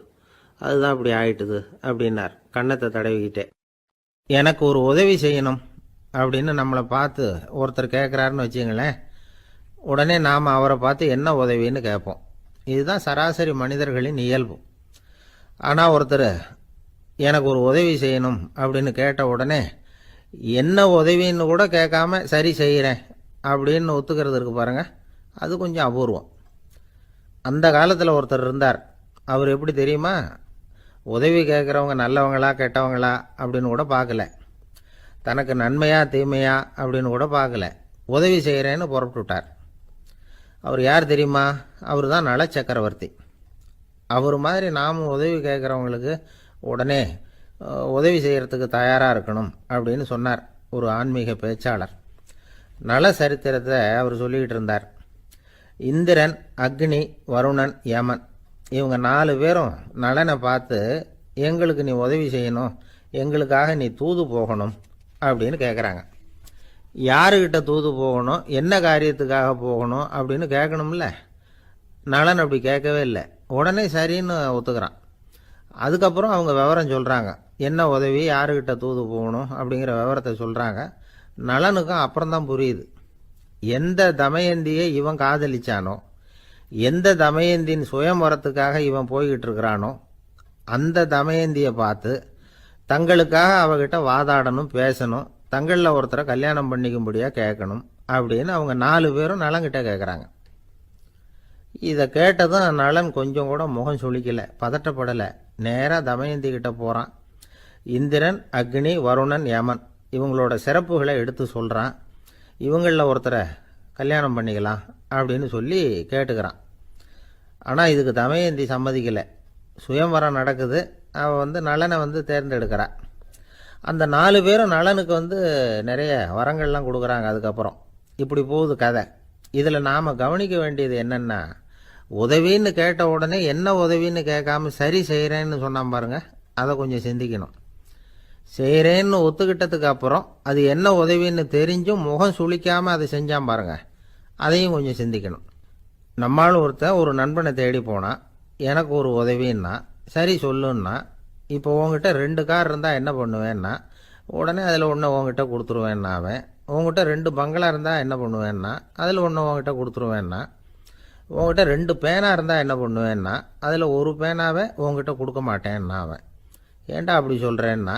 அதுதான் அப்படி ஆயிட்டுது அப்படின்னார் கன்னத்தை தடவிக்கிட்டே. எனக்கு ஒரு உதவி செய்யணும் அப்படின்னு நம்மளை பார்த்து ஒருத்தர் கேட்குறாருன்னு வச்சுங்களேன். உடனே நாம் அவரை பார்த்து என்ன உதவின்னு கேட்போம். இதுதான் சராசரி மனிதர்களின் இயல்பு. ஆனால் ஒருத்தர் எனக்கு ஒரு உதவி செய்யணும் அப்படின்னு கேட்ட உடனே என்ன உதவின்னு கூட கேட்காம சரி செய்கிறேன் அப்படின்னு ஒத்துக்கிறது இருக்கு பாருங்க, அது கொஞ்சம் அபூர்வம். அந்த காலத்தில் ஒருத்தர் இருந்தார். அவர் எப்படி தெரியுமா? உதவி கேட்குறவங்க நல்லவங்களா கெட்டவங்களா அப்படின்னு கூட பார்க்கல, தனக்கு நன்மையா தீமையா அப்படின்னு கூட பார்க்கல, உதவி செய்கிறேன்னு புறப்பட்டுட்டார். அவர் யார் தெரியுமா? அவர் தான் நல சக்கரவர்த்தி. அவர் மாதிரி நாமும் உதவி கேட்குறவங்களுக்கு உடனே உதவி செய்கிறதுக்கு தயாராக இருக்கணும் அப்படின்னு சொன்னார் ஒரு ஆன்மீக பேச்சாளர். நல சரித்திரத்தை அவர் சொல்லிக்கிட்டு இருந்தார். இந்திரன், அக்னி, வருணன், யமன் இவங்க 4 பேரும் நலனை பார்த்து, எங்களுக்கு நீ உதவி செய்யணும், எங்களுக்காக நீ தூது போகணும் அப்படின்னு கேட்குறாங்க. யாருக்கிட்ட தூது போகணும், என்ன காரியத்துக்காக போகணும் அப்படின்னு கேட்கணும்ல. நலன் அப்படி கேட்கவே இல்லை. உடனே சரின்னு ஒத்துக்கிறான். அதுக்கப்புறம் அவங்க விவரம் சொல்கிறாங்க. என்ன உதவி, யாருக்கிட்ட தூது போகணும் அப்படிங்கிற விவரத்தை சொல்கிறாங்க. நலனுக்கும் அப்புறம்தான் புரியுது. எந்த தமயந்தியை இவன் காதலிச்சானோ, எந்த தமயந்தின் சுயம்பரத்துக்காக இவன் போய்கிட்டு இருக்கிறானோ, அந்த தமயந்தியை பார்த்து தங்களுக்காக அவகிட்ட வாதாடணும், பேசணும், தங்களில் ஒருத்தரை கல்யாணம் பண்ணிக்கும்படியாக கேட்கணும் அப்படின்னு அவங்க 4 பேரும் நலன்கிட்ட கேட்குறாங்க. இதை கேட்டதும் நலன் கொஞ்சம் கூட முகம் சுளிக்கலை, பதட்டப்படலை. நேராக தமயந்தி கிட்ட போகிறான். இந்திரன், அக்னி, வருணன், யமன் இவங்களோட சிறப்புகளை எடுத்து சொல்கிறான். இவங்களில் ஒருத்தரை கல்யாணம் பண்ணிக்கலாம் அப்படின்னு சொல்லி கேட்டுக்கிறான். ஆனால் இதுக்கு தமயந்தி சம்மதிக்கலை. சுயம்வரம் நடக்குது. அவள் நலனை தேர்ந்தெடுக்கிறாள். அந்த 4 பேரும் நலனுக்கு நிறைய வரங்கள்லாம் கொடுக்குறாங்க. அதுக்கப்புறம் இப்படி போகுது கதை. இதில் நாம் கவனிக்க வேண்டியது என்னென்னா, உதவின்னு கேட்ட உடனே என்ன உதவின்னு கேட்காம சரி செய்கிறேன்னு சொன்னான் பாருங்க, அதை கொஞ்சம் சிந்திக்கணும். செய்கிறேன்னு ஒத்துக்கிட்டதுக்கு அப்புறம் அது என்ன உதவின்னு தெரிஞ்சும் முகம் சுளிக்காமல் அதை செஞ்சான் பாருங்க, அதையும் கொஞ்சம் சிந்திக்கணும். நம்மளும் ஒரு நண்பனை தேடி போனான். எனக்கு ஒரு உதவின்னா சரி சொல்லுன்னா, இப்போ உங்ககிட்ட 2 கார் இருந்தால் என்ன பண்ணுவேன்னா, உடனே அதில் ஒன்று உங்ககிட்ட கொடுத்துருவேன்னா, அவன் உங்ககிட்ட 2 பங்களா இருந்தால் என்ன பண்ணுவேன்னா, அதில் ஒன்று உங்ககிட்ட கொடுத்துருவேன்னா, உங்ககிட்ட 2 பேனா இருந்தால் என்ன பண்ணுவேன்னா, அதில் ஒரு பேனாவை உங்ககிட்ட கொடுக்க மாட்டேன்னா அவன். ஏன்டா அப்படி சொல்கிறேன்னா,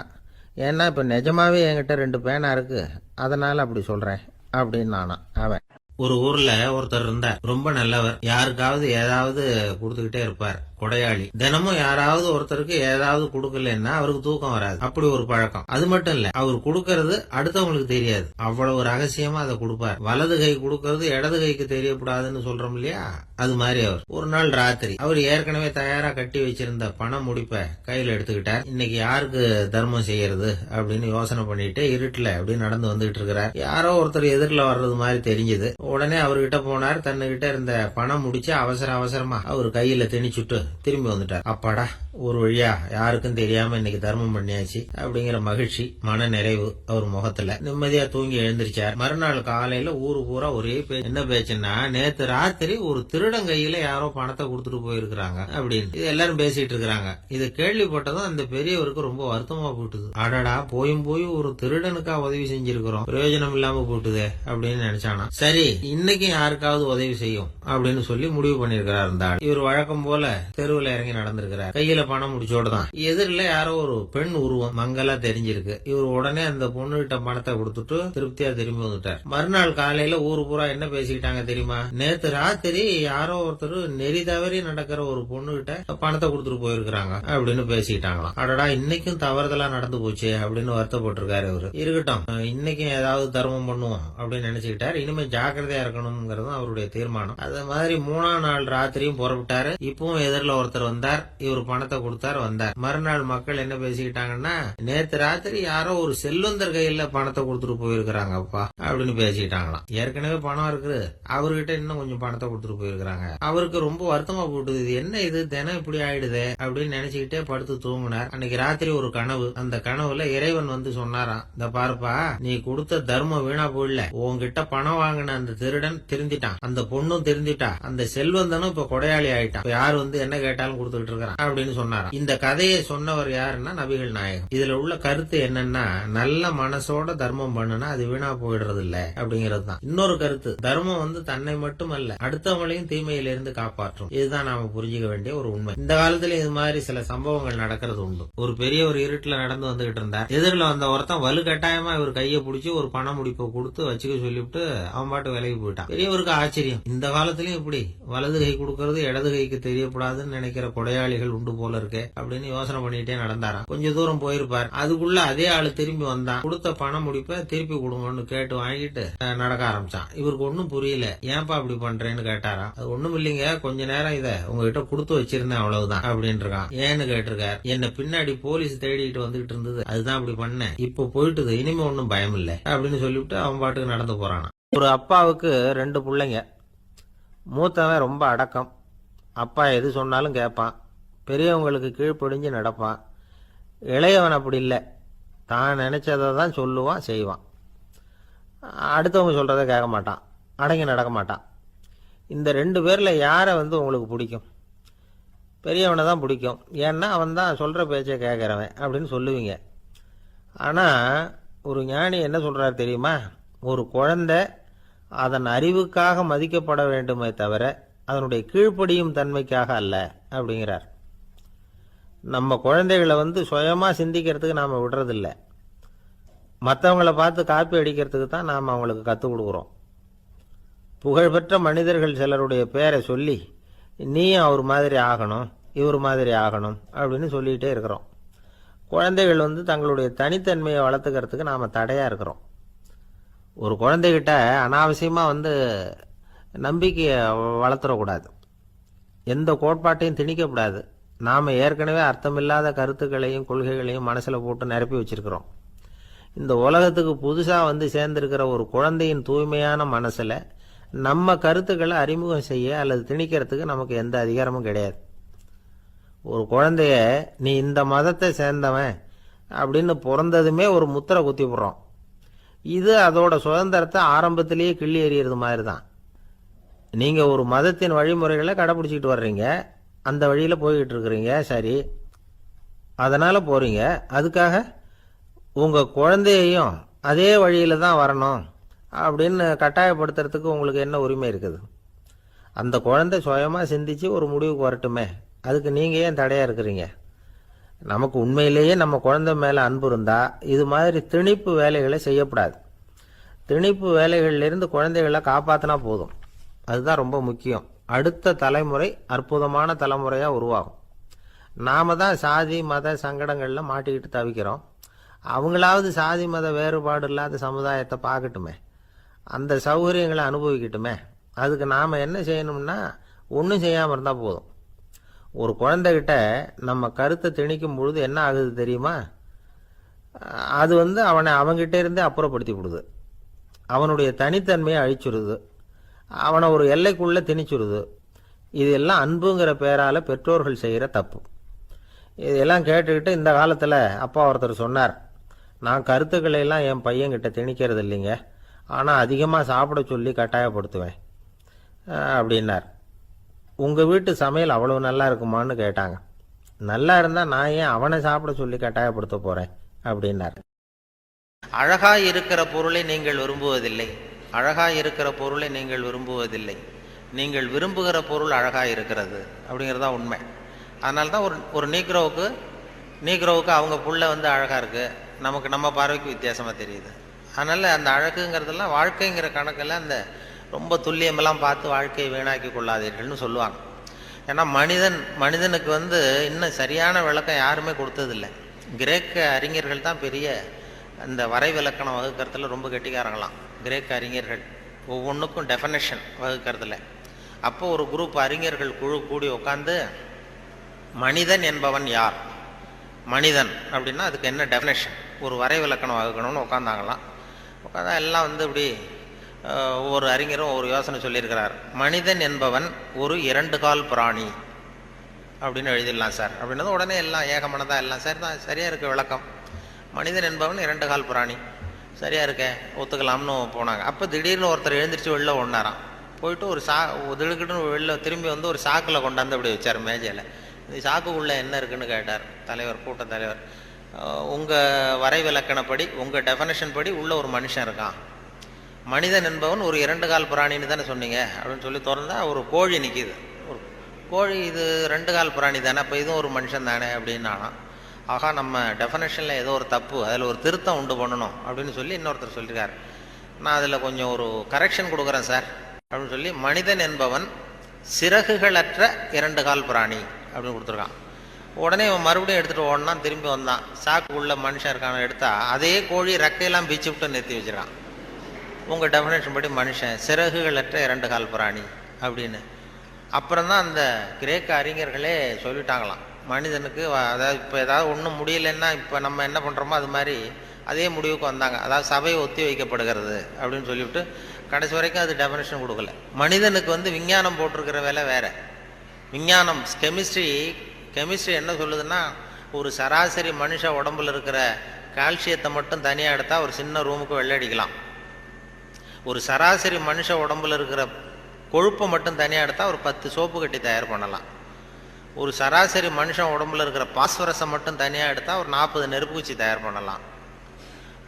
ஏன்னா இப்போ நிஜமாவே என்கிட்ட 2 பேனா இருக்குது, அதனால் அப்படி சொல்கிறேன் அப்படின்னு நானான் அவன். ஒரு ஊர்ல ஒருத்தர் இருந்தார். ரொம்ப நல்லவர். யாருக்காவது ஏதாவது கொடுத்துக்கிட்டே இருப்பார். கொடையாளி. தினமும் யாராவது ஒருத்தருக்கு ஏதாவது கொடுக்கலன்னா அவருக்கு தூக்கம் வராது. அப்படி ஒரு பழக்கம். அது மட்டும் இல்ல, அவர் கொடுக்கறது அடுத்தவங்களுக்கு தெரியாது. அவ்வளவு ரகசியமா அதை கொடுப்பார். வலது கை கொடுக்கறது இடது கைக்கு தெரியக்கூடாதுன்னு சொல்றோம் இல்லையா, அது மாதிரி அவர். ஒரு நாள் ராத்திரி அவர் ஏற்கனவே தயாரா கட்டி வச்சிருந்த பண முடிப்பை கையில எடுத்துக்கிட்டார். இன்னைக்கு யாருக்கு தர்மம் செய்யறது அப்படின்னு யோசனை பண்ணிட்டு இருட்டுல அப்படி நடந்து வந்துகிட்டு இருக்கிறார். யாரோ ஒருத்தர் எதிரில வர்றது மாதிரி தெரிஞ்சது. உடனே அவர்கிட்ட போனார். தன்னுகிட்ட இருந்த பணம் முடிச்சு அவசரமா அவர் கையில திணிச்சுட்டு திரும்பி வந்துட்டார். அப்பாடா, ஒரு வழியா யாருக்கும் தெரியாம இன்னைக்கு தர்மம் பண்ணியாச்சு அப்படிங்கிற மகிழ்ச்சி, மன நிறைவு அவர் முகத்துல. நிம்மதியா தூங்கி எழுந்திருச்சார். மறுநாள் காலையில ஊரு பூரா ஒரே பேச்சு. என்ன பேச்சுன்னா, நேத்து ராத்திரி ஒரு திருடன் கையில யாரோ பணத்தை கொடுத்துட்டு போயிருக்கிறாங்க அப்படின்னு இது எல்லாரும் பேசிட்டு இருக்காங்க. இதை கேள்விப்பட்டதும் அந்த பெரியவருக்கு ரொம்ப வருத்தமா போட்டுது. அடடா, போயும் ஒரு திருடனுக்கா உதவி செஞ்சிருக்கிறோம், பிரயோஜனம் இல்லாம போட்டுதே அப்படின்னு நினைச்சானா. சரி, இன்னைக்கு யாருக்காவது உதவி செய்யும் அப்படின்னு சொல்லி முடிவு பண்ணிருக்கிறார். இருந்தாள் இவர் வழக்கம் போல தெருவில் இறங்கி நடந்திருக்கிறார். கையில பணம் முடிச்சோடு தான் எதிரில யாரோ ஒரு பெண் உருவம் மங்கலா தெரிஞ்சிருக்கு. இவர் உடனே அந்த பொண்ணு கிட்ட பணத்தை கொடுத்துட்டு திருப்தியா திரும்பி வந்துட்டார். மறுநாள் காலையில ஊரு பூரா என்ன பேசிக்கிட்டாங்க தெரியுமா? நேத்து ராத்திரி யாரோ ஒருத்தர் நெறி தவறி நடக்கிற ஒரு பொண்ணு கிட்ட பணத்தை கொடுத்துட்டு போயிருக்காங்க அப்படின்னு பேசிக்கிட்டாங்களாம். அடடா, இன்னைக்கும் தவறுதலா நடந்து போச்சு அப்படின்னு வருத்தப்பட்டிருக்காரு இவரு. இருக்கட்டும், இன்னைக்கும் ஏதாவது தர்மம் பண்ணுவோம் அப்படின்னு நினைச்சுக்கிட்டாரு. இனிமே ஜாக்கிரதையா இருக்கணும்ங்கிறது அவருடைய தீர்மானம். அது மாதிரி 3ஆம் நாள் ராத்திரியும் புறப்பட்டாரு. இப்பவும் எதிரில ஒருத்தர் வந்தார். இவர் பணத்தை கொடுத்தார், வந்தார். மறுநாள் மக்கள் என்ன பேசிக்கிட்டாங்கன்னா, நேத்து ராத்திரி யாரோ ஒரு செல்வந்தர் கையில பணத்தை கொடுத்துட்டு போயிருக்கிறாங்கப்பா அப்படின்னு பேசிக்கிட்டாங்களாம். ஏற்கனவே பணம் இருக்குது, அவர்கிட்ட இன்னும் கொஞ்சம் பணத்தை கொடுத்துட்டு போயிருக்கிறாங்க. அவருக்கு ரொம்ப வருத்தமா போட்டுது. இது என்ன, இது தினம் இப்படி ஆயிடுது அப்படின்னு நினைச்சுக்கிட்டே படுத்து தூங்கினார். அன்னைக்கு ராத்திரி ஒரு கனவு. அந்த கனவுல இறைவன் வந்து சொன்னாராம், இந்த பாருப்பா, நீ கொடுத்த தர்மம் வீணா போயிடல. உன்கிட்ட பணம் வாங்கின அந்த திருடன் திருந்திட்டான், அந்த பொண்ணும் திருந்திட்டா, அந்த செல்வந்தனும் இப்ப கொடையாளி ஆயிட்டான். யாரு வந்து என்ன கேட்டாலும் கொடுத்துட்டு இருக்கிறான் அப்படின்னு சொன்னாராம். இந்த கதையை சொன்னவர் யாருன்னா நபிகள் நாயகம். இதுல உள்ள கருத்து என்னன்னா, நல்ல மனசோட தர்மம் பண்ணுனா அது வீணா போயிடுறது இல்ல அப்படிங்கிறது தான். இன்னொரு கருத்து, தர்மம் வந்து தன்னை மட்டுமல்ல அடுத்தவங்களையும் தீமையிலிருந்து காப்பாற்றும். இதுதான் நாம புரிஞ்சுக்க வேண்டிய ஒரு உண்மை. இந்த காலத்துல இது மாதிரி சில சம்பவங்கள் நடக்கிறது உண்டு. ஒரு பெரிய ஒரு இருட்டுல நடந்து வந்துகிட்டு இருந்தார். எதிரில வந்த ஒருத்தன் வலு கட்டாயமா இவர் கையை பிடிச்சி ஒரு பண முடிப்பை கொடுத்து வச்சுக்க சொல்லிவிட்டு அவன் பாட்டு விலகி போயிட்டான். பெரியவருக்கு ஆச்சரியம், இந்த காலத்திலயும் இப்படி வலது கை கொடுக்கறது இடது கைக்கு தெரியக்கூடாதுன்னு நினைக்கிற கொடையாளிகள் உண்டு போல இருக்கே அப்படின்னு யோசனை பண்ணிட்டே நடந்தாராம். கொஞ்ச தூரம் போயிருப்பார். அதுக்குள்ள அதே ஆளு திரும்பி வந்தான். கொடுத்த பண முடிப்பை திருப்பி கொடுங்கன்னு கேட்டு வாங்கிட்டு நடக்க ஆரம்பிச்சான். இவருக்கு ஒன்னும் புரியல. ஏன்பா அப்படி பண்றேன்னு கேட்டாராம். அது ஒண்ணும் இல்லைங்க, கொஞ்ச நேரம் இத உங்ககிட்ட கொடுத்து வச்சிருந்தேன் அவ்வளவுதான் அப்படின்னு இருக்கான். ஏன்னு கேட்டிருக்காரு. என்ன பின்னாடி போலீஸ் தேடிட்டு வந்துகிட்டு இருந்தது, அதுதான் அப்படி பண்ணேன். இப்ப போயிட்டுது, இனிமே ஒன்னும் பயம் இல்லை அப்படின்னு சொல்லிவிட்டு அவன் பாட்டுக்கு நடந்து போறான். ஒரு அப்பாவுக்கு 2 பிள்ளைங்க. மூத்தவன் ரொம்ப அடக்கம். அப்பா எது சொன்னாலும் கேட்பான். பெரியவங்களுக்கு கீழ்ப்படிஞ்சு நடப்பான். இளையவன் அப்படி இல்லை, தான் நினைச்சதை தான் சொல்லுவான், செய்வான். அடுத்தவங்க சொல்றதை கேட்க மாட்டான், அடங்கி நடக்க மாட்டான். இந்த 2 பேர்ல யாரை வந்து உங்களுக்கு பிடிக்கும்? பெரியவனை தான் பிடிக்கும். ஏன்னா அவன் தான் சொல்ற பேச்சை கேட்கறவன் அப்படின்னு சொல்லுவீங்க. ஆனா ஒரு ஞானி என்ன சொல்றாரு தெரியுமா? ஒரு குழந்தை அதன் அறிவுக்காக மதிக்கப்பட வேண்டுமே தவிர அதனுடைய கீழ்ப்படியும் தன்மைக்காக அல்ல அப்படிங்கிறார். நம்ம குழந்தைகளை வந்து சுயமா சிந்திக்கிறதுக்கு நாம விடுறதில்ல, மற்றவங்களை பார்த்து காப்பி அடிக்கிறதுக்கு தான் நாம் அவங்களுக்கு கற்றுக் கொடுக்குறோம். புகழ்பெற்ற மனிதர்கள் சிலருடைய பேரை சொல்லி நீயும் அவர் மாதிரி ஆகணும், இவர் மாதிரி ஆகணும் அப்படின்னு சொல்லிகிட்டே இருக்கிறோம். குழந்தைகள் வந்து தங்களுடைய தனித்தன்மையை வளர்த்துக்கிறதுக்கு நாம் தடையாக இருக்கிறோம். ஒரு குழந்தைகிட்ட அனாவசியமாக வந்து நம்பிக்கையை வளர்த்துடக்கூடாது, எந்த கோட்பாட்டையும் திணிக்கக்கூடாது. நாம் ஏற்கனவே அர்த்தமில்லாத கருத்துக்களையும் கொள்கைகளையும் மனசில் போட்டு நிரப்பி வச்சிருக்கிறோம். இந்த உலகத்துக்கு புதுசாக வந்து சேர்ந்திருக்கிற ஒரு குழந்தையின் தூய்மையான மனசில் நம்ம கருத்துக்களை அறிமுகம் செய்ய அல்லது திணிக்கிறதுக்கு நமக்கு எந்த அதிகாரமும் கிடையாது. ஒரு குழந்தைய நீ இந்த மதத்தை சேர்ந்தவன் அப்படின்னு பிறந்ததுமே ஒரு முத்திரை குத்தி போடுறோம். இது அதோட சுதந்திரத்தை ஆரம்பத்திலேயே கிள்ளி எறிகிறது மாதிரி தான். நீங்கள் ஒரு மதத்தின் வழிமுறைகளை கடைப்பிடிச்சிக்கிட்டு வர்றீங்க, அந்த வழியில் போய்கிட்டு இருக்கிறீங்க, சரி, அதனால் போகிறீங்க. அதுக்காக உங்கள் குழந்தையையும் அதே வழியில் தான் வரணும் அப்படின்னு கட்டாயப்படுத்துறதுக்கு உங்களுக்கு என்ன உரிமை இருக்குது? அந்த குழந்தை சுயமாக சிந்திச்சு ஒரு முடிவுக்கு வரட்டுமே, அதுக்கு நீங்கள் ஏன் தடையாக இருக்கிறீங்க? நமக்கு உண்மையிலேயே நம்ம குழந்தை மேலே அன்பு இருந்தால் இது மாதிரி திணிப்பு வேலைகளை செய்யக்கூடாது. திணிப்பு வேலைகளிலிருந்து குழந்தைகளை காப்பாற்றினா போதும். அதுதான் ரொம்ப முக்கியம். அடுத்த தலைமுறை அற்புதமான தலைமுறையாக உருவாகும். நாம தான் சாதி மத சங்கடங்களில் மாட்டிக்கிட்டு தவிக்கிறோம். அவங்களாவது சாதி மத வேறுபாடு இல்லாத சமுதாயத்தை பார்க்கட்டுமே, அந்த சௌகரியங்களை அனுபவிக்கட்டுமே. அதுக்கு நாம் என்ன செய்யணும்னா ஒன்றும் செய்யாமல் இருந்தால் போதும். ஒரு குழந்தைகிட்ட நம்ம கருத்தை திணிக்கும் பொழுது என்ன ஆகுது தெரியுமா? அது அவனை அவங்கிட்ட இருந்தே அப்புறப்படுத்தி விடுது. அவனுடைய தனித்தன்மையை அழிச்சுடுது. அவனை ஒரு எல்லைக்குள்ளே திணிச்சுடுது. இதெல்லாம் அன்புங்கிற பேரால் பெற்றோர்கள் செய்கிற தப்பு. இதெல்லாம் கேட்டுக்கிட்டு இந்த காலத்தில் அப்பா ஒருத்தர் சொன்னார், நான் கருத்துக்களை எல்லாம் என் பையன்கிட்ட திணிக்கிறது இல்லைங்க, ஆனால் அதிகமாக சாப்பிட சொல்லி கட்டாயப்படுத்துவேன் அப்படின்னார். உங்கள் வீட்டு சமையல் அவ்வளவு நல்லா இருக்குமான்னு கேட்டாங்க. நல்லா இருந்தால் நான் ஏன் அவனை சாப்பிட சொல்லி கட்டாயப்படுத்த போகிறேன் அப்படின்னார். அழகாய் இருக்கிற பொருளை நீங்கள் விரும்புவதில்லை, அழகாய் இருக்கிற பொருளை நீங்கள் விரும்புவதில்லை, நீங்கள் விரும்புகிற பொருள் அழகாக இருக்கிறது அப்படிங்கிறது தான் உண்மை. அதனால தான் ஒரு நீக்ரோவுக்கு அவங்க புள்ள அழகாக இருக்குது, நமக்கு நம்ம பார்வைக்கு வித்தியாசமாக தெரியுது. அதனால் அந்த அழகுங்கிறதெல்லாம் வாழ்க்கைங்கிற கணக்கில் அந்த ரொம்ப துல்லியமெல்லாம் பார்த்து வாழ்க்கையை வீணாக்கி கொள்ளாதீர்கள்னு சொல்லுவாங்க. ஏன்னா மனிதனுக்கு இன்னும் சரியான விளக்கம் யாருமே கொடுத்ததில்லை. கிரேக்க அறிஞர்கள் தான் பெரிய அந்த வரைவிலக்கணம் வகுக்கிறதுல ரொம்ப கெட்டிக்காரங்களாம். கிரேக்க அறிஞர்கள் ஒவ்வொன்றுக்கும் டெஃபனேஷன் வகுக்கிறதுல. அப்போ ஒரு குரூப் அறிஞர்கள் குழு கூடி உட்காந்து மனிதன் என்பவன் யார், மனிதன் அப்படின்னா அதுக்கு என்ன டெஃபனேஷன், ஒரு வரைவிலக்கணம் வகுக்கணும்னு உட்காந்தாங்களாம். உட்காந்தா எல்லாம் இப்படி ஒவ்வொரு அறிஞரும் ஒரு யோசனை சொல்லியிருக்கிறார். மனிதன் என்பவன் ஒரு 2 கால் பிராணி அப்படின்னு எழுதிடலாம் சார் அப்படின்னது உடனே எல்லாம் ஏகமனதாக எல்லாம் சார் தான் சரியாக இருக்க விளக்கம். மனிதன் என்பவன் 2 கால் பிராணி, சரியாக இருக்க ஒத்துக்கலாம்னு போனாங்க. அப்போ திடீர்னு ஒருத்தர் எழுந்திரிச்சு வெளில ஒன்றாராம். போயிட்டு ஒரு திடுக்கிட்டுன்னு வெளில திரும்பி ஒரு சாக்கில் கொண்டாந்து அப்படி வச்சார் மேஜையில். இந்த சாக்குக்குள்ளே என்ன இருக்குன்னு கேட்டார் தலைவர், கூட்ட தலைவர். உங்கள் வரைவிலக்கணப்படி உங்கள் டெஃபனேஷன் படி உள்ள ஒரு மனுஷன் இருக்கான், மனிதன் என்பவன் ஒரு 2 கால் பிராணின்னு தானே சொன்னீங்க அப்படின்னு சொல்லி திறந்தா ஒரு கோழி நிற்கிது. ஒரு கோழி இது 2 கால் பிராணி தானே, அப்போ இதுவும் ஒரு மனுஷன் தானே அப்படின்னானா. ஆகா, நம்ம டெஃபனேஷனில் ஏதோ ஒரு தப்பு, அதில் ஒரு திருத்தம் உண்டு பண்ணணும் அப்படின்னு சொல்லி இன்னொருத்தர் சொல்லியிருக்கார். நான் அதில் கொஞ்சம் ஒரு கரெக்ஷன் கொடுக்குறேன் சார் அப்படின்னு சொல்லி மனிதன் என்பவன் சிறகுகளற்ற 2 கால் பிராணி அப்படின்னு கொடுத்துருக்கான். உடனே அவன் மறுபடியும் எடுத்துகிட்டு ஓடனான். திரும்பி வந்தான், சாக்கு உள்ள மனுஷன் இருக்கான எடுத்தா அதே கோழி ரெக்கையெல்லாம் பீச்சு விட்டு நிறுத்தி வச்சிருக்கான். உங்கள் டெஃபினேஷன் படி மனுஷன் சிறகுகளற்ற 2 கால் பிராணி அப்படின்னு. அப்புறம் தான் அந்த கிரேக்க அறிஞர்களே சொல்லிட்டாங்களாம், மனிதனுக்கு அதாவது இப்போ ஏதாவது ஒன்றும் முடியலன்னா இப்போ நம்ம என்ன பண்ணுறோமோ அது மாதிரி அதே முடிவுக்கு வந்தாங்க. அதாவது சபை ஒத்தி வைக்கப்படுகிறது அப்படின்னு சொல்லிவிட்டு கடைசி வரைக்கும் அது டெஃபினேஷன் கொடுக்கல. மனிதனுக்கு விஞ்ஞானம் போட்டிருக்கிற வேலை வேறு. விஞ்ஞானம் கெமிஸ்ட்ரி என்ன சொல்லுதுன்னா, ஒரு சராசரி மனுஷ உடம்புல இருக்கிற கால்சியத்தை மட்டும் தனியாக எடுத்தால் ஒரு சின்ன ரூமுக்கு வெள்ளடிக்கலாம். ஒரு சராசரி மனுஷ உடம்புல இருக்கிற கொழுப்பை மட்டும் தனியாக எடுத்தால் ஒரு 10 சோப்பு கட்டி தயார் பண்ணலாம். ஒரு சராசரி மனுஷன் உடம்புல இருக்கிற பாஸ்பரஸை மட்டும் தனியாக எடுத்தால் ஒரு 40 நெருப்புக்குச்சி தயார் பண்ணலாம்.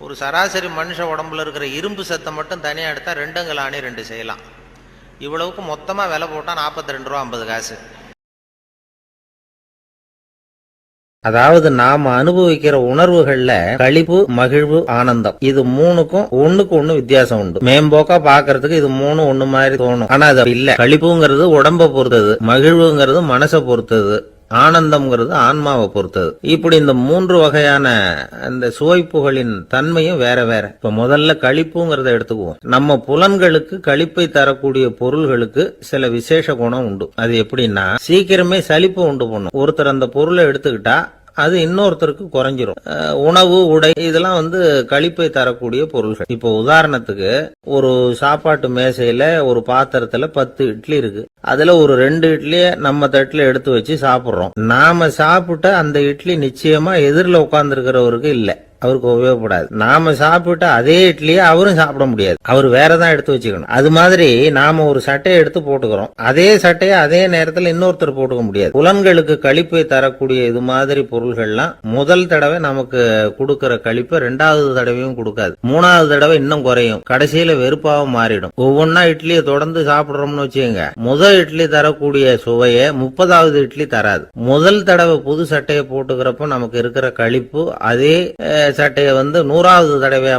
ஒரு சராசரி மனுஷ உடம்புல இருக்கிற இரும்பு சத்தை மட்டும் தனியாக எடுத்தால் 2 கலாணி 2 செய்யலாம். இவ்வளவுக்கு மொத்தமாக விலை போட்டால் 42 ரூபா 50 காசு. அதாவது நாம அனுபவிக்கிற உணர்வுகள்ல களிப்பு, மகிழ்வு, ஆனந்தம், இது 3க்கும் ஒண்ணுக்கு ஒண்ணு வித்தியாசம் உண்டு. மேம்போக்கா பாக்குறதுக்கு இது 3 ஒண்ணு மாதிரி தோணும், ஆனா அது இல்ல. களிப்புங்கிறது உடம்ப பொறுத்தது, மகிழ்வுங்கிறது மனசை பொறுத்தது, ஆனந்தம்ங்கிறது ஆன்மாவை பொறுத்தது. இப்படி இந்த 3 வகையான அந்த சுவைப்புகளின் தன்மையும் வேற வேற. இப்ப முதல்ல களிப்புங்கிறத எடுத்துக்குவோம். நம்ம புலன்களுக்கு களிப்பை தரக்கூடிய பொருள்களுக்கு சில விசேஷ குணம் உண்டு. அது எப்படின்னா, சீக்கிரமே சலிப்பு உண்டு பண்ணும். ஒருத்தர் அந்த பொருளை எடுத்துக்கிட்டா அது இன்னொருத்தருக்கு குறைஞ்சிரும். உணவு, உடை, இதெல்லாம் களிப்பை தரக்கூடிய பொருள்கள். இப்போ உதாரணத்துக்கு ஒரு சாப்பாட்டு மேசையில ஒரு பாத்திரத்துல 10 இட்லி இருக்கு. அதுல ஒரு 2 இட்லிய நம்ம தட்டுல எடுத்து வச்சு சாப்பிடுறோம். நாம சாப்பிட்ட அந்த இட்லி நிச்சயமா எதிரில் உட்கார்ந்து இருக்கிறவருக்கு இல்ல, அவருக்கு உபயோகப்படாது. நாம சாப்பிட்ட அதே இட்லியை அவரும் சாப்பிட முடியாது, அவர் வேறதான் எடுத்து வச்சுக்கணும். அது மாதிரி நாம ஒரு சட்டையை எடுத்து போட்டுக்கிறோம், அதே சட்டையை அதே நேரத்தில் இன்னொருத்தர் போட்டுக்க முடியாது. புலன்களுக்கு களிப்பை தரக்கூடிய இது மாதிரி பொருள்கள்லாம் முதல் தடவை நமக்கு கொடுக்கிற களிப்பை 2வது தடவையும் கொடுக்காது, 3வது தடவை இன்னும் குறையும், கடைசியில வெறுப்பாவும் மாறிடும். ஒவ்வொன்னா இட்லியை தொடர்ந்து சாப்பிடுறோம்னு வச்சுக்கோங்க, முதல் இட்லி தரக்கூடிய சுவையை 30வது இட்லி தராது. முதல் தடவை புது சட்டையை போட்டுக்கிறப்ப நமக்கு இருக்கிற களிப்பு அதே சட்டையை வந்து 100வது தடவையா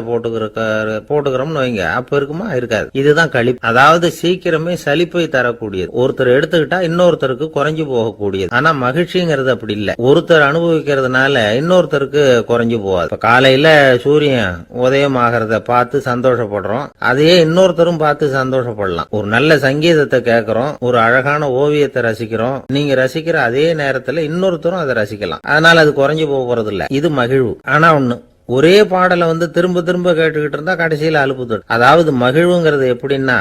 போட்டுக்கிறோம்னு வைங்க, அப்ப இருக்குமா? இருக்காது. இதுதான் களிப்பு. அதாவது சீக்கிரமே சலிப்பை தரக்கூடியது. ஒருத்தர் எடுத்துக்கிட்டா இன்னொருத்தருக்கு குறைஞ்சு போகக்கூடியது. ஆனா மகிழ்ச்சிங்கிறது அப்படி இல்ல. ஒருத்தர் அனுபவிக்கிறதுனால இன்னொருத்தருக்கு குறைஞ்சு போகாது. இப்ப காலையில சூரியன் உதயம் ஆகிறத பார்த்து சந்தோஷப்படுறோம், அதையே இன்னொருத்தரும் பார்த்து சந்தோஷப்படலாம். ஒரு நல்ல சங்கீதத்தை கேட்கிறோம், ஒரு அழகான ஓவியத்தை ரசிக்கிறோம், நீங்க ரசிக்கிற அதே நேரத்துல இன்னொருத்தரும் அதை ரசிக்கலாம். அதனால அது குறைஞ்சு போறது இல்ல. இது மகிழ்வு. ஆனா ஒண்ணு, ஒரே பாடலை வந்து திரும்ப திரும்ப கேட்டுக்கிட்டு இருந்தா கடைசியில அலுப்பு தரும். அதாவது மகிழ்வுங்கிறது எப்படின்னா,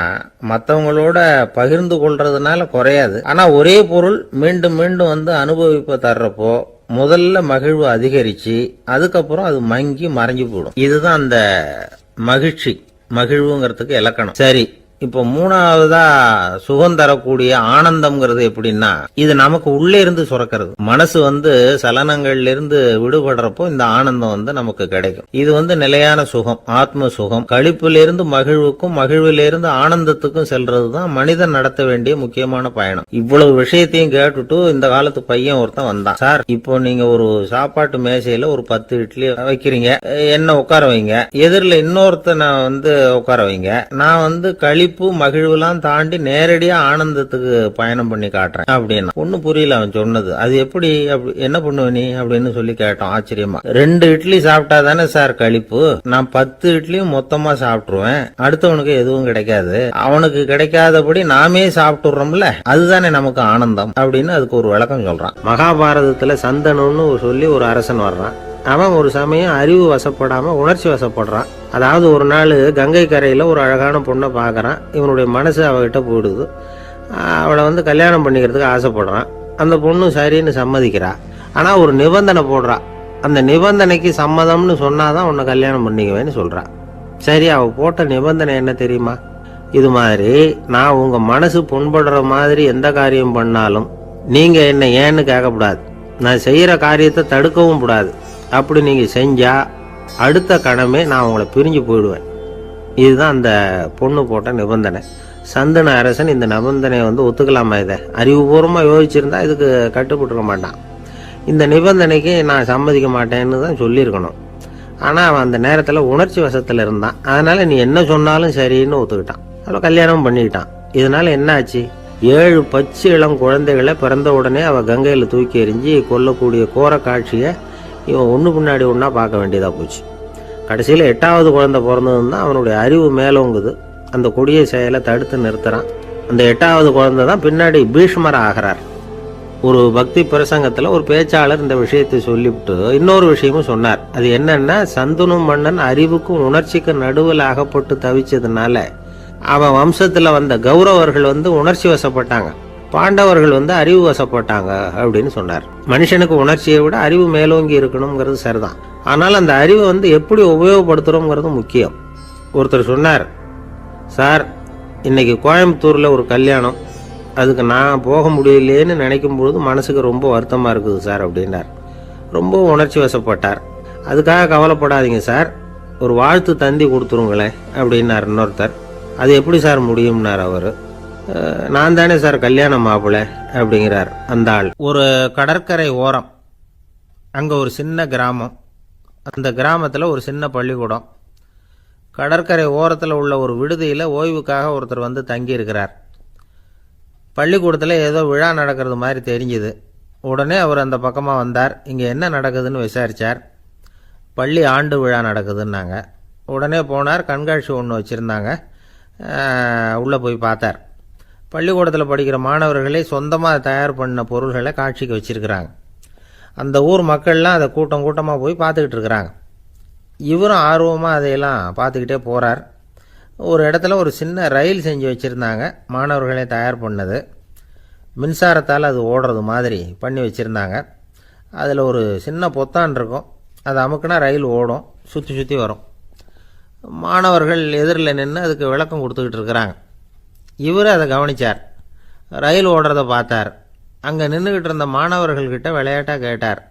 மத்தவங்களோட பகிர்ந்து கொள்றதுனால குறையாது. ஆனா ஒரே பொருள் மீண்டும் மீண்டும் வந்து அனுபவிப்ப தர்றப்போ முதல்ல மகிழ்வு அதிகரிச்சு அதுக்கப்புறம் அது மங்கி மறைஞ்சு போடும். இதுதான் அந்த மகிழ்வுங்கிறதுக்கு இலக்கணம். சரி, இப்போ மூணாவதா சுகம் தரக்கூடிய ஆனந்தம்ங்கிறது எப்படின்னா, இது நமக்கு உள்ளே இருந்து சுரக்கிறது. மனசு வந்து சலனங்கள்ல இருந்து விடுபடுறப்போ இந்த ஆனந்தம் வந்து நமக்கு கிடைக்கும். இது வந்து நிலையான சுகம், ஆத்ம சுகம். களிப்பிலிருந்து மகிழ்வுக்கும் மகிழ்விலிருந்து ஆனந்தத்துக்கும் செல்றதுதான் மனிதன் நடத்த வேண்டிய முக்கியமான பயணம். இவ்வளவு விஷயத்தையும் கேட்டுட்டு இந்த காலத்து பையன் ஒருத்தன் வந்தான். சார், இப்போ நீங்க ஒரு சாப்பாட்டு மேசையில ஒரு 10 இட்லி வைக்கிறீங்க, என்ன உட்கார வைங்க, எதிரில் இன்னொருத்தனை வந்து உட்கார வைங்க, நான் வந்து மகிழ்வுலாம் தாண்டி நேரடியா ஆனந்தத்துக்கு பயணம் பண்ணி காட்டுறேன் அப்படின்னா. ஒன்னும் புரியல அவன் சொன்னது. அது எப்படி, என்ன பண்ணுவ நீ அப்படின்னு சொல்லி கேட்டோம் ஆச்சரியமா. 2 இட்லி சாப்பிட்டா தானே சார் களிப்பு, நான் 10 இட்லியும் மொத்தமா சாப்பிட்டுருவேன், அடுத்தவனுக்கு எதுவும் கிடைக்காது, அவனுக்கு கிடைக்காதபடி நாமே சாப்பிட்டுறோம்ல, அதுதானே நமக்கு ஆனந்தம் அப்படின்னு அதுக்கு ஒரு விளக்கம் சொல்றான். மகாபாரதத்துல சந்தனுன்னு சொல்லி ஒரு அரசன் வர்றான். அவன் ஒரு சமயம் அறிவு வசப்படாம உணர்ச்சி வசப்படுறான். அதாவது ஒரு நாள் கங்கை கரையில ஒரு அழகான பொண்ணை பார்க்கறான். இவனுடைய மனசு அவகிட்ட போயிடுது. அவளை வந்து கல்யாணம் பண்ணிக்கிறதுக்கு ஆசைப்படுறான். அந்த பொண்ணு சரின்னு சம்மதிக்கிறா. ஆனா ஒரு நிபந்தனை போடுறா. அந்த நிபந்தனைக்கு சம்மதம்னு சொன்னாதான் உன்னை கல்யாணம் பண்ணிக்குவேன்னு சொல்றா. சரி, அவ போட்ட நிபந்தனை என்ன தெரியுமா? இது மாதிரி, நான் உங்க மனசு புண்படுற மாதிரி எந்த காரியம் பண்ணாலும் நீங்க என்ன ஏன்னு கேட்கக்கூடாது, நான் செய்யற காரியத்தை தடுக்கவும் கூடாது. அப்படி நீங்க செஞ்சா அடுத்த கணமே நான் உங்களை பிரிஞ்சு போயிடுவேன். இதுதான் அந்த பொண்ணு போட்ட நிபந்தனை. சந்தன அரசன் இந்த நிபந்தனையை வந்து ஒத்துக்கலாமா? இதை அறிவுபூர்வமா யோசிச்சிருந்தா இதுக்கு கட்டுப்பட்டுக்க மாட்டான். இந்த நிபந்தனைக்கு நான் சம்மதிக்க மாட்டேன்னு தான் சொல்லியிருக்கணும். ஆனா அவன் அந்த நேரத்துல உணர்ச்சி வசத்துல இருந்தான். அதனால நீ என்ன சொன்னாலும் சரின்னு ஒத்துக்கிட்டான். அவளை கல்யாணம் பண்ணிக்கிட்டான். இதனால என்ன ஆச்சு? 7 பச்சை இளம் குழந்தைகளை பிறந்த உடனே அவ கங்கையில தூக்கி எறிஞ்சி கொல்லக்கூடிய கோர காட்சியை இவன் ஒன்று பின்னாடி ஒன்றா பார்க்க வேண்டியதாக போச்சு. கடைசியில் 8வது குழந்தை பிறந்ததுன்னு தான் அவனுடைய அறிவு மேலோங்குது. அந்த கொடிய செயலை தடுத்து நிறுத்துறான். அந்த 8வது குழந்தை தான் பின்னாடி பீஷ்மர் ஆகிறார். ஒரு பக்தி பிரசங்கத்தில் ஒரு பேச்சாளர் இந்த விஷயத்தை சொல்லிவிட்டு இன்னொரு விஷயமும் சொன்னார். அது என்னன்னா, சந்தனு மன்னன் அறிவுக்கும் உணர்ச்சிக்கும் நடுவில் அகப்பட்டு தவிச்சதுனால அவன் வம்சத்தில் வந்த கௌரவர்கள் வந்து உணர்ச்சி வசப்பட்டாங்க, பாண்டவர்கள் வந்து அறிவு வசப்பட்டாங்க அப்படின்னு சொன்னார். மனுஷனுக்கு உணர்ச்சியை விட அறிவு மேலோங்கி இருக்கணுங்கிறது சரிதான். ஆனால் அந்த அறிவை வந்து எப்படி உபயோகப்படுத்துறோங்கிறது முக்கியம். ஒருத்தர் சொன்னார், சார் இன்னைக்கு கோயம்புத்தூர்ல ஒரு கல்யாணம், அதுக்கு நான் போக முடியலேன்னு நினைக்கும் பொழுது மனசுக்கு ரொம்ப வருத்தமா இருக்குது சார் அப்படின்னார். ரொம்ப உணர்ச்சி வசப்பட்டார். அதுக்காக கவலைப்படாதீங்க சார், ஒரு வாழ்த்து தந்தி கொடுத்துருங்களேன் அப்படின்னார் இன்னொருத்தர். அது எப்படி சார் முடியும்னார் அவரு. நான் தானே சார் கல்யாண மாப்பிள்ளை அப்படிங்கிறார் அந்த ஆள். ஒரு கடற்கரை ஓரம், அங்க ஒரு சின்ன கிராமம். அந்த கிராமத்தில் ஒரு சின்ன பள்ளிக்கூடம். கடற்கரை ஓரத்தில் உள்ள ஒரு விடுதியில் ஓய்வுக்காக ஒருத்தர் வந்து தங்கி இருக்கிறார். பள்ளிக்கூடத்தில் ஏதோ விழா நடக்கிறது மாதிரி தெரிஞ்சுது. உடனே அவர் அந்த பக்கமாக வந்தார். இங்கே என்ன நடக்குதுன்னு விசாரித்தார். பள்ளி ஆண்டு விழா நடக்குதுன்னாங்க. உடனே போனார். கண்காட்சி ஒன்று வச்சுருந்தாங்க. உள்ளே போய் பார்த்தார். பள்ளிக்கூடத்தில் படிக்கிற மாணவர்களே சொந்தமாக தயார் பண்ண பொருள்களை காட்சிக்கு வச்சிருக்கிறாங்க. அந்த ஊர் மக்கள்லாம் அதை கூட்டம் கூட்டமாக போய் பார்த்துக்கிட்டு இருக்கிறாங்க. இவரும் ஆர்வமாக அதையெல்லாம் பார்த்துக்கிட்டே போகிறார். ஒரு இடத்துல ஒரு சின்ன ரயில் செஞ்சு வச்சுருந்தாங்க, மாணவர்களே தயார் பண்ணது. மின்சாரத்தால் அது ஓடுறது மாதிரி பண்ணி வச்சுருந்தாங்க. அதில் ஒரு சின்ன பொத்தான் இருக்கும், அதை அமுக்குனா ரயில் ஓடும், சுற்றி சுற்றி வரும். மாணவர்கள் எதிரில் நின்று அதுக்கு விளக்கம் கொடுத்துக்கிட்டு இருக்கிறாங்க. இவர் அதை கவனித்தார். ரயில் ஓடுறத பார்த்தார். அங்கே நின்றுக்கிட்டு இருந்த மாணவர்கள்கிட்ட விளையாட்டாக கேட்டார்,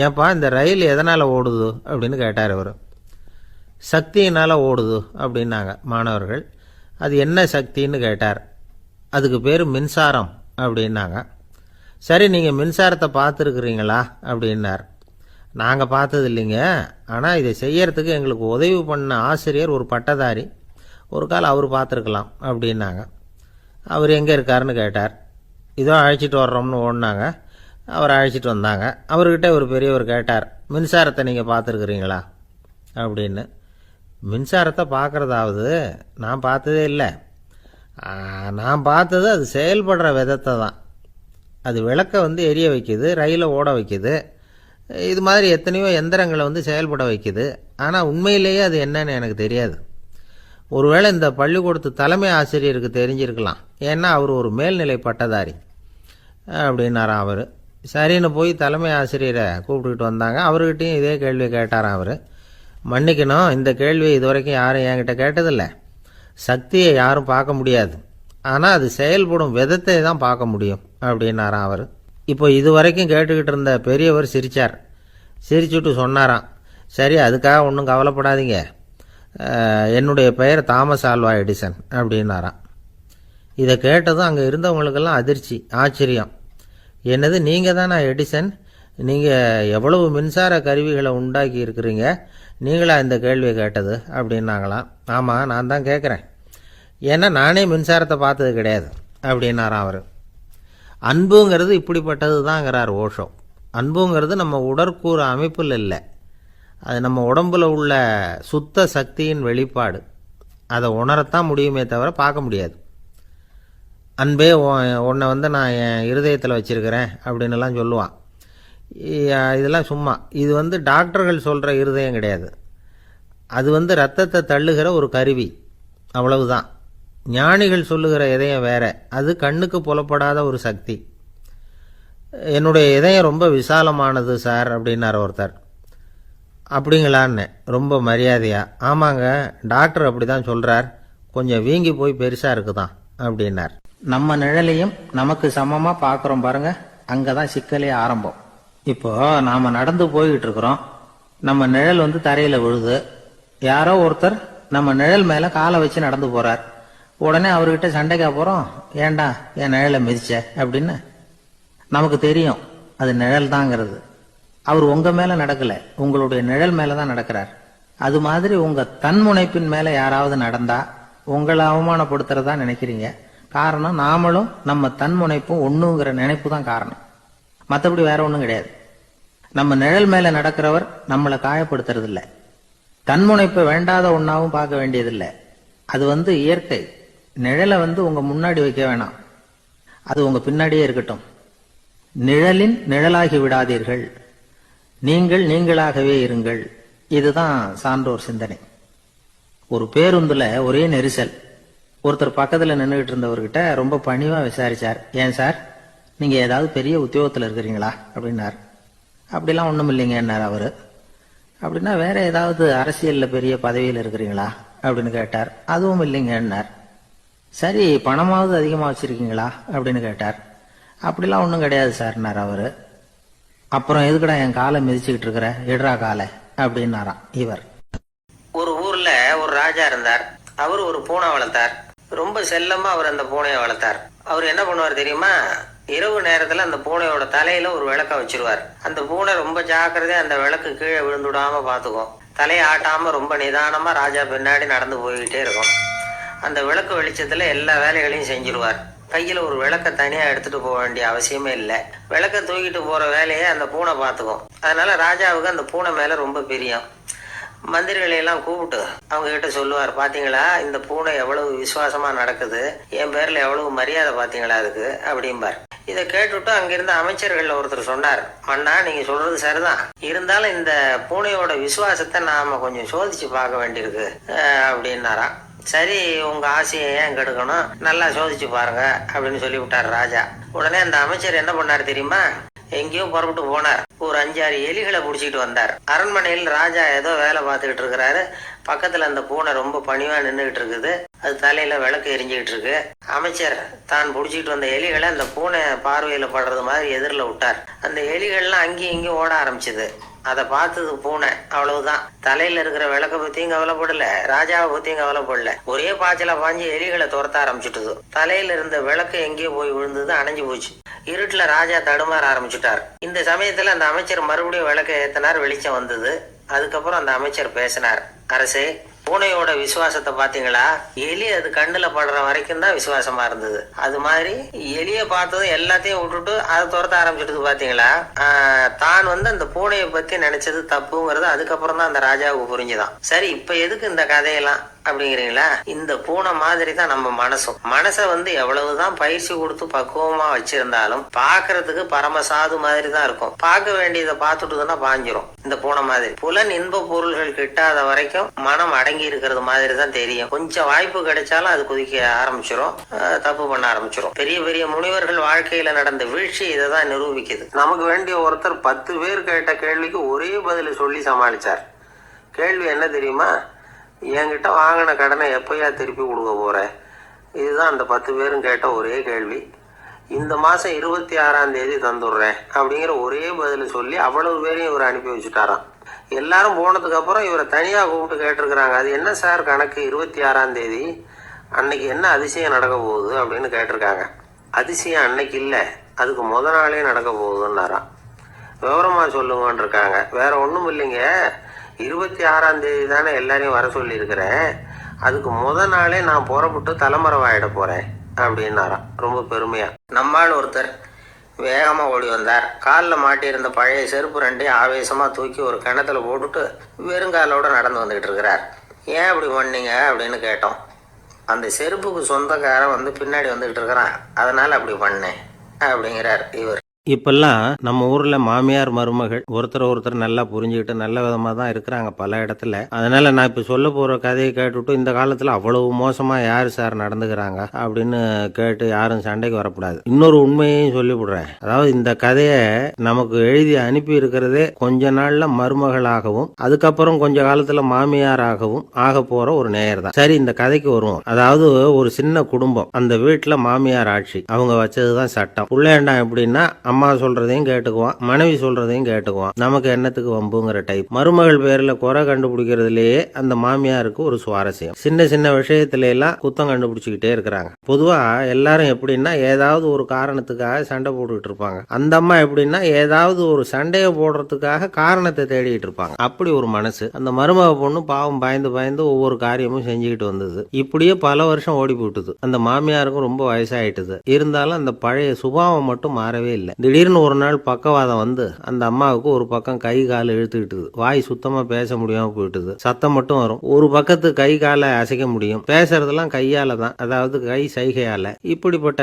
ஏன்பா இந்த ரயில் எதனால் ஓடுது அப்படின்னு கேட்டார் இவர். சக்தியினால் ஓடுது அப்படின்னாங்க மாணவர்கள். அது என்ன சக்தின்னு கேட்டார். அதுக்கு பேர் மின்சாரம் அப்படின்னாங்க. சரி, நீங்கள் மின்சாரத்தை பார்த்துருக்குறீங்களா அப்படின்னார். நாங்கள் பார்த்தது இல்லைங்க. ஆனால் இதை செய்யறதுக்கு எங்களுக்கு உதவி பண்ண ஆசிரியர் ஒரு பட்டதாரி, ஒரு கால் அவர் பார்த்துருக்கலாம் அப்படின்னாங்க. அவர் எங்கே இருக்காருன்னு கேட்டார். இதோ அழைச்சிட்டு வர்றோம்னு ஓடினாங்க. அவரை அழைச்சிட்டு வந்தாங்க. அவர்கிட்ட ஒரு பெரியவர் கேட்டார், மின்சாரத்தை நீங்கள் பார்த்துருக்குறீங்களா அப்படின்னு. மின்சாரத்தை பார்க்குறதாவது நான் பார்த்ததே இல்லை. நான் பார்த்தது அது செயல்படுற விதத்தை தான். அது விளக்கை எரிய வைக்குது, ரயிலை ஓட வைக்குது, இது மாதிரி எத்தனையோ எந்திரங்களை செயல்பட வைக்குது. ஆனால் உண்மையிலேயே அது என்னன்னு எனக்கு தெரியாது. ஒருவேளை இந்த பள்ளிக்கூடத்து தலைமை ஆசிரியருக்கு தெரிஞ்சிருக்கலாம், ஏன்னா அவர் ஒரு மேல்நிலை பட்டதாரி அப்படின்னாராம் அவர். சரின்னு போய் தலைமை ஆசிரியரை கூப்பிட்டுக்கிட்டு வந்தாங்க. அவர்கிட்டையும் இதே கேள்வியை கேட்டாராம் அவர். மன்னிக்கணும், இந்த கேள்வியை இதுவரைக்கும் யாரும் என்கிட்ட கேட்டதில்லை. சக்தியை யாரும் பார்க்க முடியாது, ஆனால் அது செயல்படும் விதத்தை தான் பார்க்க முடியும் அப்படின்னாராம் அவர். இப்போ இது வரைக்கும் கேட்டுக்கிட்டு இருந்த பெரியவர் சிரித்தார். சிரிச்சுட்டு சொன்னாராம், சரி அதுக்காக ஒன்றும் கவலைப்படாதீங்க, என்னுடைய பெயர் தாமஸ் ஆல்வா எடிசன் அப்படின்னாராம். இதை கேட்டதும் அங்கே இருந்தவங்களுக்கெல்லாம் அதிர்ச்சி, ஆச்சரியம். என்னது, நீங்கள் தானா எடிசன்? நீங்கள் எவ்வளவு மின்சார கருவிகளை உண்டாக்கி இருக்கிறீங்க, நீங்களா இந்த கேள்வியை கேட்டது அப்படின்னாங்களாம். ஆமாம், நான் தான் கேட்குறேன், ஏன்னா நானே மின்சாரத்தை பார்த்தது கிடையாது அப்படின்னாராம் அவர். அன்புங்கிறது இப்படிப்பட்டது தாங்கிறார் ஓஷோ. அன்புங்கிறது நம்ம உடற்கூறு அமைப்பில் இல்லை, அது நம்ம உடம்பில் உள்ள சுத்த சக்தியின் வெளிப்பாடு. அதை உணரத்தான் முடியுமே தவிர பார்க்க முடியாது. அன்பே உன்னை நான் என் இருதயத்தில் வச்சிருக்கிறேன் அப்படின்னுலாம் சொல்லுவான். இதெல்லாம் சும்மா. இது டாக்டர்கள் சொல்கிற இருதயம் கிடையாது. அது ரத்தத்தை தள்ளுகிற ஒரு கருவி, அவ்வளவுதான். ஞானிகள் சொல்லுகிற இதயம் வேற, அது கண்ணுக்கு புலப்படாத ஒரு சக்தி. என்னுடைய இதயம் ரொம்ப விசாலமானது சார் அப்படின்னார் ஒருத்தர். அப்படிங்களான்னு ரொம்ப மரியாதையா, ஆமாங்க டாக்டர் அப்படி தான் சொல்கிறார், கொஞ்சம் வீங்கி போய் பெருசாக இருக்குதான் அப்படின்னார். நம்ம நிழலையும் நமக்கு சமமாக பார்க்குறோம் பாருங்க, அங்கே தான் சிக்கலே ஆரம்பம். இப்போ நாம் நடந்து போய்கிட்டு இருக்கிறோம், நம்ம நிழல் தரையில் விழுது. யாரோ ஒருத்தர் நம்ம நிழல் மேலே காலை வச்சு நடந்து போகிறார். உடனே அவர்கிட்ட சண்டைக்கா போகிறோம், ஏண்டா என் நிழலை மிதிச்ச அப்படின்னு. நமக்கு தெரியும் அது நிழல் தாங்கிறது. அவர் உங்கள் மேலே நடக்கலை, உங்களுடைய நிழல் மேலே தான் நடக்கிறார். அது மாதிரி உங்கள் தன்முனைப்பின் மேலே யாராவது நடந்தா உங்களை அவமானப்படுத்துறதா நினைக்கிறீங்க. காரணம், நாமளும் நம்ம தன்முனைப்பும் ஒன்றுங்கிற நினைப்பு தான் காரணம், மற்றபடி வேற ஒன்றும் கிடையாது. நம்ம நிழல் மேலே நடக்கிறவர் நம்மளை காயப்படுத்துறது இல்லை. தன்முனைப்பை வேண்டாத ஒன்றாவும் பார்க்க வேண்டியதில்லை. அது இயற்கை. நிழலை உங்க முன்னாடி வைக்க வேணாம், அது உங்க பின்னாடியே இருக்கட்டும். நிழலின் நிழலாகி விடாதீர்கள், நீங்கள் நீங்களாகவே இருங்கள். இதுதான் சான்றோர் சிந்தனை. ஒரு பேருந்துல ஒரே நெரிசல். ஒருத்தர் பக்கத்துல நின்றுகிட்டு இருந்தவர்கிட்ட ரொம்ப பணிவா விசாரிச்சார், ஏன் சார் நீங்க ஏதாவது பெரிய உத்தியோகத்தில் இருக்கிறீங்களா அப்படின்னார். அப்படிலாம் ஒன்றும் இல்லைங்கன்னார் அவரு. அப்படின்னா வேற ஏதாவது அரசியல்ல பெரிய பதவியில் இருக்கிறீங்களா அப்படின்னு கேட்டார். அதுவும் இல்லைங்கன்னார். சரி பணமாவது அதிகமாக வச்சிருக்கீங்களா அப்படின்னு கேட்டார். அப்படிலாம் ஒன்றும் கிடையாது சார்னார் அவரு. அப்புறம் எதுக்குடா என் காலை மிதிச்சுக்கிட்டு இருக்கிற, எடுறா காலை அப்படின்னாராம் இவர். ஒரு ஊர்ல ஒரு ராஜா இருந்தார். அவர் ஒரு பூனை வளர்த்தார். ரொம்ப செல்லமா அவர் அந்த பூனையை வளர்த்தார். அவர் என்ன பண்ணுவார் தெரியுமா, இரவு நேரத்துல அந்த பூனையோட தலையில ஒரு விளக்க வச்சிருவார். அந்த பூனை ரொம்ப ஜாக்கிரதையா அந்த விளக்கு கீழே விழுந்துடாம பாத்துக்கும். தலையை ஆட்டாம ரொம்ப நிதானமா ராஜா பின்னாடி நடந்து போய்கிட்டே இருக்கும். அந்த விளக்கு வெளிச்சத்துல எல்லா வேலைகளையும் செஞ்சிருவார். கையில ஒரு விளக்க தனியா எடுத்துட்டு போக வேண்டிய அவசியமே இல்லை. விளக்க தூக்கிட்டு போற வேலையை அந்த பூனை பார்த்துக்கும். அதனால ராஜாவுக்கு அந்த பூனை மேல ரொம்ப பிரியம். மந்திரிகளை எல்லாம் கூப்பிட்டு அவங்க கிட்ட சொல்லுவார், பாத்தீங்களா இந்த பூனை எவ்வளவு விசுவாசமா நடக்குது, என் பேர்ல எவ்வளவு மரியாதை பாத்தீங்களா அதுக்கு அப்படிம்பார். இதை கேட்டுட்டு அங்கிருந்த அமைச்சர்கள் ஒருத்தர் சொன்னார், மன்னா நீங்க சொல்றது சரிதான், இருந்தாலும் இந்த பூனையோட விசுவாசத்தை நாம கொஞ்சம் சோதிச்சு பார்க்க வேண்டியிருக்கு அப்படின்னாராம். சரி உங்க ஆசையை ஏன் கெடுக்கணும், நல்லா சோதிச்சு பாருங்க அப்படின்னு சொல்லி விட்டார் ராஜா. உடனே அந்த அமைச்சர் என்ன பண்ணார் தெரியுமா, எங்கேயோ புறப்பட்டு போனார். ஒரு 5-6 எலிகளை பிடிச்சிட்டு வந்தார். அரண்மனையில் ராஜா ஏதோ வேலை பார்த்துக்கிட்டு இருக்கிறாரு. பக்கத்துல அந்த பூனை ரொம்ப பணிவா நின்றுகிட்டு இருக்குது. அது தலையில விளக்கு எரிஞ்சுக்கிட்டு இருக்கு. அமைச்சர் தான் பிடிச்சிட்டு வந்த எலிகளை அந்த பூனை பார்வையில படுறது மாதிரி எதிரில் விட்டார். அந்த எலிகள்லாம் அங்கேயும் இங்கேயும் ஓட ஆரம்பிச்சுது. அதை பார்த்தது பூனை, அவ்வளவுதான். தலையில இருக்கிற விளக்க பத்தியும் கவலைப்படல, ராஜாவை பத்தியும் கவலைப்படல. ஒரே பாய்ச்சல பாஞ்சு எலிகளை துரத்த ஆரம்பிச்சுட்டுது. தலையில இருந்த விளக்கு எங்கேயோ போய் விழுந்தது, அணைஞ்சு போச்சு. இருட்டுல ராஜா தடுமாற ஆரம்பிச்சுட்டார். இந்த சமயத்துல அந்த அமைச்சர் மறுபடியும் விளக்க ஏத்தினார், வெளிச்சம் வந்தது. அதுக்கப்புறம் அந்த அமைச்சர் பேசினார். அரசே, பூனையோட விசுவாசத்தை பாத்தீங்களா? எலி அது கண்ணுல படுற வரைக்கும் தான் விசுவாசமா இருந்தது. அது மாதிரி எலிய பார்த்ததும் எல்லாத்தையும் விட்டுட்டு அதை துரத்த ஆரம்பிச்சுட்டு பாத்தீங்களா? தான் அந்த பூனையை பத்தி நினைச்சது தப்புங்கிறது அதுக்கப்புறம் தான் அந்த ராஜாவுக்கு புரிஞ்சுதான். சரி, இப்ப எதுக்கு இந்த கதையெல்லாம் அப்படிங்கிறீங்களா? இந்த பூனை மாதிரி தான் நம்ம மனசும். மனசை எவ்வளவுதான் பயிற்சி கொடுத்து பக்குவமா வச்சிருந்தாலும் பாக்குறதுக்கு பரமசாது மாதிரி தான் இருக்கும். பார்க்க வேண்டியதை பார்த்துட்டுதுன்னா பாஞ்சிரும். இந்த பூனை மாதிரி புலன் இன்ப பொருள்கள் கிட்டாத வரைக்கும் மனம் அடங்கி இருக்கிறது மாதிரி தான் தெரியும். கொஞ்சம் வாய்ப்பு கிடைச்சாலும் அது குதிக்க ஆரம்பிச்சிரும், தப்பு பண்ண ஆரம்பிச்சிரும். பெரிய பெரிய முனிவர்கள் வாழ்க்கையில நடந்த வீழ்ச்சி இதை தான் நிரூபிக்குது. நமக்கு வேண்டிய ஒருத்தர் 10 பேர் கேட்ட கேள்விக்கு ஒரே பதில சொல்லி சமாளிச்சார். கேள்வி என்ன தெரியுமா? என்கிட்ட வாங்கின கடனை எப்பயா திருப்பி கொடுக்க போற? இதுதான் அந்த 10 பேரும் கேட்ட ஒரே கேள்வி. இந்த மாசம் 26ஆம் தேதி தந்துடுறேன் அப்படிங்கிற ஒரே பதில சொல்லி அவ்வளவு பேரையும் இவர் அனுப்பி வச்சுட்டாராம். எல்லாரும் போனதுக்கு அப்புறம் இவரை தனியா கூப்பிட்டு கேட்டிருக்கிறாங்க. அது என்ன சார் கணக்கு, 26ஆம் தேதி அன்னைக்கு என்ன அதிசயம் நடக்க போகுது அப்படின்னு கேட்டிருக்காங்க. அதிசயம் அன்னைக்கு இல்லை, அதுக்கு முத நாளே நடக்க போகுதுன்னாராம். விவரமா சொல்லுங்கன்னு இருக்காங்க. வேற ஒண்ணும் இல்லைங்க, 26ஆம் தேதி தானே எல்லாரையும் வர சொல்லி இருக்கிறேன், அதுக்கு முத நாளே நான் புறப்பட்டு தலைமறைவாயிட போறேன் அப்படின்னாராம் ரொம்ப பெருமையா. நம்மால் ஒருத்தர் வேகமா ஓடி வந்தார். காலில் மாட்டியிருந்த பழைய செருப்பு ரெண்டையும் ஆவேசமா தூக்கி ஒரு கிணத்துல போட்டுட்டு வெறுங்காலோட நடந்து வந்துகிட்டு இருக்கிறார். ஏன் அப்படி பண்ணீங்க அப்படின்னு கேட்டோம். அந்த செருப்புக்கு சொந்தக்காரன் பின்னாடி வந்துகிட்டு இருக்கிறான், அதனால அப்படி பண்ணேன் அப்படிங்கிறார் இவர். இப்பெல்லாம் நம்ம ஊர்ல மாமியார் மருமகள் ஒருத்தர் நல்லா புரிஞ்சுக்கிட்டு நல்ல விதமா தான் இருக்கிறாங்க பல இடத்துல. அதனால நான் இப்ப சொல்ல போற கதையை கேட்டுட்டு இந்த காலத்துல அவ்வளவு மோசமா யாரு சார் நடந்துக்கிறாங்க அப்படின்னு கேட்டு யாரும் சண்டைக்கு வரக்கூடாது. இன்னொரு உண்மையையும் சொல்லிவிடுறேன். அதாவது இந்த கதைய நமக்கு எழுதி அனுப்பி இருக்கிறதே கொஞ்ச நாள்ல மருமகளாகவும் அதுக்கப்புறம் கொஞ்ச காலத்துல மாமியாராகவும் ஆக போற ஒரு நேயர் தான். சரி, இந்த கதைக்கு வருவோம். அதாவது ஒரு சின்ன குடும்பம், அந்த வீட்டுல மாமியார் ஆட்சி, அவங்க வச்சதுதான் சட்டம். புள்ளையண்டா எப்படின்னா அம்மா சொல்றதையும் கேட்டுக்குவான், மனைவி சொல்றதையும் கேட்டுக்குவான், நமக்கு என்னத்துக்கு வம்புங்கிற டைப். மருமகள் பேர்ல குறை கண்டுபிடிக்கிறதுலயே அந்த மாமியாருக்கு ஒரு சுவாரஸ்யம். சின்ன சின்ன விஷயத்துல எல்லாம் குத்தம் கண்டுபிடிச்சுக்கிட்டே இருக்கிறாங்க. பொதுவா எல்லாரும் எப்படின்னா ஏதாவது ஒரு காரணத்துக்காக சண்டை போட்டுக்கிட்டு இருப்பாங்க. அந்த அம்மா எப்படின்னா ஏதாவது ஒரு சண்டையை போடுறதுக்காக காரணத்தை தேடிட்டு இருப்பாங்க. அப்படி ஒரு மனசு. அந்த மருமக பொண்ணு பாவம் பயந்து பயந்து ஒவ்வொரு காரியமும் செஞ்சுக்கிட்டு வந்தது. இப்படியே பல வருஷம் ஓடி போட்டுது. அந்த மாமியாருக்கும் ரொம்ப வயசாயிட்டுது. இருந்தாலும் அந்த பழைய சுபாவம் மட்டும் மாறவே இல்லை. திடீர்னு ஒரு நாள் பக்கவாதம் அந்த அம்மாவுக்கு ஒரு பக்கம் கை கால் இழுத்துக்கிட்டுது. வாய் சுத்தமா பேச முடியாம போயிட்டுது. சத்தம் மட்டும் வரும். ஒரு பக்கத்து கை காலை அசைக்க முடியும், பேசுறதெல்லாம் கையால தான், அதாவது கை சைகையால. இப்படிப்பட்ட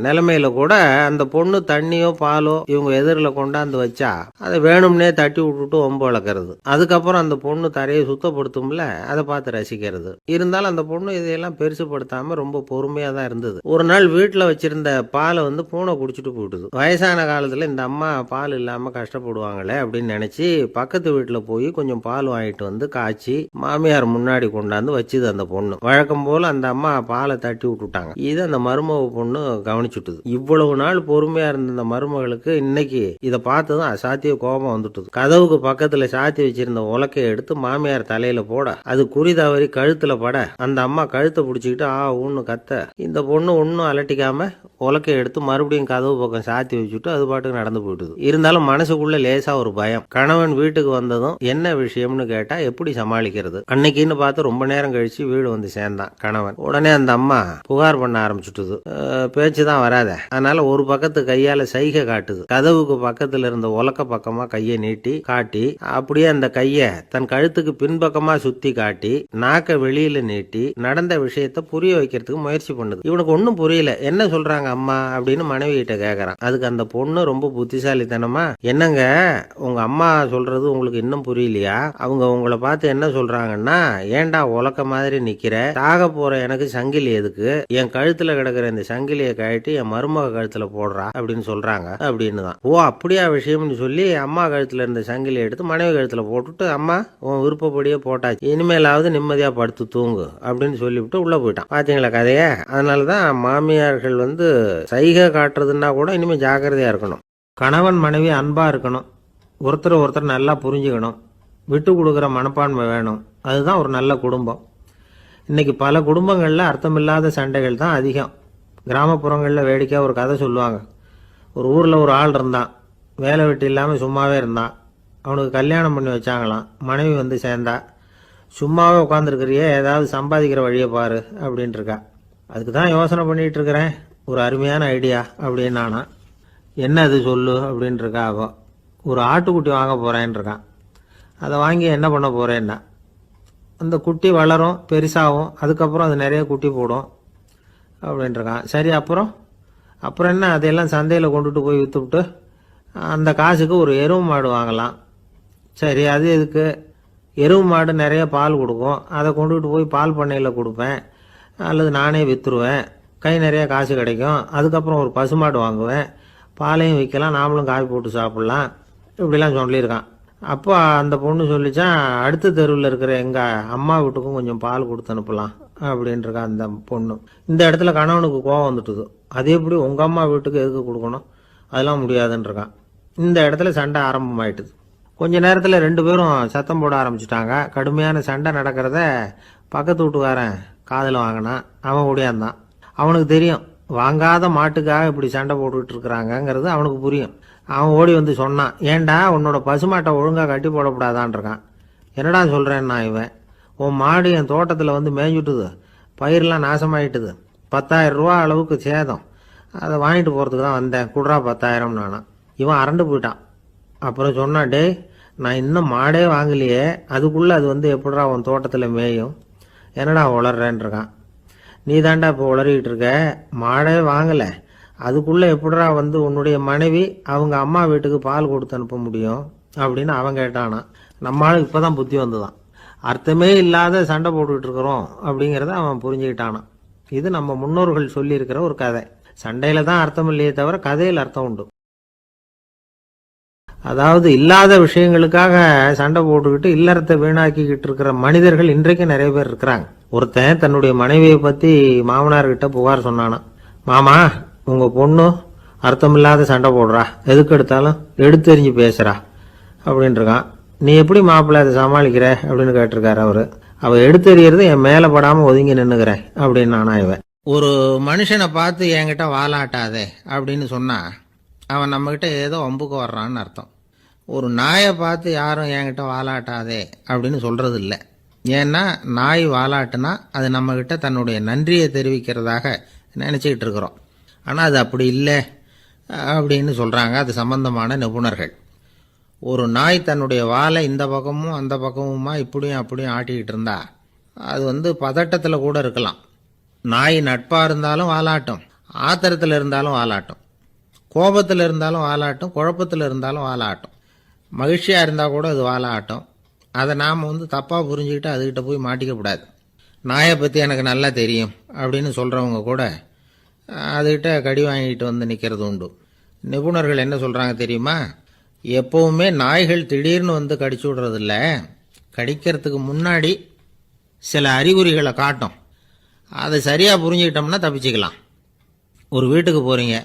நிலைமையில கூட அந்த பொண்ணு தண்ணியோ பாலோ இவங்க எதிரில கொண்டாந்து வச்சா அதை வேணும்னே தட்டி விட்டுட்டு ஒம்பு வளர்க்கறது. அதுக்கப்புறம் அந்த பொண்ணு தரையை சுத்தப்படுத்தும்ல, அதை பார்த்து ரசிக்கிறது. இருந்தாலும் அந்த பொண்ணு இதையெல்லாம் பெருசுப்படுத்தாம ரொம்ப பொறுமையா தான் இருந்தது. ஒரு நாள் வீட்டுல வச்சிருந்த பாலை பூனை குடிச்சிட்டு போயிட்டுது. வயசான காலத்துல இந்த அம்மா பால் இல்லாம கஷ்டப்படுவாங்களே அப்படின்னு நினைச்சு பக்கத்து வீட்டுல போய் கொஞ்சம் பால் வாங்கிட்டு காய்ச்சி மாமியார் முன்னாடி கொண்டாந்து வச்சுது அந்த பொண்ணு. வழக்கம் போல அந்த அம்மா பாலை தட்டி விட்டுட்டாங்க. இது அந்த மருமக பொண்ணு கவனிச்சுட்டுது. இவ்வளவு நாள் பொறுமையா இருந்த அந்த மருமகளுக்கு இன்னைக்கு இதை பார்த்ததும் அசாத்திய கோபம் வந்துட்டுது. கதவுக்கு பக்கத்துல சாத்தி வச்சிருந்த உலக்கையை எடுத்து மாமியார் தலையில போட அது குறி தவறி கழுத்துல பட அந்த அம்மா கழுத்தை பிடிச்சிக்கிட்டு ஊன்னு கத்த இந்த பொண்ணு ஒன்னும் அலட்டிக்காம உலக்கையை எடுத்து மறுபடியும் கதவு பக்கம் சாத்தி வச்சுட்டு அது பாட்டுக்கு நடந்து போயிட்டுது. இருந்தாலும் மனசுக்குள்ள லேசா ஒரு பயம். கணவன் வீட்டுக்கு வந்ததும் என்ன விஷயம்னு கேட்டா எப்படி சமாளிக்கிறது. அன்னைக்குன்னு பார்த்து ரொம்ப நேரம் கழிச்சு வீடு வந்து சேர்ந்தான் கணவன். உடனே அந்த அம்மா புகார் பண்ண ஆரம்பிச்சுட்டுது. பேச்சுதான் வராத, அதனால ஒரு பக்கத்து கையால சைகை காட்டுது. கதவுக்கு பக்கத்துல இருந்த உலக்க பக்கமா கையை நீட்டி காட்டி அப்படியே அந்த கைய தன் கழுத்துக்கு பின்பக்கமா சுத்தி காட்டி நாக்க வெளியில நீட்டி நடந்த விஷயத்த புரிய வைக்கிறதுக்கு முயற்சி பண்ணுது. இவனுக்கு ஒன்னும் புரியல. என்ன சொல்றாங்க அம்மா அப்படின்னு மனைவி கிட்ட கேக்குறான். அதுக்கு அந்த பொண்ணு ரொம்ப புத்திசாலித்தனமா, என்னங்க உங்க அம்மா சொல்றது உங்களுக்கு இன்னும் புரியலையா? அவங்க உங்களை பார்த்து என்ன சொல்றாங்கன்னா, ஏன்டா உலக்க மாதிரி நிக்கிற, தாக போற எனக்கு சங்கிலி எதுக்கு, என் கழுத்துல கிடக்குற இந்த சங்கிலியை கழட்டி என் மருமக கழுத்துல போடுறா அப்படின்னு சொல்றாங்க அப்படின்னு தான். ஓ அப்படியா விஷயம்னு சொல்லி அம்மா கழுத்துல இருந்த சங்கிலியை எடுத்து மனைவி கழுத்துல போட்டுட்டு, அம்மா உன் விருப்பப்படியே போட்டாச்சு, இனிமேலாவது நிம்மதியா படுத்து தூங்கு அப்படின்னு சொல்லிவிட்டு உள்ள போயிட்டான். பாத்தீங்களா கதைய? அதனாலதான் மாமியார்கள் சைகை காட்டுறதுன்னா கூட இனிமே ஜாக்கிரதையா இருக்கணும். கணவன் மனைவி அன்பா இருக்கணும், ஒருத்தர் ஒருத்தர் நல்லா புரிஞ்சுக்கணும், விட்டு கொடுக்குற மனப்பான்மை வேணும். அதுதான் ஒரு நல்ல குடும்பம். இன்னைக்கு பல குடும்பங்களில் அர்த்தமில்லாத சண்டைகள் தான் அதிகம். கிராமப்புறங்களில் வேடிக்கையாக ஒரு கதை சொல்லுவாங்க. ஒரு ஊரில் ஒரு ஆள் இருந்தான், வேலை வெட்டி இல்லாமல் சும்மாவே இருந்தான். அவனுக்கு கல்யாணம் பண்ணி வச்சாங்களாம். மனைவி வந்து சேர்ந்தா. சும்மாவே உட்காந்துருக்கிறியே, ஏதாவது சம்பாதிக்கிற வழியை பாரு அப்படின்ட்டு இருக்கா. அதுக்கு தான் யோசனை பண்ணிகிட்டு இருக்கிறேன், ஒரு அருமையான ஐடியா அப்படின்னு நானா. என்ன அது சொல்லு அப்படின்ட்டு இருக்கா. அவ ஒரு ஆட்டுக்குட்டி வாங்க போகிறேன்னு இருக்கான். அதை வாங்கி என்ன பண்ண போகிறேன்னா, அந்த குட்டி வளரும், பெருசாகும், அதுக்கப்புறம் அது நிறைய குட்டி போடும் அப்படின்ட்டுருக்கான். சரி, அப்புறம் என்ன, அதையெல்லாம் சந்தையில் கொண்டுட்டு போய் விற்றுவிட்டு அந்த காசுக்கு ஒரு எருவு மாடு வாங்கலாம். சரி, அது எதுக்கு? எருவு மாடு நிறைய பால் கொடுக்கும், அதை கொண்டுகிட்டு போய் பால் பண்ணையில் கொடுப்பேன், அல்லது நானே விற்றுருவேன், கை நிறைய காசு கிடைக்கும். அதுக்கப்புறம் ஒரு பசுமாடு வாங்குவேன், பாலையும் விற்கலாம், நாமளும் காய் போட்டு சாப்பிட்லாம், இப்படிலாம் சொல்லியிருக்கான். அப்போ அந்த பொண்ணு சொல்லிச்சான், அடுத்த தெருவில் இருக்கிற எங்கள் அம்மா வீட்டுக்கும் கொஞ்சம் பால் கொடுத்து அனுப்பலாம் அப்படின்ட்டுருக்கா அந்த பொண்ணு. இந்த இடத்துல கணவனுக்கு கோவம் வந்துட்டுது. அது எப்படி உங்கள் அம்மா வீட்டுக்கு எதுக்கு கொடுக்கணும், அதெல்லாம் முடியாதுன்றிருக்கான். இந்த இடத்துல சண்டை ஆரம்பமாயிட்டுது. கொஞ்ச நேரத்தில் 2 பேரும் சத்தம் போட ஆரம்பிச்சிட்டாங்க. கடுமையான சண்டை நடக்கிறத பக்கத்து வீட்டுக்காரன் காதில் வாங்கினான். அவன் ஓடியாந்தான். அவனுக்கு தெரியும், வாங்காத மாட்டுக்காக இப்படி சண்டை போட்டுக்கிட்டு இருக்கிறாங்கங்கிறது அவனுக்கு புரியும். அவன் ஓடி வந்து சொன்னான், ஏண்டா உன்னோட பசுமாட்டை ஒழுங்காக கட்டி போடக்கூடாதான்னு இருக்கான். என்னடா சொல்கிறேன்னா இவன், உன் மாடு என் தோட்டத்தில் வந்து மேய்ஞ்சுட்டுது, பயிரெலாம் நாசமாயிட்டுது, 10,000 ரூபா அளவுக்கு சேதம், அதை வாங்கிட்டு போகிறதுக்கு தான் வந்தேன், குட்ரா 10,000 நானா. இவன் அரண்டு போயிட்டான். அப்புறம் சொன்னான், டே நான் இன்னும் மாடே வாங்கலையே, அதுக்குள்ளே அது வந்து எப்படிடா உன் தோட்டத்தில் மேயும், என்னடா உளர்றேன்னு இருக்கான். நீ தாண்டா இப்போ உளறிக்கிட்டு இருக்க, மாடே வாங்கலை, அதுக்குள்ளே எப்படிடா வந்து உன்னுடைய மனைவி அவங்க அம்மா வீட்டுக்கு பால் கொடுத்து அனுப்ப முடியும் அப்படின்னு அவன் கேட்டானா. நம்மளால இப்போ தான் புத்தி வந்துதான், அர்த்தமே இல்லாத சண்டை போட்டுக்கிட்டு இருக்கிறோம் அப்படிங்கிறத அவன் புரிஞ்சுக்கிட்டானான். இது நம்ம முன்னோர்கள் சொல்லியிருக்கிற ஒரு கதை. சண்டையில் தான் அர்த்தம் இல்லையே தவிர கதையில் அர்த்தம் உண்டு. அதாவது இல்லாத விஷயங்களுக்காக சண்டை போட்டுக்கிட்டு இல்லறத்தை வீணாக்கிக்கிட்டு இருக்கிற மனிதர்கள் இன்றைக்கு நிறைய பேர் இருக்கிறாங்க. ஒருத்தன் தன்னுடைய மனைவியை பற்றி மாமனார்கிட்ட புகார் சொன்னானா, மாமா உங்க பொண்ணு அர்த்தமில்லாத சண்டை போடுறா, எதுக்கு எடுத்தாலும் எடுத்தெறிஞ்சு பேசுறா அப்படின்ட்டுருக்கான். நீ எப்படி மாப்பிள்ளை அதை சமாளிக்கிற அப்படின்னு கேட்டிருக்காரு அவரு. அவ எடுத்தெறியறது என் மேலே படாமல் ஒதுங்கி நின்றுக்கிறேன் அப்படின்னு நானா இவன். ஒரு மனுஷனை பார்த்து என்கிட்ட வாலாட்டாதே அப்படின்னு சொன்னா அவன் நம்மகிட்ட ஏதோ வம்புக்கு வர்றான்னு அர்த்தம். ஒரு நாயை பார்த்து யாரும் என்கிட்ட வாலாட்டாதே அப்படின்னு சொல்றது இல்லை. ஏன்னா நாய் வாலாட்டுனா அது நம்மகிட்ட தன்னுடைய நன்றியை தெரிவிக்கிறதாக நினச்சிக்கிட்டு இருக்கிறோம். ஆனால் அது அப்படி இல்லை அப்படின்னு சொல்கிறாங்க அது சம்பந்தமான நிபுணர்கள். ஒரு நாய் தன்னுடைய வாலை இந்த பக்கமும் அந்த பக்கமுமா இப்படியும் அப்படியும் ஆட்டிக்கிட்டு இருந்தா அது வந்து பதட்டத்தில் கூட இருக்கலாம். நாய் நட்பாக இருந்தாலும் வாலாட்டும், ஆத்திரத்தில் இருந்தாலும் வாலாட்டும், கோபத்தில் இருந்தாலும் வாலாட்டும், குழப்பத்தில் இருந்தாலும் வாலாட்டும், மகிழ்ச்சியாக இருந்தால் கூட அது வாலாட்டும். அதை நாம் வந்து தப்பாக புரிஞ்சுக்கிட்டு அதுக்கிட்ட போய் மாட்டிக்கக்கூடாது. நாயை பற்றி எனக்கு நல்லா தெரியும் அப்படின்னு சொல்கிறவங்க கூட அதுக்கிட்ட கடி வாங்கிட்டு வந்து நிற்கிறது உண்டு. நிபுணர்கள் என்ன சொல்கிறாங்க தெரியுமா, எப்போவுமே நாய்கள் திடீர்னு வந்து கடிச்சு விடுறதில்ல, கடிக்கிறதுக்கு முன்னாடி சில அறிகுறிகளை காட்டும். அதை சரியாக புரிஞ்சுக்கிட்டோம்னா தப்பிச்சுக்கலாம். ஒரு வீட்டுக்கு போகிறீங்க,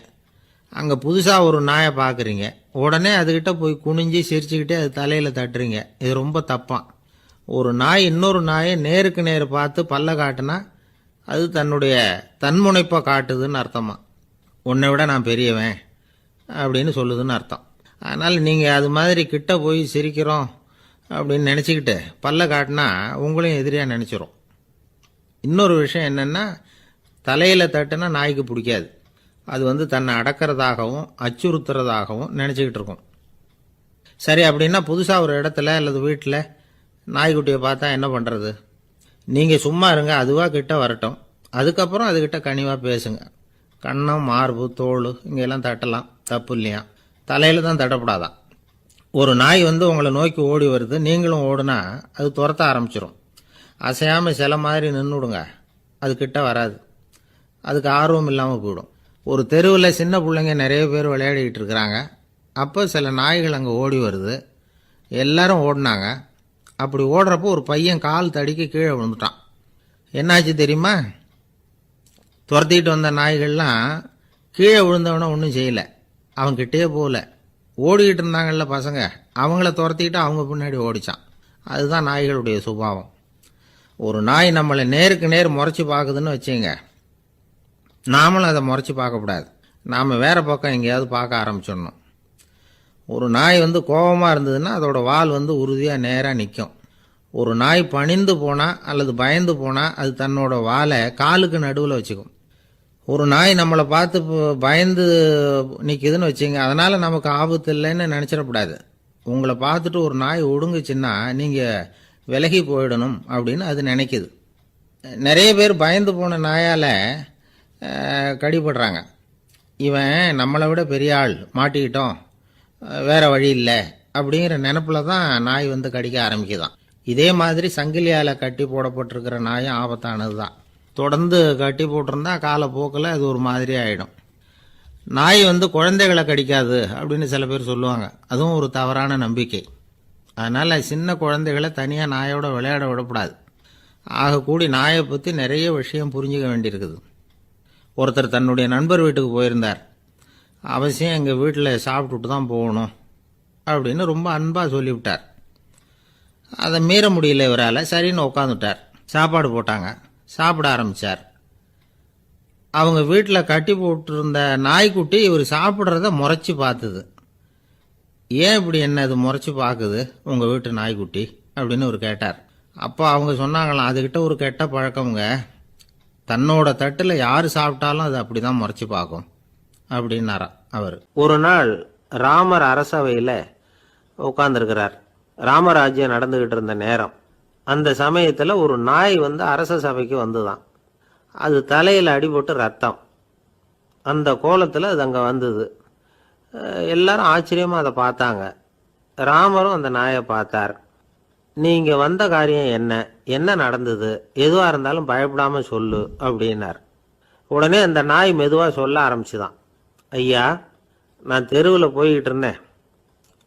அங்கே புதுசாக ஒரு நாயை பார்க்குறீங்க, உடனே அதுக்கிட்ட போய் குனிஞ்சு சிரிச்சுக்கிட்டே அது தலையில் தட்டுறீங்க. இது ரொம்ப தப்பான். ஒரு நாய் இன்னொரு நாயை நேருக்கு நேர் பார்த்து பல்ல காட்டுனா அது தன்னுடைய தன்முனைப்பை காட்டுதுன்னு அர்த்தமா. உன்னை விட நான் பெரியவன் அப்படின்னு சொல்லுதுன்னு அர்த்தம். அதனால் நீங்கள் அது மாதிரி கிட்ட போய் சிரிக்கிறோம் அப்படின்னு நினச்சிக்கிட்டு பல்ல காட்டினா உங்களையும் எதிரியாக நினச்சிரும். இன்னொரு விஷயம் என்னென்னா, தலையில் தட்டுனா நாய்க்கு பிடிக்காது. அது வந்து தன்னை அடக்கிறதாகவும் அச்சுறுத்துறதாகவும் நினச்சிக்கிட்டு இருக்கும். சரி, அப்படின்னா புதுசாக ஒரு இடத்துல அல்லது வீட்டில் நாய்க்குட்டியை பார்த்தா என்ன பண்ணுறது? நீங்கள் சும்மா இருங்க, அதுவாக கிட்ட வரட்டும், அதுக்கப்புறம் அதுக்கிட்ட கனிவாக பேசுங்க. கன்னம், மார்பு, தோல் இங்கெல்லாம் தட்டலாம், தப்பு இல்லையா? தலையில் தான் தட்டப்படாதான். ஒரு நாய் வந்து உங்களை நோக்கி ஓடி வருது, நீங்களும் ஓடுனா அது துரத்த ஆரம்பிச்சிடும். அசையாமல் சில மாதிரி நின்றுடுங்க, அது கிட்ட வராது, அதுக்கு ஆர்வம் இல்லாமல் போயிடும். ஒரு தெருவில் சின்ன பிள்ளைங்க நிறைய பேர் விளையாடிக்கிட்டு இருக்கிறாங்க. அப்போ சில நாய்கள் அங்கே ஓடி வருது, எல்லாரும் ஓடினாங்க. அப்படி ஓடுறப்போ ஒரு பையன் கால் தடிக்க கீழே விழுந்துட்டான். என்னாச்சு தெரியுமா? துரத்திக்கிட்டு வந்த நாய்கள்லாம் கீழே விழுந்தவனை ஒன்றும் செய்யலை, அவன்கிட்டே போகல, ஓடிக்கிட்டு இருந்தாங்கல்ல பசங்க, அவங்கள துரத்திக்கிட்டு அவங்க பின்னாடி ஓடிச்சான். அதுதான் நாய்களுடைய சுபாவம். ஒரு நாய் நம்மளை நேருக்கு நேர் முறைச்சி பார்க்குதுன்னு வச்சுங்க, நாமளும் அதை முறைச்சி பார்க்கக்கூடாது. நாம் வேறு பக்கம் எங்கேயாவது பார்க்க ஆரம்பிச்சிடணும். ஒரு நாய் கோபமாக இருந்ததுன்னா அதோட வால் உறுதியாக நேராக நிற்கும். ஒரு நாய் பணிந்து போனால் அல்லது பயந்து போனால் அது தன்னோட வாலை காலுக்கு நடுவில் வச்சுக்கும். ஒரு நாய் நம்மளை பார்த்து பயந்து நிற்குதுன்னு வச்சுங்க, அதனால் நமக்கு ஆபத்து இல்லைன்னு நினச்சிடக்கூடாது. உங்களை பார்த்துட்டு ஒரு நாய் ஒடுங்குச்சுன்னா நீங்கள் விலகி போயிடணும் அப்படின்னு அது நினைக்குது. நிறைய பேர் பயந்து போன நாயால் கடிபடுறாங்க. இவன் நம்மளை விட பெரிய ஆள், மாட்டிக்கிட்டோம், வேற வழி இல்லை அப்படிங்கிற நினப்பில் தான் நாய் கடிக்க ஆரம்பிக்குதான். இதே மாதிரி சங்கிலியால் கட்டி போடப்பட்டிருக்கிற நாயும் ஆபத்தானது தான். தொடர்ந்து கட்டி போட்டிருந்தா காலப்போக்கில் அது ஒரு மாதிரி ஆகிடும். நாய் குழந்தைகளை கடிக்காது அப்படின்னு சில பேர் சொல்லுவாங்க. அதுவும் ஒரு தவறான நம்பிக்கை. அதனால் சின்ன குழந்தைகளை தனியாக நாயோட விளையாட விடக்கூடாது. ஆகக்கூடி நாயை பற்றி நிறைய விஷயம் புரிஞ்சுக்க வேண்டியிருக்குது. ஒருத்தர் தன்னுடைய நண்பர் வீட்டுக்கு போயிருந்தார். அவசியம் எங்கள் வீட்டில் சாப்பிட்டுட்டு தான் போகணும் அப்படின்னு ரொம்ப அன்பாக சொல்லிவிட்டார். அதை மீற முடியல இவரால். சரின்னு உட்காந்துட்டார். சாப்பாடு போட்டாங்க, சாப்பிட ஆரம்பித்தார். அவங்க வீட்டில் கட்டி போட்டிருந்த நாய்க்குட்டி இவர் சாப்பிட்றத முறைச்சி பார்த்துது. ஏன் இப்படி என்ன இது முறைச்சி பார்க்குது உங்கள் வீட்டு நாய்க்குட்டி அப்படின்னு அவர் கேட்டார். அப்போ அவங்க சொன்னாங்களாம், அதுக்கிட்ட ஒரு கெட்ட பழக்கம்ங்க, தன்னோட தட்டில் யார் சாப்பிட்டாலும் அது அப்படி தான் முறைச்சி பார்க்கும் அப்படின்னாரா அவர். ஒரு நாள் ராமர் அரசவையில் உட்கார்ந்துருக்கிறார். ராமராஜ்யம் நடந்துகிட்டு இருந்த நேரம். அந்த சமயத்தில் ஒரு நாய் அரச சபைக்கு வந்துதான். அது தலையில் அடிபட்டு ரத்தம். அந்த கோலத்தில் அது அங்கே வந்தது. எல்லாரும் ஆச்சரியமாக அதை பார்த்தாங்க. ராமரும் அந்த நாயை பார்த்தார். நீங்கள் வந்த காரியம் என்ன, என்ன நடந்தது, எதுவாக இருந்தாலும் பயப்படாமல் சொல்லு அப்படின்னார். உடனே அந்த நாய் மெதுவாக சொல்ல ஆரம்பிச்சுதான். ஐயா, நான் தெருவில் போய்கிட்டு இருந்தேன்.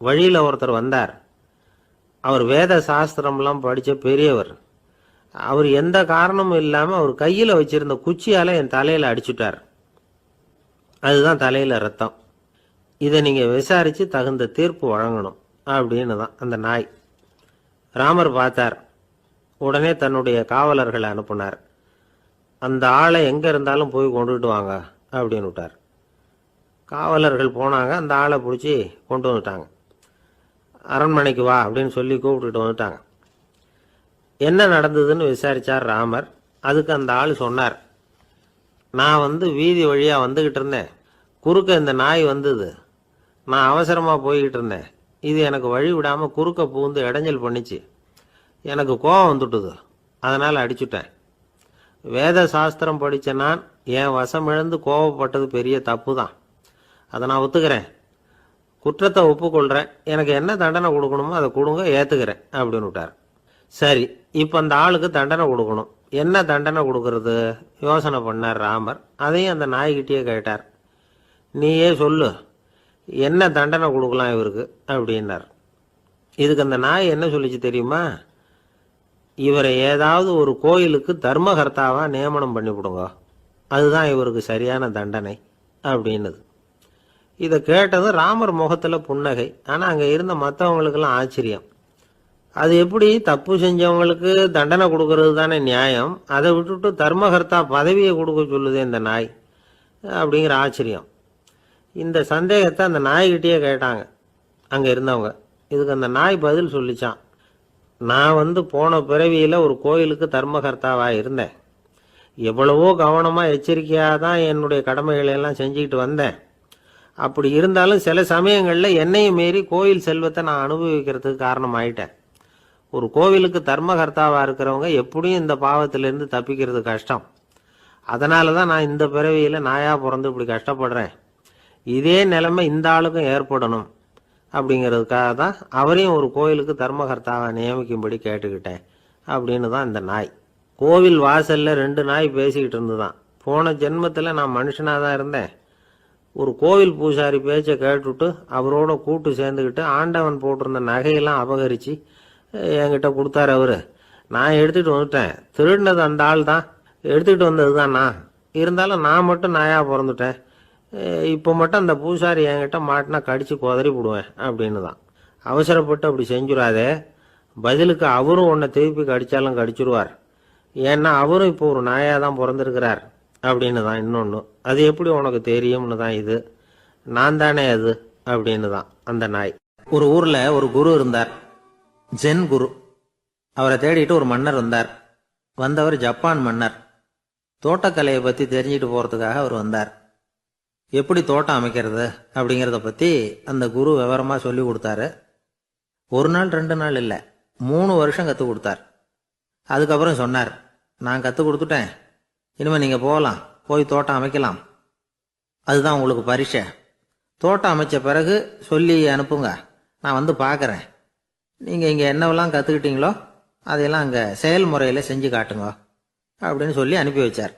வழியில் ஒருத்தர் வந்தார். அவர் வேத சாஸ்திரம்லாம் படித்த பெரியவர். அவர் எந்த காரணமும் இல்லாமல் அவர் கையில் வச்சிருந்த குச்சியால் என் தலையில் அடிச்சுட்டார். அதுதான் தலையில் ரத்தம். இதை நீங்கள் விசாரித்து தகுந்த தீர்ப்பு வழங்கணும் அப்படின்னு தான் அந்த நாய். ராமர் பார்த்தார். உடனே தன்னுடைய காவலர்களை அனுப்புனார். அந்த ஆளை எங்கே இருந்தாலும் போய் கொண்டுகிட்டு வாங்க அப்படின்னு விட்டார். காவலர்கள் போனாங்க. அந்த ஆளை பிடிச்சி கொண்டு வந்துட்டாங்க. அரண்மனைக்கு வா அப்படின்னு சொல்லி கூப்பிட்டுட்டு வந்துட்டாங்க. என்ன நடந்ததுன்னு விசாரித்தார் ராமர். அதுக்கு அந்த ஆள் சொன்னார், நான் வீதி வழியாக வந்துக்கிட்டு இருந்தேன். குறுக்க இந்த நாய் வந்தது. நான் அவசரமாக போய்கிட்டு இருந்தேன். இது எனக்கு வழி விடாமல் குறுக்க பூந்து இடைஞ்சல் பண்ணிச்சு. எனக்கு கோபம் வந்துட்டுது. அதனால் அடிச்சுட்டேன். வேத சாஸ்திரம் படித்த நான் என் வசம் இழந்து கோபப்பட்டது பெரிய தப்பு தான். அதை நான் ஒத்துக்கிறேன். குற்றத்தை ஒப்புக்கொள்கிறேன். எனக்கு என்ன தண்டனை கொடுக்கணுமோ அதை கொடுங்க, ஏற்றுக்கிறேன் அப்படின்னு விட்டார். சரி, இப்போ அந்த ஆளுக்கு தண்டனை கொடுக்கணும். என்ன தண்டனை கொடுக்கறது யோசனை பண்ணார் ராமர். அதையும் அந்த நாய்கிட்டே கேட்டார். நீயே சொல்லு, என்ன தண்டனை கொடுக்கலாம் இவருக்கு அப்படின்னார். இதுக்கு அந்த நாய் என்ன சொல்லிச்சு தெரியுமா? இவரை ஏதாவது ஒரு கோயிலுக்கு தர்மகர்த்தாவாக நியமனம் பண்ணிவிடுங்க, அதுதான் இவருக்கு சரியான தண்டனை அப்படின்னுது. இதை கேட்டதும் ராமர் முகத்தில் புன்னகை. ஆனால் அங்கே இருந்த மற்றவங்களுக்கெல்லாம் ஆச்சரியம். அது எப்படி தப்பு செஞ்சவங்களுக்கு தண்டனை கொடுக்கறது தானே நியாயம், அதை விட்டுட்டு தர்மகர்த்தா பதவியை கொடுக்க சொல்லுது இந்த நாய் அப்படிங்கிற ஆச்சரியம். இந்த சந்தேகத்தை அந்த நாய்கிட்டே கேட்டாங்க அங்கே இருந்தவங்க. இதுக்கு அந்த நாய் பதில் சொல்லிச்சான். நான் போன பிறவியில் ஒரு கோயிலுக்கு தர்மகர்த்தாவாக இருந்தேன். எவ்வளவோ கவனமாக எச்சரிக்கையாக தான் என்னுடைய கடமைகளை எல்லாம் செஞ்சுக்கிட்டு வந்தேன். அப்படி இருந்தாலும் சில சமயங்களில் என்னையும் மீறி கோயில் செல்வத்தை நான் அனுபவிக்கிறதுக்கு காரணமாயிட்டேன். ஒரு கோவிலுக்கு தர்மகர்த்தாவாக இருக்கிறவங்க எப்படியும் இந்த பாவத்திலேருந்து தப்பிக்கிறது கஷ்டம். அதனால தான் நான் இந்த பிறவியில் நாயாக பிறந்து இப்படி கஷ்டப்படுறேன். இதே நிலைமை இந்த ஆளுக்கும் ஏற்படணும் அப்படிங்கிறதுக்காக தான் அவரையும் ஒரு கோயிலுக்கு தர்மகர்த்தாவை நியமிக்கும்படி கேட்டுக்கிட்டேன் அப்படின்னு தான் இந்த நாய். கோவில் வாசலில் 2 நாய் பேசிக்கிட்டு இருந்துதான். போன ஜென்மத்தில் நான் மனுஷனாக தான் இருந்தேன். ஒரு கோவில் பூசாரி பேச்சை கேட்டுவிட்டு அவரோட கூட்டு சேர்ந்துக்கிட்டு ஆண்டவன் போட்டிருந்த நகையெல்லாம் அபகரித்து என்கிட்ட கொடுத்தாரு அவர். நான் எடுத்துகிட்டு வந்துட்டேன். திருடினது அந்த ஆள் தான், எடுத்துக்கிட்டு வந்தது தான் நான். இருந்தாலும் நான் மட்டும் நாயாக பிறந்துட்டேன். இப்போ மட்டும் அந்த பூசாரி என்கிட்ட மாட்டினா கடிச்சு குதறி விடுவேன் அப்படின்னு தான். அவசரப்பட்டு அப்படி செஞ்சுடாதே, பதிலுக்கு அவரும் உன்னை திருப்பி கடிச்சாலும் கடிச்சிருவார். ஏன்னா அவரும் இப்போ ஒரு நாயாக தான் பிறந்திருக்கிறார் அப்படின்னு தான் இன்னொன்று. அது எப்படி உனக்கு தெரியும்னு தான் இது. நான் தானே அது அப்படின்னு தான் அந்த நாய். ஒரு ஊரில் ஒரு குரு இருந்தார், ஜென் குரு. அவரை தேடிட்டு ஒரு மன்னர் வந்தார். வந்தவர் ஜப்பான் மன்னர். தோட்டக்கலையை பற்றி தெரிஞ்சுட்டு போகிறதுக்காக அவர் வந்தார். எப்படி தோட்டம் அமைக்கிறது அப்படிங்கிறத பற்றி அந்த குரு விவரமாக சொல்லி கொடுத்தாரு. ஒரு நாள் 2 நாள் இல்லை, 3 வருஷம் கற்றுக் கொடுத்தார். அதுக்கப்புறம் சொன்னார், நான் கற்றுக் கொடுத்துட்டேன், இனிமேல் நீங்கள் போகலாம், போய் தோட்டம் அமைக்கலாம், அதுதான் உங்களுக்கு பரீட்சை. தோட்டம் அமைச்ச பிறகு சொல்லி அனுப்புங்க, நான் வந்து பார்க்குறேன். நீங்கள் இங்கே என்னவெல்லாம் கற்றுக்கிட்டீங்களோ அதையெல்லாம் அங்கே செயல்முறையில் செஞ்சு காட்டுங்க அப்படின்னு சொல்லி அனுப்பி வச்சார்.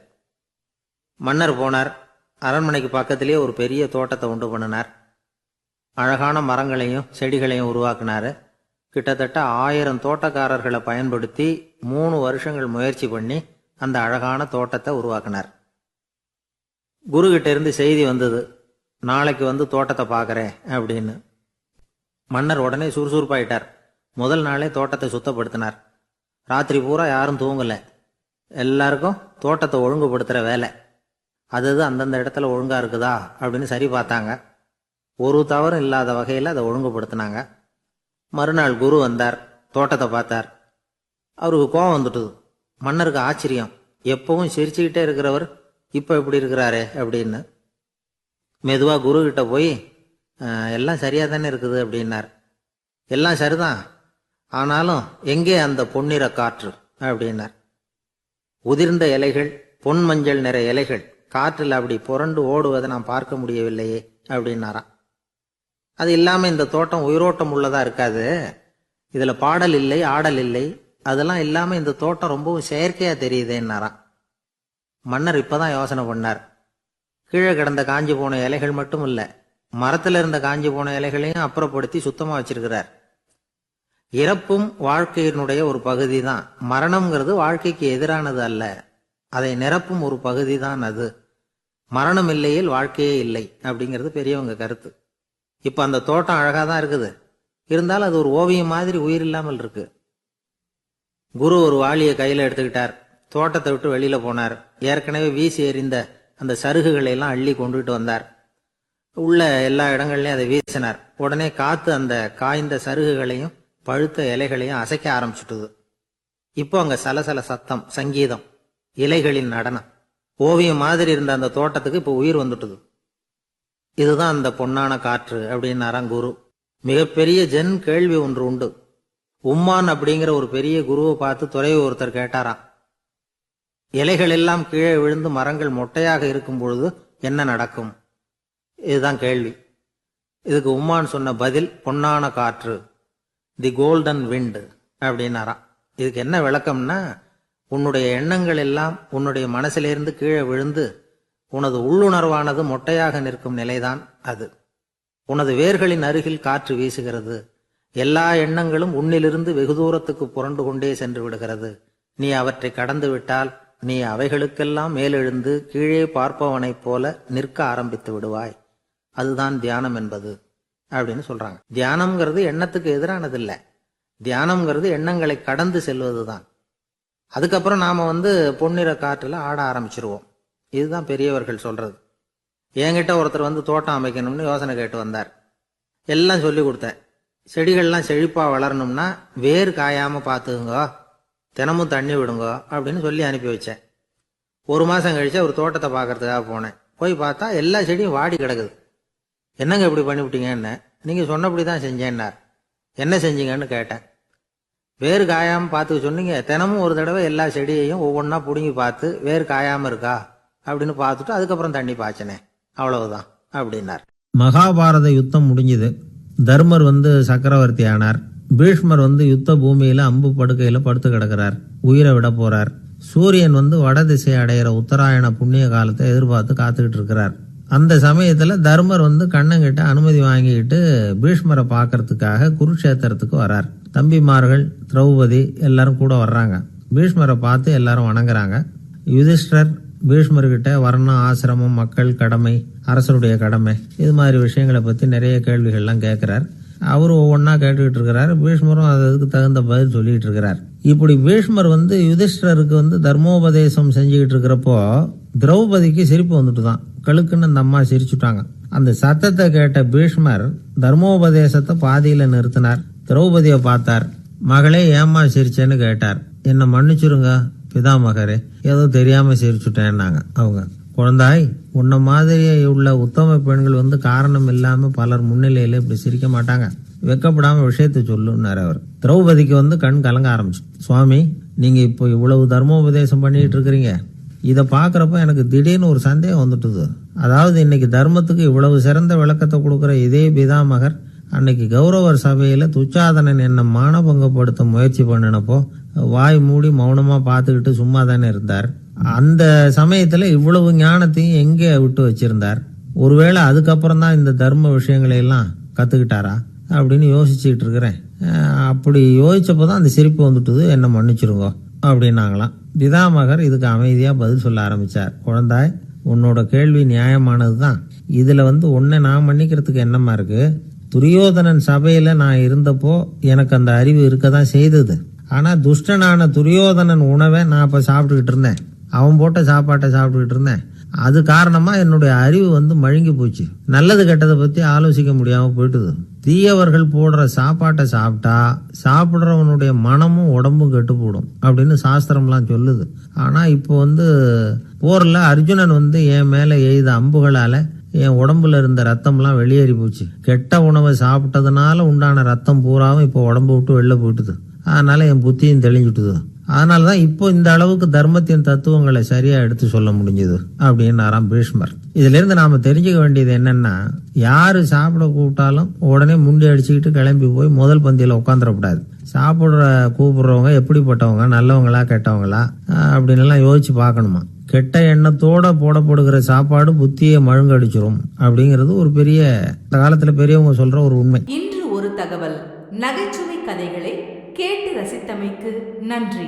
மன்னர் போனார். அரண்மனைக்கு பக்கத்திலேயே ஒரு பெரிய தோட்டத்தை உண்டு பண்ணினார். அழகான மரங்களையும் செடிகளையும் உருவாக்கினார். கிட்டத்தட்ட 1000 தோட்டக்காரர்களை பயன்படுத்தி 3 வருஷங்கள் முயற்சி பண்ணி அந்த அழகான தோட்டத்தை உருவாக்கினார். குருகிட்ட இருந்து செய்தி வந்தது, நாளைக்கு வந்து தோட்டத்தை பார்க்குறேன் அப்படின்னு. மன்னர் உடனே சுறுசுறுப்பாயிட்டார். முதல் நாளே தோட்டத்தை சுத்தப்படுத்தினார். ராத்திரி பூரா யாரும் தூங்கலை. எல்லாருக்கும் தோட்டத்தை ஒழுங்குபடுத்துகிற வேலை. அது அந்தந்த இடத்துல ஒழுங்காக இருக்குதா அப்படின்னு சரி பார்த்தாங்க. ஒரு தவறும் இல்லாத வகையில் அதை ஒழுங்குபடுத்தினாங்க. மறுநாள் குரு வந்தார், தோட்டத்தை பார்த்தார். அவருக்கு கோபம் வந்துட்டுது. மன்னருக்கு ஆச்சரியம், எப்பவும் சிரிச்சுக்கிட்டே இருக்கிறவர் இப்போ இப்படி இருக்கிறாரே அப்படின்னு. மெதுவாக குரு கிட்ட போய் எல்லாம் சரியாக தானே இருக்குது அப்படின்னார். எல்லாம் சரிதான், ஆனாலும் எங்கே அந்த பொன்னிற காற்று அப்படின்னார். உதிர்ந்த இலைகள், பொன் மஞ்சள் நிற இலைகள் காற்றில் அப்படி புரண்டு ஓடுவதை நான் பார்க்க முடியவில்லையே அப்படின்னாராம். அது இல்லாமல் இந்த தோட்டம் உயிரோட்டம் உள்ளதா இருக்காது, இதில் பாடல் இல்லை, ஆடல் இல்லை, அதெல்லாம் இல்லாமல் இந்த தோட்டம் ரொம்பவும் செயற்கையாக தெரியுதேன்னாராம். மன்னர் இப்போதான் யோசனை பண்ணார். கீழே கிடந்த காஞ்சி போன இலைகள் மட்டும் இல்லை, மரத்தில் இருந்த காஞ்சி போன இலைகளையும் அப்புறப்படுத்தி சுத்தமாக வச்சிருக்கிறார். இறப்பும் வாழ்க்கையினுடைய ஒரு பகுதி தான். மரணம்ங்கிறது வாழ்க்கைக்கு எதிரானது அல்ல, அதை நிரப்பும் ஒரு பகுதி தான் அது. மரணம் இல்லையில் வாழ்க்கையே இல்லை அப்படிங்கிறது பெரியவங்க கருத்து. இப்போ அந்த தோட்டம் அழகாக தான் இருக்குது, இருந்தாலும் அது ஒரு ஓவியம் மாதிரி உயிர் இல்லாமல் இருக்கு. குரு ஒரு வாளியை கையில் எடுத்துக்கிட்டார். தோட்டத்தை விட்டு வெளியில போனார். ஏற்கனவே வீசி எறிந்த அந்த சருகுகளை எல்லாம் அள்ளி கொண்டுகிட்டு வந்தார். உள்ள எல்லா இடங்கள்லையும் அதை வீசினார். உடனே காத்து அந்த காய்ந்த சருகுகளையும் பழுத்த இலைகளையும் அசைக்க ஆரம்பிச்சுட்டுது. இப்போ அங்க சலசல சத்தம், சங்கீதம், இலைகளின் நடனம், ஓவியம் மாதிரி இருந்த அந்த தோட்டத்துக்கு இப்போ உயிர் வந்துட்டுது. இதுதான் அந்த பொன்னான காற்று அப்படின்னாராம் குரு. மிகப்பெரிய ஜென் கேள்வி ஒன்று உண்டு. உம்மான் அப்படிங்கிற ஒரு பெரிய குருவை பார்த்து துறவி ஒருத்தர் கேட்டாராம், இலைகள் எல்லாம் கீழே விழுந்து மரங்கள் மொட்டையாக இருக்கும் பொழுது என்ன நடக்கும்? இதுதான் கேள்வி. இதுக்கு உம்மான் சொன்ன பதில் பொன்னான காற்று, தி கோல்டன் விண்ட் அப்படின்னாராம். இதுக்கு என்ன விளக்கம்னா, உன்னுடைய எண்ணங்கள் எல்லாம் உன்னுடைய மனசிலிருந்து கீழே விழுந்து உனது உள்ளுணர்வானது மொட்டையாக நிற்கும் நிலைதான் அது. உனது வேர்களின் அருகில் காற்று வீசுகிறது. எல்லா எண்ணங்களும் உன்னிலிருந்து வெகு தூரத்துக்கு புரண்டு கொண்டே சென்று விடுகிறது. நீ அவற்றை கடந்து விட்டால் நீ அவைகளுக்கெல்லாம் மேலெழுந்து கீழே பார்ப்பவனைப் போல நிற்க ஆரம்பித்து விடுவாய். அதுதான் தியானம் என்பது அப்படின்னு சொல்றாங்க. தியானம்ங்கிறது எண்ணத்துக்கு எதிரானது இல்லை. தியானம்ங்கிறது எண்ணங்களை கடந்து செல்வதுதான். அதுக்கப்புறம் நாம பொன்னிற காற்றுல ஆட ஆரம்பிச்சிருவோம். இதுதான் பெரியவர்கள் சொல்றது. என்கிட்ட ஒருத்தர் தோட்டம் அமைக்கணும்னு யோசனை கேட்டு வந்தார். எல்லாம் சொல்லி கொடுத்தேன். செடிகள்லாம் செழிப்பா வளரணும்னா வேர் காயாம பார்த்துக்குங்க, தினமும் தண்ணி விடுங்க அப்படின்னு சொல்லி அனுப்பி வச்சேன். 1 மாசம் கழிச்சு ஒரு தோட்டத்தை பார்க்கறதுக்காக போனேன். போய் பார்த்தா எல்லா செடியும் வாடி கிடக்குது. என்னங்க இப்படி பண்ணிவிட்டீங்கன்னு. நீங்க சொன்னபடிதான் செஞ்சேன்னார். என்ன செஞ்சீங்கன்னு கேட்டேன். வேறு காயாம பார்த்து சொன்னீங்க, தினமும் ஒரு தடவை எல்லா செடியையும் ஒவ்வொன்றா பிடுங்கி பார்த்து வேறு காயாம இருக்கா அப்படின்னு பார்த்துட்டு அதுக்கப்புறம் தண்ணி பாய்ச்சனே, அவ்வளவுதான் அப்படின்னார். மகாபாரத யுத்தம் முடிஞ்சது. தர்மர் சக்கரவர்த்தி ஆனார். பீஷ்மர் யுத்த பூமியில அம்பு படுக்கையில படுத்து கிடக்கிறார். உயிரை விட போறார். சூரியன் வட திசை அடையிற உத்தராயண புண்ணிய காலத்தை எதிர்பார்த்து காத்துக்கிட்டு இருக்கிறார். அந்த சமயத்துல தர்மர் கண்ணங்கிட்ட அனுமதி வாங்கிக்கிட்டு பீஷ்மரை பார்க்கறதுக்காக குருக்ஷேத்திரத்துக்கு வரார். தம்பிமார்கள், திரௌபதி எல்லாரும் கூட வர்றாங்க. பீஷ்மரை பார்த்து எல்லாரும் வணங்குறாங்க. யுதிஷ்டர், பீஷ்மர்கிட்ட வர்ணம், ஆசிரமம், மக்கள் கடமை, அரசருடைய கடமை, இது மாதிரி விஷயங்களை பற்றி நிறைய கேள்விகள்லாம் கேட்குறார். அவரும் ஒவ்வொன்றா கேட்டுக்கிட்டு இருக்கிறார். பீஷ்மரும் அதுக்கு தகுந்த பதில் சொல்லிட்டு இருக்கிறார். இப்படி பீஷ்மர் யுதிஷ்டருக்கு தர்மோபதேசம் செஞ்சுக்கிட்டு இருக்கிறப்போ திரௌபதிக்கு சிரிப்பு வந்துட்டு தான். கழுக்குன்னு அந்த அம்மா சிரிச்சுட்டாங்க. அந்த சத்தத்தை கேட்ட பீஷ்மர் தர்மோபதேசத்தை பாதியில நிறுத்தினார். திரௌபதியை பார்த்தார். மகளே, ஏம்மா சிரிச்சேன்னு கேட்டார். என்னை மன்னிச்சிருங்க பிதாமகரே, ஏதோ தெரியாம சிரிச்சுட்டேன்னாங்க அவங்க. குழந்தாய், உன்ன மாதிரியே உள்ள உத்தம பெண்கள் காரணம் இல்லாம பலர் முன்னிலையில இப்படி சிரிக்க மாட்டாங்க. வெக்கப்படாம விஷயத்தை சொல்லுன்னாரு அவர். திரௌபதிக்கு கண் கலங்க ஆரம்பிச்சு. சுவாமி, நீங்க இப்போ இவ்வளவு தர்மோபதேசம் பண்ணிட்டு இருக்கிறீங்க, இதை பாக்குறப்ப எனக்கு திடீர்னு ஒரு சந்தேகம் வந்துட்டுது. அதாவது இன்னைக்கு தர்மத்துக்கு இவ்வளவு சிறந்த விளக்கத்தை கொடுக்கிற இதே பிதாமகர் அன்னைக்கு கௌரவர் சபையில துச்சாதனன் என்ன மானபங்கப்படுத்த முயற்சி பண்ணினப்போ வாய் மூடி மௌனமா பார்த்துக்கிட்டு சும்மா தானே இருந்தார். அந்த சமயத்துல இவ்வளவு ஞானத்தையும் எங்கே விட்டு வச்சிருந்தார்? ஒருவேளை அதுக்கப்புறம் தான் இந்த தர்ம விஷயங்களை எல்லாம் கத்துக்கிட்டாரா அப்படின்னு யோசிச்சுட்டு இருக்கிறேன். அப்படி யோசிச்சப்போதான் அந்த சிரிப்பு வந்துட்டுது. என்ன மன்னிச்சிருங்கோ அப்படின்னாங்களாம். பிதாமகர் இதுக்கு அமைதியா பதில் சொல்ல ஆரம்பிச்சார். குழந்தாய், உன்னோட கேள்வி நியாயமானதுதான். இதுல உன்னை நான் மன்னிக்கிறதுக்கு என்னமா இருக்கு? துரியோதனன் சபையில நான் இருந்தப்போ எனக்கு அந்த அறிவு இருக்கதான் செய்தது. ஆனா துஷ்டனான துரியோதனன் உணவை நான் அப்ப சாப்பிட்டுக்கிட்டு இருந்தேன். அவன் போட்ட சாப்பாட்டை சாப்பிட்டுக்கிட்டு இருந்தேன். அது காரணமா என்னுடைய அறிவு மழுங்கி போச்சு. நல்லது கெட்டதை பத்தி ஆலோசிக்க முடியாம போயிட்டுது. தீயவர்கள் போடுற சாப்பாட்டை சாப்பிட்டா சாப்பிடுறவனுடைய மனமும் உடம்பும் கெட்டு போடும் அப்படின்னு சாஸ்திரம்லாம் சொல்லுது. ஆனா இப்போ போர்ல அர்ஜுனன் என் மேல எய்த அம்புகளால என் உடம்புல இருந்த ரத்தம்லாம் வெளியேறி போச்சு. கெட்ட உணவை சாப்பிட்டதுனால உண்டான ரத்தம் பூராவும் இப்போ உடம்பு விட்டு வெளில போயிட்டுது. அதனால என் புத்தியும் தெளிஞ்சுட்டுது. அதனாலதான் இப்போ இந்த அளவுக்கு தர்மத்தின் தத்துவங்களை சரியா எடுத்து சொல்ல முடிஞ்சது அப்படின்னாராம் பீஷ்மர். இதுல இருந்து நாம தெரிஞ்சுக்க வேண்டியது என்னன்னா, யாரு சாப்பிட கூப்பிட்டாலும் உடனே முண்டி அடிச்சுக்கிட்டு கிளம்பி போய் முதல் பந்தியில உட்காந்துடக்கூடாது. கூப்பிடுறவங்க எப்படிப்பட்டவங்க, நல்லவங்களா கெட்டவங்களா அப்படின்னு எல்லாம் யோசிச்சு பார்க்கணுமா. கெட்ட எண்ணத்தோட போடப்படுகிற சாப்பாடு புத்தியை மழுங்கடிச்சிரும் அப்படிங்கிறது ஒரு பெரிய இந்த காலத்துல பெரியவங்க சொல்ற ஒரு உண்மை. இன்று ஒரு தகவல். நகைச்சுவை கதைகளை கேட்டு ரசித்தமைக்கு நன்றி.